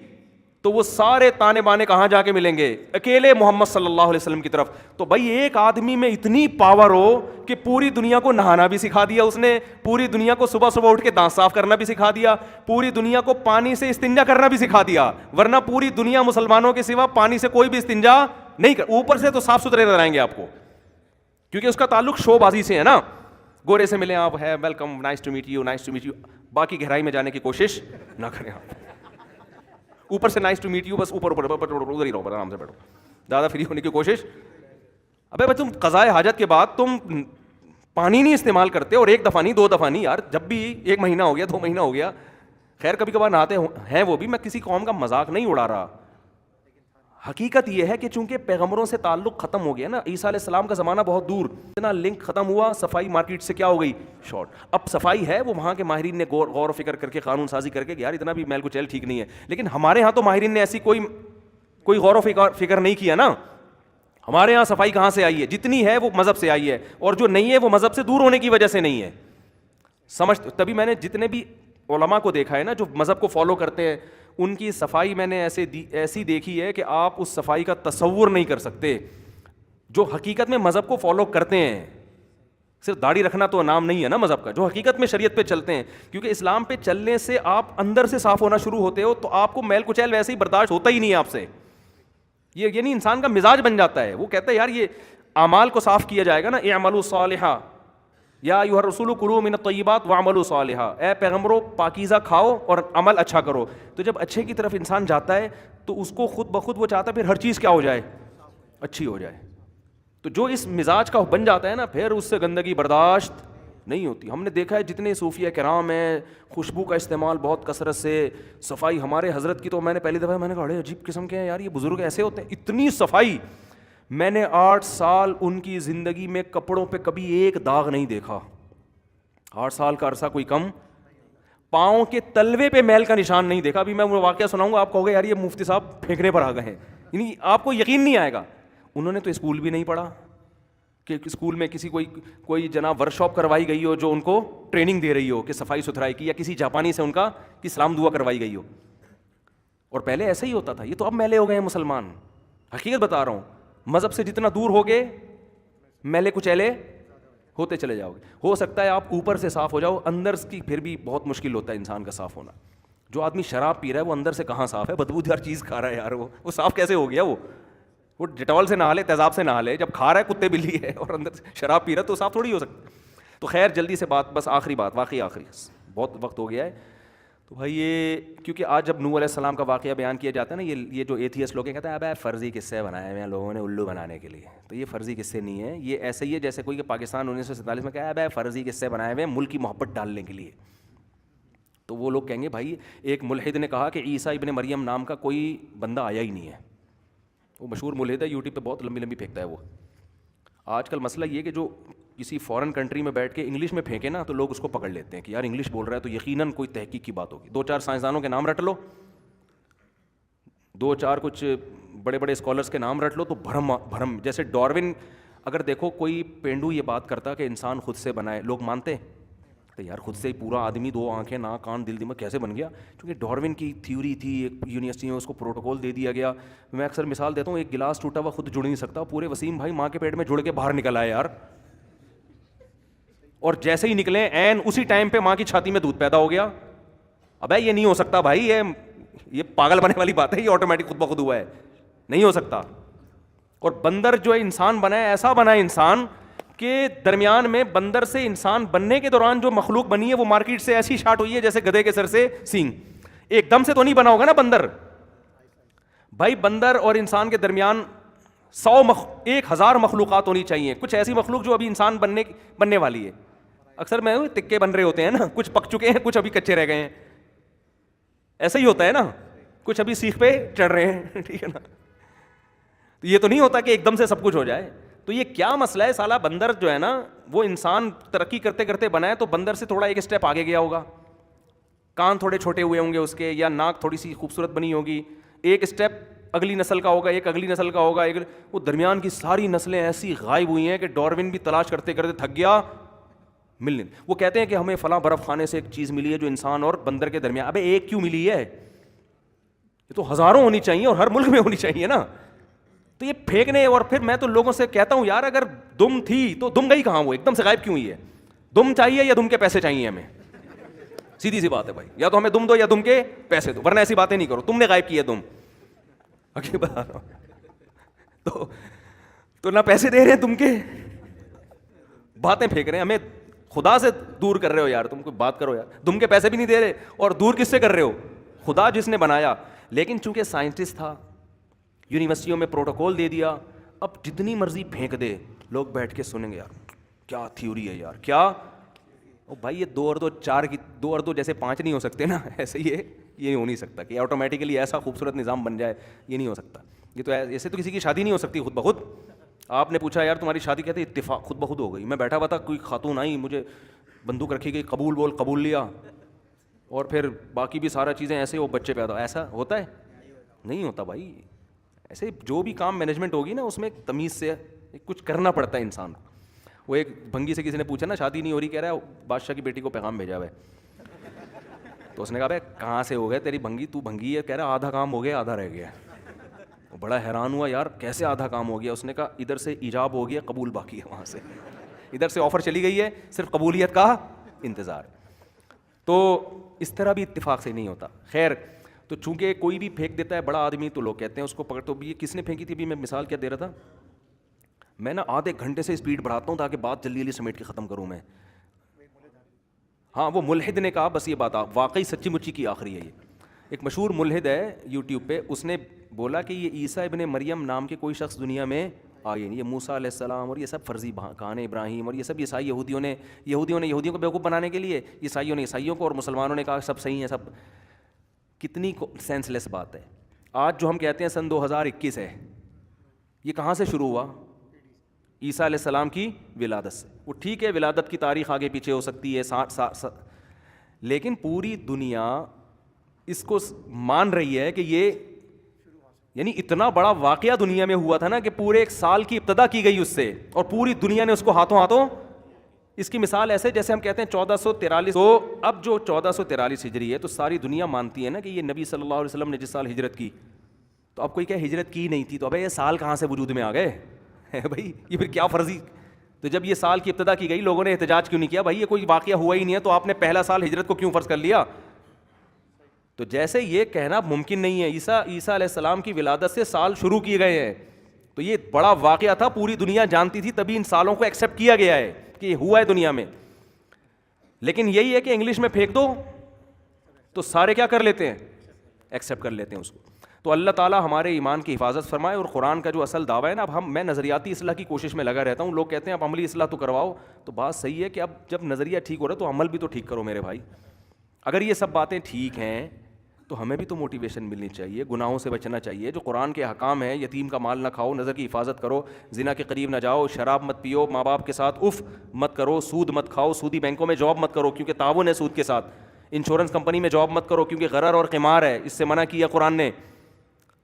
تو وہ سارے تانے بانے کہاں جا کے ملیں گے؟ اکیلے محمد صلی اللہ علیہ وسلم کی طرف. تو بھائی ایک آدمی میں اتنی پاور ہو کہ پوری دنیا کو نہانا بھی سکھا دیا اس نے, پوری دنیا کو صبح صبح اٹھ کے دانت صاف کرنا بھی سکھا دیا, پوری دنیا کو پانی سے استنجا کرنا بھی سکھا دیا. ورنہ پوری دنیا مسلمانوں کے سوا پانی سے کوئی بھی استنجا نہیں کر. اوپر سے تو صاف ستھرے نظر آئیں گے آپ کو, کیونکہ اس کا تعلق شو بازی سے ہے نا. گورے سے ملیں آپ, ہے welcome, nice to meet you, nice to meet you, باقی گہرائی میں جانے کی کوشش نہ کریں آپ. اوپر سے نائس ٹو میٹ یو, بس اوپر ادھر ہی رہو, آرام سے بیٹھو, زیادہ فری ہونے کی کوشش. ابے بھائی تم قضائے حاجت کے بعد تم پانی نہیں استعمال کرتے, اور 1 دفعہ نہیں 2 دفعہ نہیں یار, جب بھی 1 مہینہ ہو گیا 2 مہینہ ہو گیا, خیر کبھی کبھار نہاتے ہیں وہ بھی. میں کسی قوم کا مذاق نہیں اڑا رہا. حقیقت یہ ہے کہ چونکہ پیغمبروں سے تعلق ختم ہو گیا نا, عیسیٰ علیہ السلام کا زمانہ بہت دور, اتنا لنک ختم ہوا, صفائی مارکیٹ سے کیا ہو گئی, شارٹ. اب صفائی ہے, وہ وہاں کے ماہرین نے غور و فکر کر کے قانون سازی کر کے یار اتنا بھی میل کچیل ٹھیک نہیں ہے. لیکن ہمارے ہاں تو ماہرین نے ایسی کوئی غور و فکر نہیں کیا نا. ہمارے ہاں صفائی کہاں سے آئی ہے؟ جتنی ہے وہ مذہب سے آئی ہے, اور جو نہیں ہے وہ مذہب سے دور ہونے کی وجہ سے نہیں ہے. سمجھ, تبھی میں نے جتنے بھی علماء کو دیکھا ہے نا جو مذہب کو فالو کرتے ہیں, ان کی صفائی میں نے ایسی دیکھی ہے کہ آپ اس صفائی کا تصور نہیں کر سکتے. جو حقیقت میں مذہب کو فالو کرتے ہیں, صرف داڑھی رکھنا تو نام نہیں ہے نا مذہب کا, جو حقیقت میں شریعت پہ چلتے ہیں, کیونکہ اسلام پہ چلنے سے آپ اندر سے صاف ہونا شروع ہوتے ہو, تو آپ کو میل کچیل ویسے ہی برداشت ہوتا ہی نہیں ہے آپ سے. یہ یعنی انسان کا مزاج بن جاتا ہے. وہ کہتا ہے یار یہ اعمال کو صاف کیا جائے گا نا, اعملوا صالحا یا ایھا الرسول کلوا من الطیبات واعملوا صالحا, اے پیغمبروں پاکیزہ کھاؤ اور عمل اچھا کرو. تو جب اچھے کی طرف انسان جاتا ہے تو اس کو خود بخود وہ چاہتا ہے پھر ہر چیز کیا ہو جائے, اچھی ہو جائے. تو جو اس مزاج کا بن جاتا ہے نا, پھر اس سے گندگی برداشت نہیں ہوتی. ہم نے دیکھا ہے جتنے صوفیہ کرام ہیں, خوشبو کا استعمال بہت کثرت سے, صفائی. ہمارے حضرت کی تو میں نے پہلی دفعہ میں نے کہا بڑے عجیب قسم کے ہیں یار, یہ بزرگ ایسے ہوتے ہیں, اتنی صفائی. میں نے 8 سال ان کی زندگی میں کپڑوں پہ کبھی ایک داغ نہیں دیکھا. 8 سال کا عرصہ کوئی کم. پاؤں کے تلوے پہ میل کا نشان نہیں دیکھا. ابھی میں وہ واقعہ سناؤں گا, آپ کہو گے یار یہ مفتی صاحب پھینکنے پر آ گئے ہیں, یعنی آپ کو یقین نہیں آئے گا. انہوں نے تو اسکول بھی نہیں پڑھا کہ اسکول میں کسی کوئی جناب ورک شاپ کروائی گئی ہو جو ان کو ٹریننگ دے رہی ہو کہ صفائی ستھرائی کی, یا کسی جاپانی سے ان کا کی سلام دعا کروائی گئی ہو. اور پہلے ایسا ہی ہوتا تھا. یہ تو اب میلے ہو گئے ہیں مسلمان, حقیقت بتا رہا ہوں. مذہب سے جتنا دور ہوگے میلے کچیلے ہوتے چلے جاؤ گے. ہو سکتا ہے آپ اوپر سے صاف ہو جاؤ, اندر کی پھر بھی بہت مشکل ہوتا ہے انسان کا صاف ہونا. جو آدمی شراب پی رہا ہے وہ اندر سے کہاں صاف ہے؟ بدبودار چیز کھا رہا ہے یار, وہ صاف کیسے ہو گیا؟ وہ ڈیٹول سے نہا لے, تیزاب سے نہا لے, جب کھا رہا ہے کتے بلی ہے اور اندر سے شراب پی رہا ہے تو صاف تھوڑی ہو سکتا. تو خیر جلدی سے بات, بس آخری بات, واقعی آخری, بہت وقت ہو گیا ہے. تو بھائی یہ کیونکہ آج جب نوح علیہ السلام کا واقعہ بیان کیا جاتا ہے نا, یہ جو ایتھیسٹ لوگ ہیں کہتے ہیں اب فرضی قصے بنائے ہوئے ہیں لوگوں نے الو بنانے کے لیے. تو یہ فرضی قصے نہیں ہیں, یہ ایسے ہی ہے جیسے کوئی کہ پاکستان 1947 میں کہا ہے فرضی قصے بنائے ہوئے ہیں ملک کی محبت ڈالنے کے لیے. تو وہ لوگ کہیں گے بھائی ایک ملحد نے کہا کہ عیسیٰ ابن مریم نام کا کوئی بندہ آیا ہی نہیں ہے. وہ مشہور ملحد ہے, یوٹیوب پہ بہت لمبی لمبی پھینکتا ہے وہ. آج کل مسئلہ یہ کہ جو کسی فورن کنٹری میں بیٹھ کے انگلش میں پھینکے نا تو لوگ اس کو پکڑ لیتے ہیں کہ یار انگلش بول رہا ہے تو یقیناً کوئی تحقیق کی بات ہوگی. 2-4 سائنسدانوں کے نام رٹ لو, 2-4 کچھ بڑے بڑے اسکالرس کے نام رٹ لو تو بھرم. جیسے ڈارون, اگر دیکھو کوئی پینڈو یہ بات کرتا کہ انسان خود سے بنائے, لوگ مانتے تو یار خود سے ہی پورا آدمی 2 آنکھیں ناک کان دل دماغ کیسے بن گیا؟ کیونکہ ڈارون کی تھیوری تھی, ایک یونیورسٹی میں اس کو پروٹوکول دے دیا گیا. میں اکثر مثال دیتا ہوں, ایک گلاس ٹوٹا ہوا خود جڑ نہیں سکتا, پورے وسیم بھائی ماں کے پیٹ میں جڑ کے باہر نکل آئے یار, اور جیسے ہی نکلے عین اسی ٹائم پہ ماں کی چھاتی میں دودھ پیدا ہو گیا. ابے یہ نہیں ہو سکتا بھائی, یہ پاگل بننے والی بات ہے, یہ آٹومیٹک خود بخود ہوا ہے, نہیں ہو سکتا. اور بندر جو ہے انسان بنا ہے, ایسا بنا ہے انسان کہ درمیان میں بندر سے انسان بننے کے دوران جو مخلوق بنی ہے وہ مارکیٹ سے ایسی شارٹ ہوئی ہے جیسے گدھے کے سر سے سینگ. ایک دم سے تو نہیں بنا ہوگا نا بندر بھائی. بندر اور انسان کے درمیان 1000 مخلوقات ہونی چاہیے, کچھ ایسی مخلوق جو ابھی انسان بننے والی ہے. اکثر میں تکے بن رہے ہوتے ہیں نا, کچھ پک چکے ہیں کچھ ابھی کچے رہ گئے ہیں, ایسا ہی ہوتا ہے نا, کچھ ابھی سیخ پہ چڑھ رہے ہیں, ٹھیک ہے نا. تو یہ تو نہیں ہوتا کہ ایک دم سے سب کچھ ہو جائے. تو یہ کیا مسئلہ ہے, سالا بندر جو ہے نا وہ انسان ترقی کرتے کرتے بنا ہے تو بندر سے تھوڑا ایک اسٹیپ آگے گیا ہوگا, کان تھوڑے چھوٹے ہوئے ہوں گے اس کے, یا ناک تھوڑی سی خوبصورت بنی ہوگی, ایک اسٹیپ اگلی نسل کا ہوگا, ایک اگلی نسل کا ہوگا, ایک وہ درمیان کی ساری نسلیں ایسی غائب ہوئی ہیں کہ ڈارون بھی تلاش کرتے کرتے تھک گیا, ملنے. وہ کہتے ہیں کہ ہمیں فلاں برف خانے سے ایک چیز ملی ہے جو انسان اور بندر کے درمیان. ابے ایک کیوں ملی ہے؟ یہ تو ہزاروں ہونی چاہیے اور ہر ملک میں ہونی چاہیے نا. تو یہ پھینکنے, اور پھر میں تو لوگوں سے کہتا ہوں یار اگر دم تھی تو دم گئی کہاں, وہ ایک دم سے غائب کیوں ہوئی ہے؟ دم چاہیے یا دم کے پیسے چاہیے ہمیں؟ سیدھی سی بات ہے بھائی, یا تو ہمیں دم دو یا دم کے پیسے دو, ورنہ ایسی باتیں نہیں کرو. تم نے غائب کی ہے دم, بتا رہا ہوں, تو نہ پیسے دے رہے ہیں تم کے, باتیں پھینک رہے ہیں, ہمیں خدا سے دور کر رہے ہو یار. تم کوئی بات کرو یار, دم کے پیسے بھی نہیں دے رہے اور دور کس سے کر رہے ہو؟ خدا جس نے بنایا. لیکن چونکہ سائنٹسٹ تھا, یونیورسٹیوں میں پروٹوکول دے دیا, اب جتنی مرضی پھینک دے لوگ بیٹھ کے سنیں گے یار کیا تھیوری ہے یار, کیا بھائی یہ 2 اور 2 4 کی 2 اور 2 جیسے 5 نہیں ہو سکتے نا, ایسے یہ ہو نہیں سکتا کہ آٹومیٹیکلی ایسا خوبصورت نظام بن جائے, یہ نہیں ہو سکتا. یہ تو ایسے تو کسی کی شادی نہیں ہو سکتی خود بخود. آپ نے پوچھا یار تمہاری شادی کہتے اتفاق خود بخود ہو گئی, میں بیٹھا ہوا تھا کوئی خاتون آئی, مجھے بندوق رکھی گئی, قبول بول, قبول لیا, اور پھر باقی بھی سارا چیزیں ایسے وہ بچے پیدا. ایسا ہوتا ہے؟ نہیں ہوتا بھائی. ایسے جو بھی کام مینجمنٹ ہوگی نا اس میں تمیز سے کچھ کرنا پڑتا ہے انسان کو. وہ ایک بھنگی سے کسی نے پوچھا نا شادی نہیں ہو رہی, کہہ رہا ہے بادشاہ کی بیٹی کو پیغام بھیجا ہوا ہے. تو اس نے کہا بھائی کہاں سے ہو گیا تیری بھنگی, تو بھنگی ہے, کہہ رہا آدھا کام ہو گیا آدھا رہ گیا. وہ بڑا حیران ہوا یار کیسے آدھا کام ہو گیا. اس نے کہا ادھر سے ایجاب ہو گیا, قبول باقی ہے, وہاں سے ادھر سے آفر چلی گئی ہے, صرف قبولیت کا انتظار. تو اس طرح بھی اتفاق سے نہیں ہوتا. خیر, تو چونکہ کوئی بھی پھینک دیتا ہے بڑا آدمی تو لوگ کہتے ہیں اس کو پکڑ. تو یہ کس نے پھینکی تھی؟ ابھی میں مثال کیا دے رہا تھا, میں نا آدھے گھنٹے سے اسپیڈ بڑھاتا ہوں تاکہ بات جلدی جلدی سمیٹ کے ختم کروں میں. ہاں وہ ملحد نے کہا, بس یہ بات واقعی سچی مچی کی آخری ہے. یہ ایک مشہور ملحد ہے یوٹیوب پہ, اس نے بولا کہ یہ عیسیٰ ابن مریم نام کے کوئی شخص دنیا میں آئے نہیں. یہ موسیٰ علیہ السلام اور یہ سب فرضی کہانی, ابراہیم اور یہ سب عیسائی یہودیوں نے یہودیوں کو بیوقوف بنانے کے لیے, عیسائیوں نے عیسائیوں کو, اور مسلمانوں نے کہا سب صحیح ہیں سب. کتنی سینس لیس بات ہے. آج جو ہم کہتے ہیں سن 2021 ہے, یہ کہاں سے شروع ہوا؟ عیسیٰ علیہ السلام کی ولادت سے. وہ ٹھیک ہے ولادت کی تاریخ آگے پیچھے ہو سکتی ہے 60 لیکن پوری دنیا اس کو مان رہی ہے کہ یہ یعنی اتنا بڑا واقعہ دنیا میں ہوا تھا نا کہ پورے 1 سال کی ابتدا کی گئی اس سے, اور پوری دنیا نے اس کو ہاتھوں. اس کی مثال ایسے جیسے ہم کہتے ہیں 1443. تو اب جو 1443 ہجری ہے تو ساری دنیا مانتی ہے نا کہ یہ نبی صلی اللہ علیہ وسلم نے جس سال ہجرت کی, تو اب کوئی کہ ہجرت کی نہیں تھی, تو ابھی یہ سال کہاں سے وجود میں آ گئے بھائی, یہ پھر کیا فرضی. تو جب یہ سال کی ابتدا کی گئی لوگوں نے احتجاج کیوں نہیں کیا؟ بھائی یہ کوئی واقعہ ہوا ہی نہیں ہے, تو آپ نے پہلا سال ہجرت کو کیوں فرض کر لیا؟ تو جیسے یہ کہنا ممکن نہیں ہے عیسیٰ علیہ السلام کی ولادت سے سال شروع کیے گئے ہیں، تو یہ بڑا واقعہ تھا، پوری دنیا جانتی تھی، تبھی ان سالوں کو ایکسیپٹ کیا گیا ہے کہ یہ ہوا ہے دنیا میں. لیکن یہی ہے کہ انگلش میں پھینک دو تو سارے کیا کر لیتے ہیں، ایکسیپٹ کر لیتے ہیں اس کو. تو اللہ تعالیٰ ہمارے ایمان کی حفاظت فرمائے. اور قرآن کا جو اصل دعویٰ ہے نا، اب میں نظریاتی اصلاح کی کوشش میں لگا رہتا ہوں. لوگ کہتے ہیں اب عملی اصلاح تو کرواؤ، تو بات صحیح ہے کہ اب جب نظریہ ٹھیک ہو رہا ہے تو عمل بھی تو ٹھیک کرو میرے بھائی. اگر یہ سب باتیں ٹھیک ہیں تو ہمیں بھی تو موٹیویشن ملنی چاہیے، گناہوں سے بچنا چاہیے. جو قرآن کے احکام ہیں، یتیم کا مال نہ کھاؤ، نظر کی حفاظت کرو، زنا کے قریب نہ جاؤ، شراب مت پیو، ماں باپ کے ساتھ اف مت کرو، سود مت کھاؤ، سودی بینکوں میں جاب مت کرو کیونکہ تعاون ہے سود کے ساتھ، انشورنس کمپنی میں جاب مت کرو کیونکہ غرر اور قمار ہے، اس سے منع کیا قرآن نے.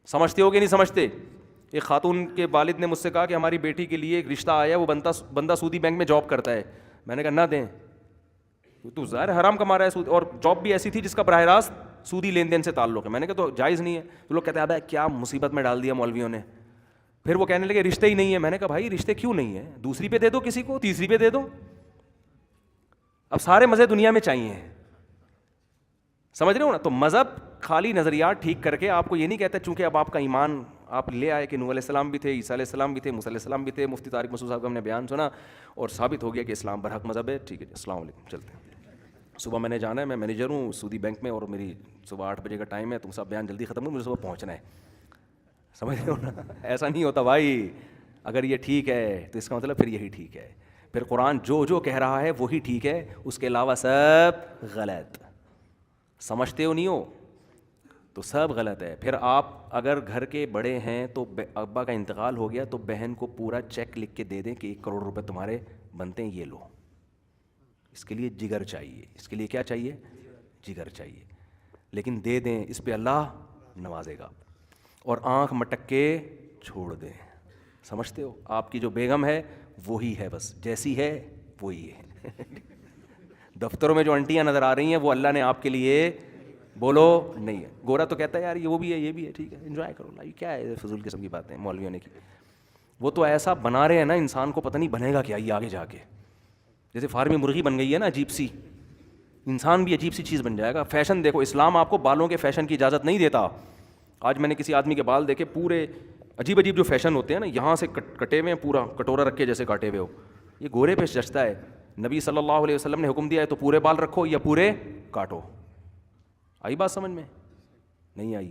سمجھتے ہو کہ نہیں سمجھتے؟ ایک خاتون کے والد نے مجھ سے کہا کہ ہماری بیٹی کے لیے ایک رشتہ آیا، وہ بندہ سودی بینک میں جاب کرتا ہے. میں نے کہا نہ دیں، تو ظاہر حرام کما رہا ہے سود، اور جاب بھی ایسی تھی جس کا براہ راست سودی لین دین سے تعلق ہے. میں نے کہا تو جائز نہیں ہے. تو لوگ کہتے ہیں ابے کیا مصیبت میں ڈال دیا مولویوں نے. پھر وہ کہنے لگے رشتے ہی نہیں ہے. میں نے کہا بھائی رشتے کیوں نہیں ہیں، دوسری پہ دے دو، کسی کو تیسری پہ دے دو. اب سارے مزے دنیا میں چاہیے، سمجھ رہے ہو نا. تو مذہب خالی نظریات ٹھیک کر کے آپ کو یہ نہیں کہتا، چونکہ اب آپ کا ایمان آپ لے آئے کہ نوح علیہ السلام بھی تھے، عیسیٰ علیہ السلام بھی تھے، موسیٰ علیہ السلام بھی تھے. مفتی طارق مسعود صاحب کا ہم نے بیان سنا اور ثابت ہو گیا کہ اسلام برحق مذہب ہے. ٹھیک ہے جی، السلام علیکم. چلتے ہیں. صبح میں نے جانا ہے، میں مینیجر ہوں سودی بینک میں، اور میری صبح 8 بجے کا ٹائم ہے. تم سب بیان جلدی ختم کرو، مجھے صبح پہنچنا ہے. سمجھ رہے ہو نا. ایسا نہیں ہوتا بھائی. اگر یہ ٹھیک ہے تو اس کا مطلب پھر یہی ٹھیک ہے. پھر قرآن جو کہہ رہا ہے وہی ٹھیک ہے، اس کے علاوہ سب غلط. سمجھتے ہو نہیں ہو تو سب غلط ہے. پھر آپ اگر گھر کے بڑے ہیں تو ابا کا انتقال ہو گیا تو بہن کو پورا چیک لکھ کے دے دیں کہ 1 کروڑ روپے تمہارے بنتے ہیں، یہ لو. اس کے لیے جگر چاہیے. اس کے لیے کیا چاہیے؟ جگر چاہیے. لیکن دے دیں، اس پہ اللہ نوازے گا. اور آنکھ مٹک کے چھوڑ دیں. سمجھتے ہو؟ آپ کی جو بیگم ہے وہی ہے، بس جیسی ہے وہی ہے. دفتروں میں جو انٹیاں نظر آ رہی ہیں وہ اللہ نے آپ کے لیے بولو نہیں ہے. گورا تو کہتا ہے یار یہ وہ بھی ہے یہ بھی ہے، ٹھیک ہے انجوائے کرو لائف. کیا ہے فضول قسم کی باتیں مولویوں نے کی. وہ تو ایسا بنا رہے ہیں نا انسان کو پتہ نہیں بنے گا کیا یہ آگے جا کے. جیسے فارمی مرغی بن گئی ہے نا عجیب سی، انسان بھی عجیب سی چیز بن جائے گا. فیشن دیکھو، اسلام آپ کو بالوں کے فیشن کی اجازت نہیں دیتا. آج میں نے کسی آدمی کے بال دیکھے پورے عجیب عجیب جو فیشن ہوتے ہیں نا، یہاں سے کٹے ہوئے ہیں، پورا کٹورا رکھ کے جیسے کاٹے ہوئے ہو. یہ گورے پہ جچتا ہے. نبی صلی اللہ علیہ وسلم نے حکم دیا ہے تو پورے بال رکھو یا پورے کاٹو. آئی بات سمجھ میں؟ نہیں آئی.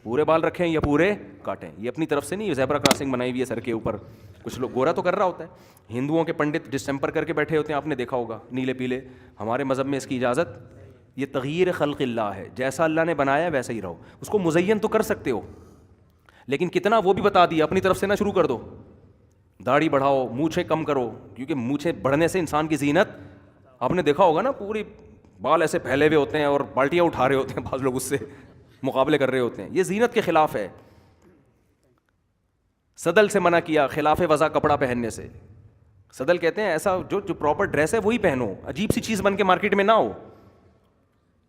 پورے بال رکھیں یا پورے کاٹیں. یہ اپنی طرف سے نہیں، زیبرا کراسنگ بنائی ہوئی ہے سر کے اوپر. کچھ لوگ گورا تو کر رہا ہوتا ہے. ہندوؤں کے پنڈت ڈسٹمپر کر کے بیٹھے ہوتے ہیں، آپ نے دیکھا ہوگا، نیلے پیلے. ہمارے مذہب میں اس کی اجازت. یہ تغییر خلق اللہ ہے. جیسا اللہ نے بنایا ویسا ہی رہو. اس کو مزین تو کر سکتے ہو لیکن کتنا وہ بھی بتا دیا، اپنی طرف سے نہ شروع کر دو. داڑھی بڑھاؤ، مونچھیں کم کرو، کیونکہ مونچھیں بڑھنے سے انسان کی زینت، آپ نے دیکھا ہوگا نا، پوری بال ایسے پھیلے ہوئے ہوتے ہیں اور بالٹیاں اٹھا رہے ہوتے ہیں، بعض لوگ اس سے مقابلے کر رہے ہوتے ہیں. یہ زینت کے خلاف ہے. صدل سے منع کیا، خلاف وضع کپڑا پہننے سے. صدل کہتے ہیں ایسا جو پراپر ڈریس ہے وہی پہنو، عجیب سی چیز بن کے مارکیٹ میں نہ ہو.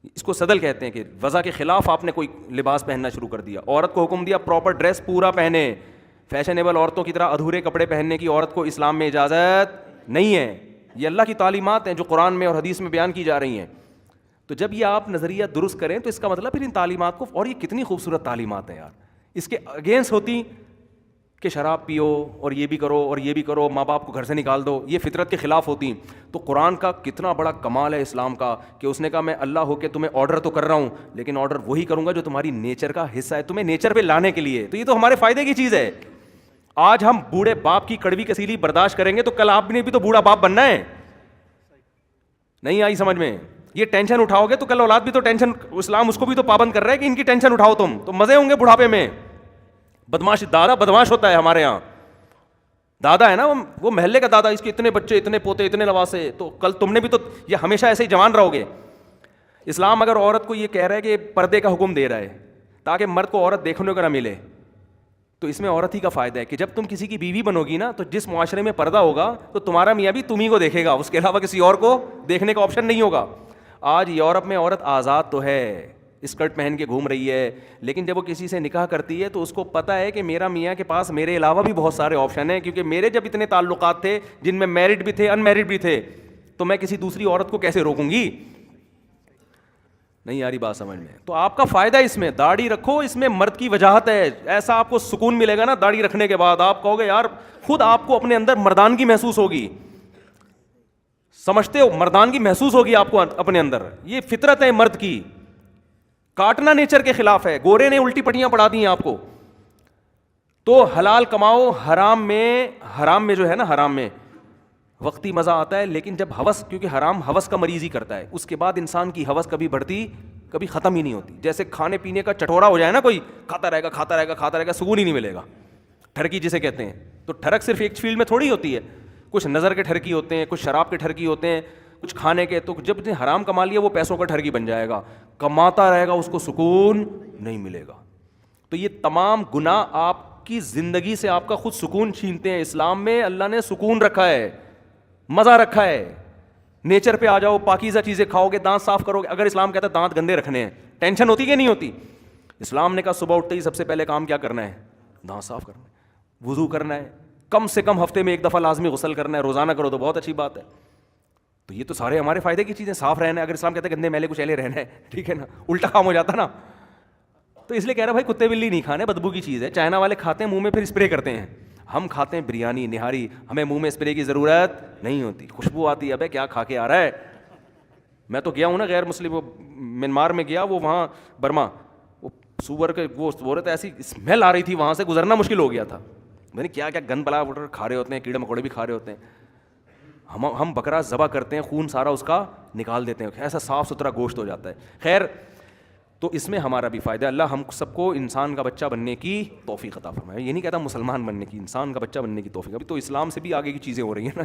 اس کو صدل کہتے ہیں کہ وضع کے خلاف آپ نے کوئی لباس پہننا شروع کر دیا. عورت کو حکم دیا پراپر ڈریس پورا پہنے. فیشنیبل عورتوں کی طرح ادھورے کپڑے پہننے کی عورت کو اسلام میں اجازت نہیں ہے. یہ اللہ کی تعلیمات ہیں جو قرآن میں اور حدیث میں بیان کی جا رہی ہیں. تو جب یہ آپ نظریہ درست کریں تو اس کا مطلب پھر ان تعلیمات کو، اور یہ کتنی خوبصورت تعلیمات ہیں یار، اس کے اگینسٹ ہوتی کہ شراب پیو اور یہ بھی کرو اور یہ بھی کرو، ماں باپ کو گھر سے نکال دو، یہ فطرت کے خلاف ہوتی. تو قرآن کا کتنا بڑا کمال ہے اسلام کا کہ اس نے کہا میں اللہ ہو کے تمہیں آرڈر تو کر رہا ہوں لیکن آرڈر وہی کروں گا جو تمہاری نیچر کا حصہ ہے، تمہیں نیچر پہ لانے کے لیے. تو یہ تو ہمارے فائدے کی چیز ہے. آج ہم بوڑھے باپ کی کڑوی کسیلی برداشت کریں گے تو کل آپ نے بھی تو بوڑھا باپ بننا ہے. نہیں آئی سمجھ میں؟ یہ ٹینشن اٹھاؤ گے تو کل اولاد بھی تو ٹینشن، اسلام اس کو بھی تو پابند کر رہا ہے کہ ان کی ٹینشن اٹھاؤ تم، تو مزے ہوں گے بڑھاپے میں. بدماش دادا بدماش ہوتا ہے ہمارے یہاں. دادا ہے نا وہ محلے کا دادا، اس کے اتنے بچے، اتنے پوتے، اتنے لواسے، تو کل تم نے بھی تو یہ ہمیشہ ایسے ہی جوان رہو گے. اسلام اگر عورت کو یہ کہہ رہا ہے کہ پردے کا حکم دے رہا ہے تاکہ مرد کو عورت دیکھنے کو نہ ملے، تو اس میں عورت ہی کا فائدہ ہے کہ جب تم کسی کی بیوی بنو گی نا تو جس معاشرے میں پردہ ہوگا تو تمہارا میاں بھی تم ہی کو دیکھے گا، اس کے علاوہ کسی اور کو دیکھنے کا آپشن نہیں ہوگا. آج یورپ میں عورت آزاد تو ہے، اسکرٹ پہن کے گھوم رہی ہے، لیکن جب وہ کسی سے نکاح کرتی ہے تو اس کو پتہ ہے کہ میرا میاں کے پاس میرے علاوہ بھی بہت سارے آپشن ہیں، کیونکہ میرے جب اتنے تعلقات تھے جن میں میرڈ بھی تھے ان میرڈ بھی تھے، تو میں کسی دوسری عورت کو کیسے روکوں گی. نہیں آ رہی بات سمجھ میں؟ تو آپ کا فائدہ اس میں، داڑھی رکھو، اس میں مرد کی وجاہت ہے. ایسا آپ کو سکون ملے گا نا داڑھی رکھنے کے بعد، آپ کہو گے یار خود آپ کو اپنے اندر مردانگی محسوس ہوگی. سمجھتے ہو؟ مردانگی محسوس ہوگی آپ کو اپنے اندر. یہ فطرت ہے مرد کی، کاٹنا نیچر کے خلاف ہے. گورے نے الٹی پٹیاں پڑھا دی ہیں آپ کو. تو حلال کماؤ، حرام میں جو ہے نا، حرام میں وقتی مزہ آتا ہے، لیکن جب ہوس، کیونکہ حرام ہوس کا مریض ہی کرتا ہے، اس کے بعد انسان کی ہوس کبھی بڑھتی کبھی ختم ہی نہیں ہوتی. جیسے کھانے پینے کا چٹورا ہو جائے نا کوئی، کھاتا رہے گا کھاتا رہے گا کھاتا رہے گا، سکون ہی نہیں ملے گا. ٹھرکی جسے کہتے ہیں. تو ٹھرک صرف ایک فیلڈ میں تھوڑی ہوتی ہے، کچھ نظر کے ٹھرکی ہوتے ہیں، کچھ شراب کے ٹھرکی ہوتے ہیں، کچھ کھانے کے. تو جب نے حرام کما لیا وہ پیسوں کا ٹھرکی بن جائے گا، کماتا رہے گا، اس کو سکون نہیں ملے گا. تو یہ تمام گناہ آپ کی زندگی سے آپ کا خود سکون چھینتے ہیں. اسلام میں اللہ نے سکون رکھا ہے، مزہ رکھا ہے. نیچر پہ آ جاؤ، پاکیزہ چیزیں کھاؤ گے، دانت صاف کرو گے. اگر اسلام کہتا ہے دانت گندے رکھنے ہیں، ٹینشن ہوتی کہ نہیں ہوتی؟ اسلام نے کہا صبح اٹھتے ہی سب سے پہلے کام کیا کرنا ہے؟ دانت صاف کرنا ہے، وضو کرنا ہے، کم سے کم ہفتے میں 1 دفعہ لازمی غسل کرنا ہے. روزانہ کرو تو بہت اچھی بات ہے. تو یہ تو سارے ہمارے فائدے کی چیزیں. صاف رہنا ہے. اگر اسلام کہتا ہے گندے میلے کچیلے رہنا ہے، ٹھیک ہے نا، الٹا کام ہو جاتا نا. تو اس لیے کہہ رہا بھائی کتے بلی نہیں کھانے، بدبو کی چیز ہے. چائنا والے کھاتے ہیں منہ میں پھر اسپرے کرتے ہیں، ہم کھاتے ہیں بریانی نہاری، ہمیں منہ میں اسپرے کی ضرورت نہیں ہوتی. خوشبو آتی ہے، ابے کیا کھا کے آ رہا ہے. میں تو گیا ہوں نا غیر مسلم، وہ منمار میں گیا، وہ وہاں برما، وہ سور کے گوشت وہ رہتا، ایسی اسمیل آ رہی تھی، وہاں سے گزرنا مشکل ہو گیا تھا. میں نے کیا کیا گند بلا کھا رہے ہوتے ہیں، کیڑے مکوڑے بھی کھا رہے ہوتے ہیں. ہم بکرا ذبح کرتے ہیں، خون سارا اس کا نکال دیتے ہیں، ایسا صاف ستھرا گوشت ہو جاتا ہے. خیر، تو اس میں ہمارا بھی فائدہ. اللہ ہم سب کو انسان کا بچہ بننے کی توفیق عطا فرمائے. یہ نہیں کہتا مسلمان بننے کی، انسان کا بچہ بننے کی توفیق. ابھی تو اسلام سے بھی آگے کی چیزیں ہو رہی ہیں نا.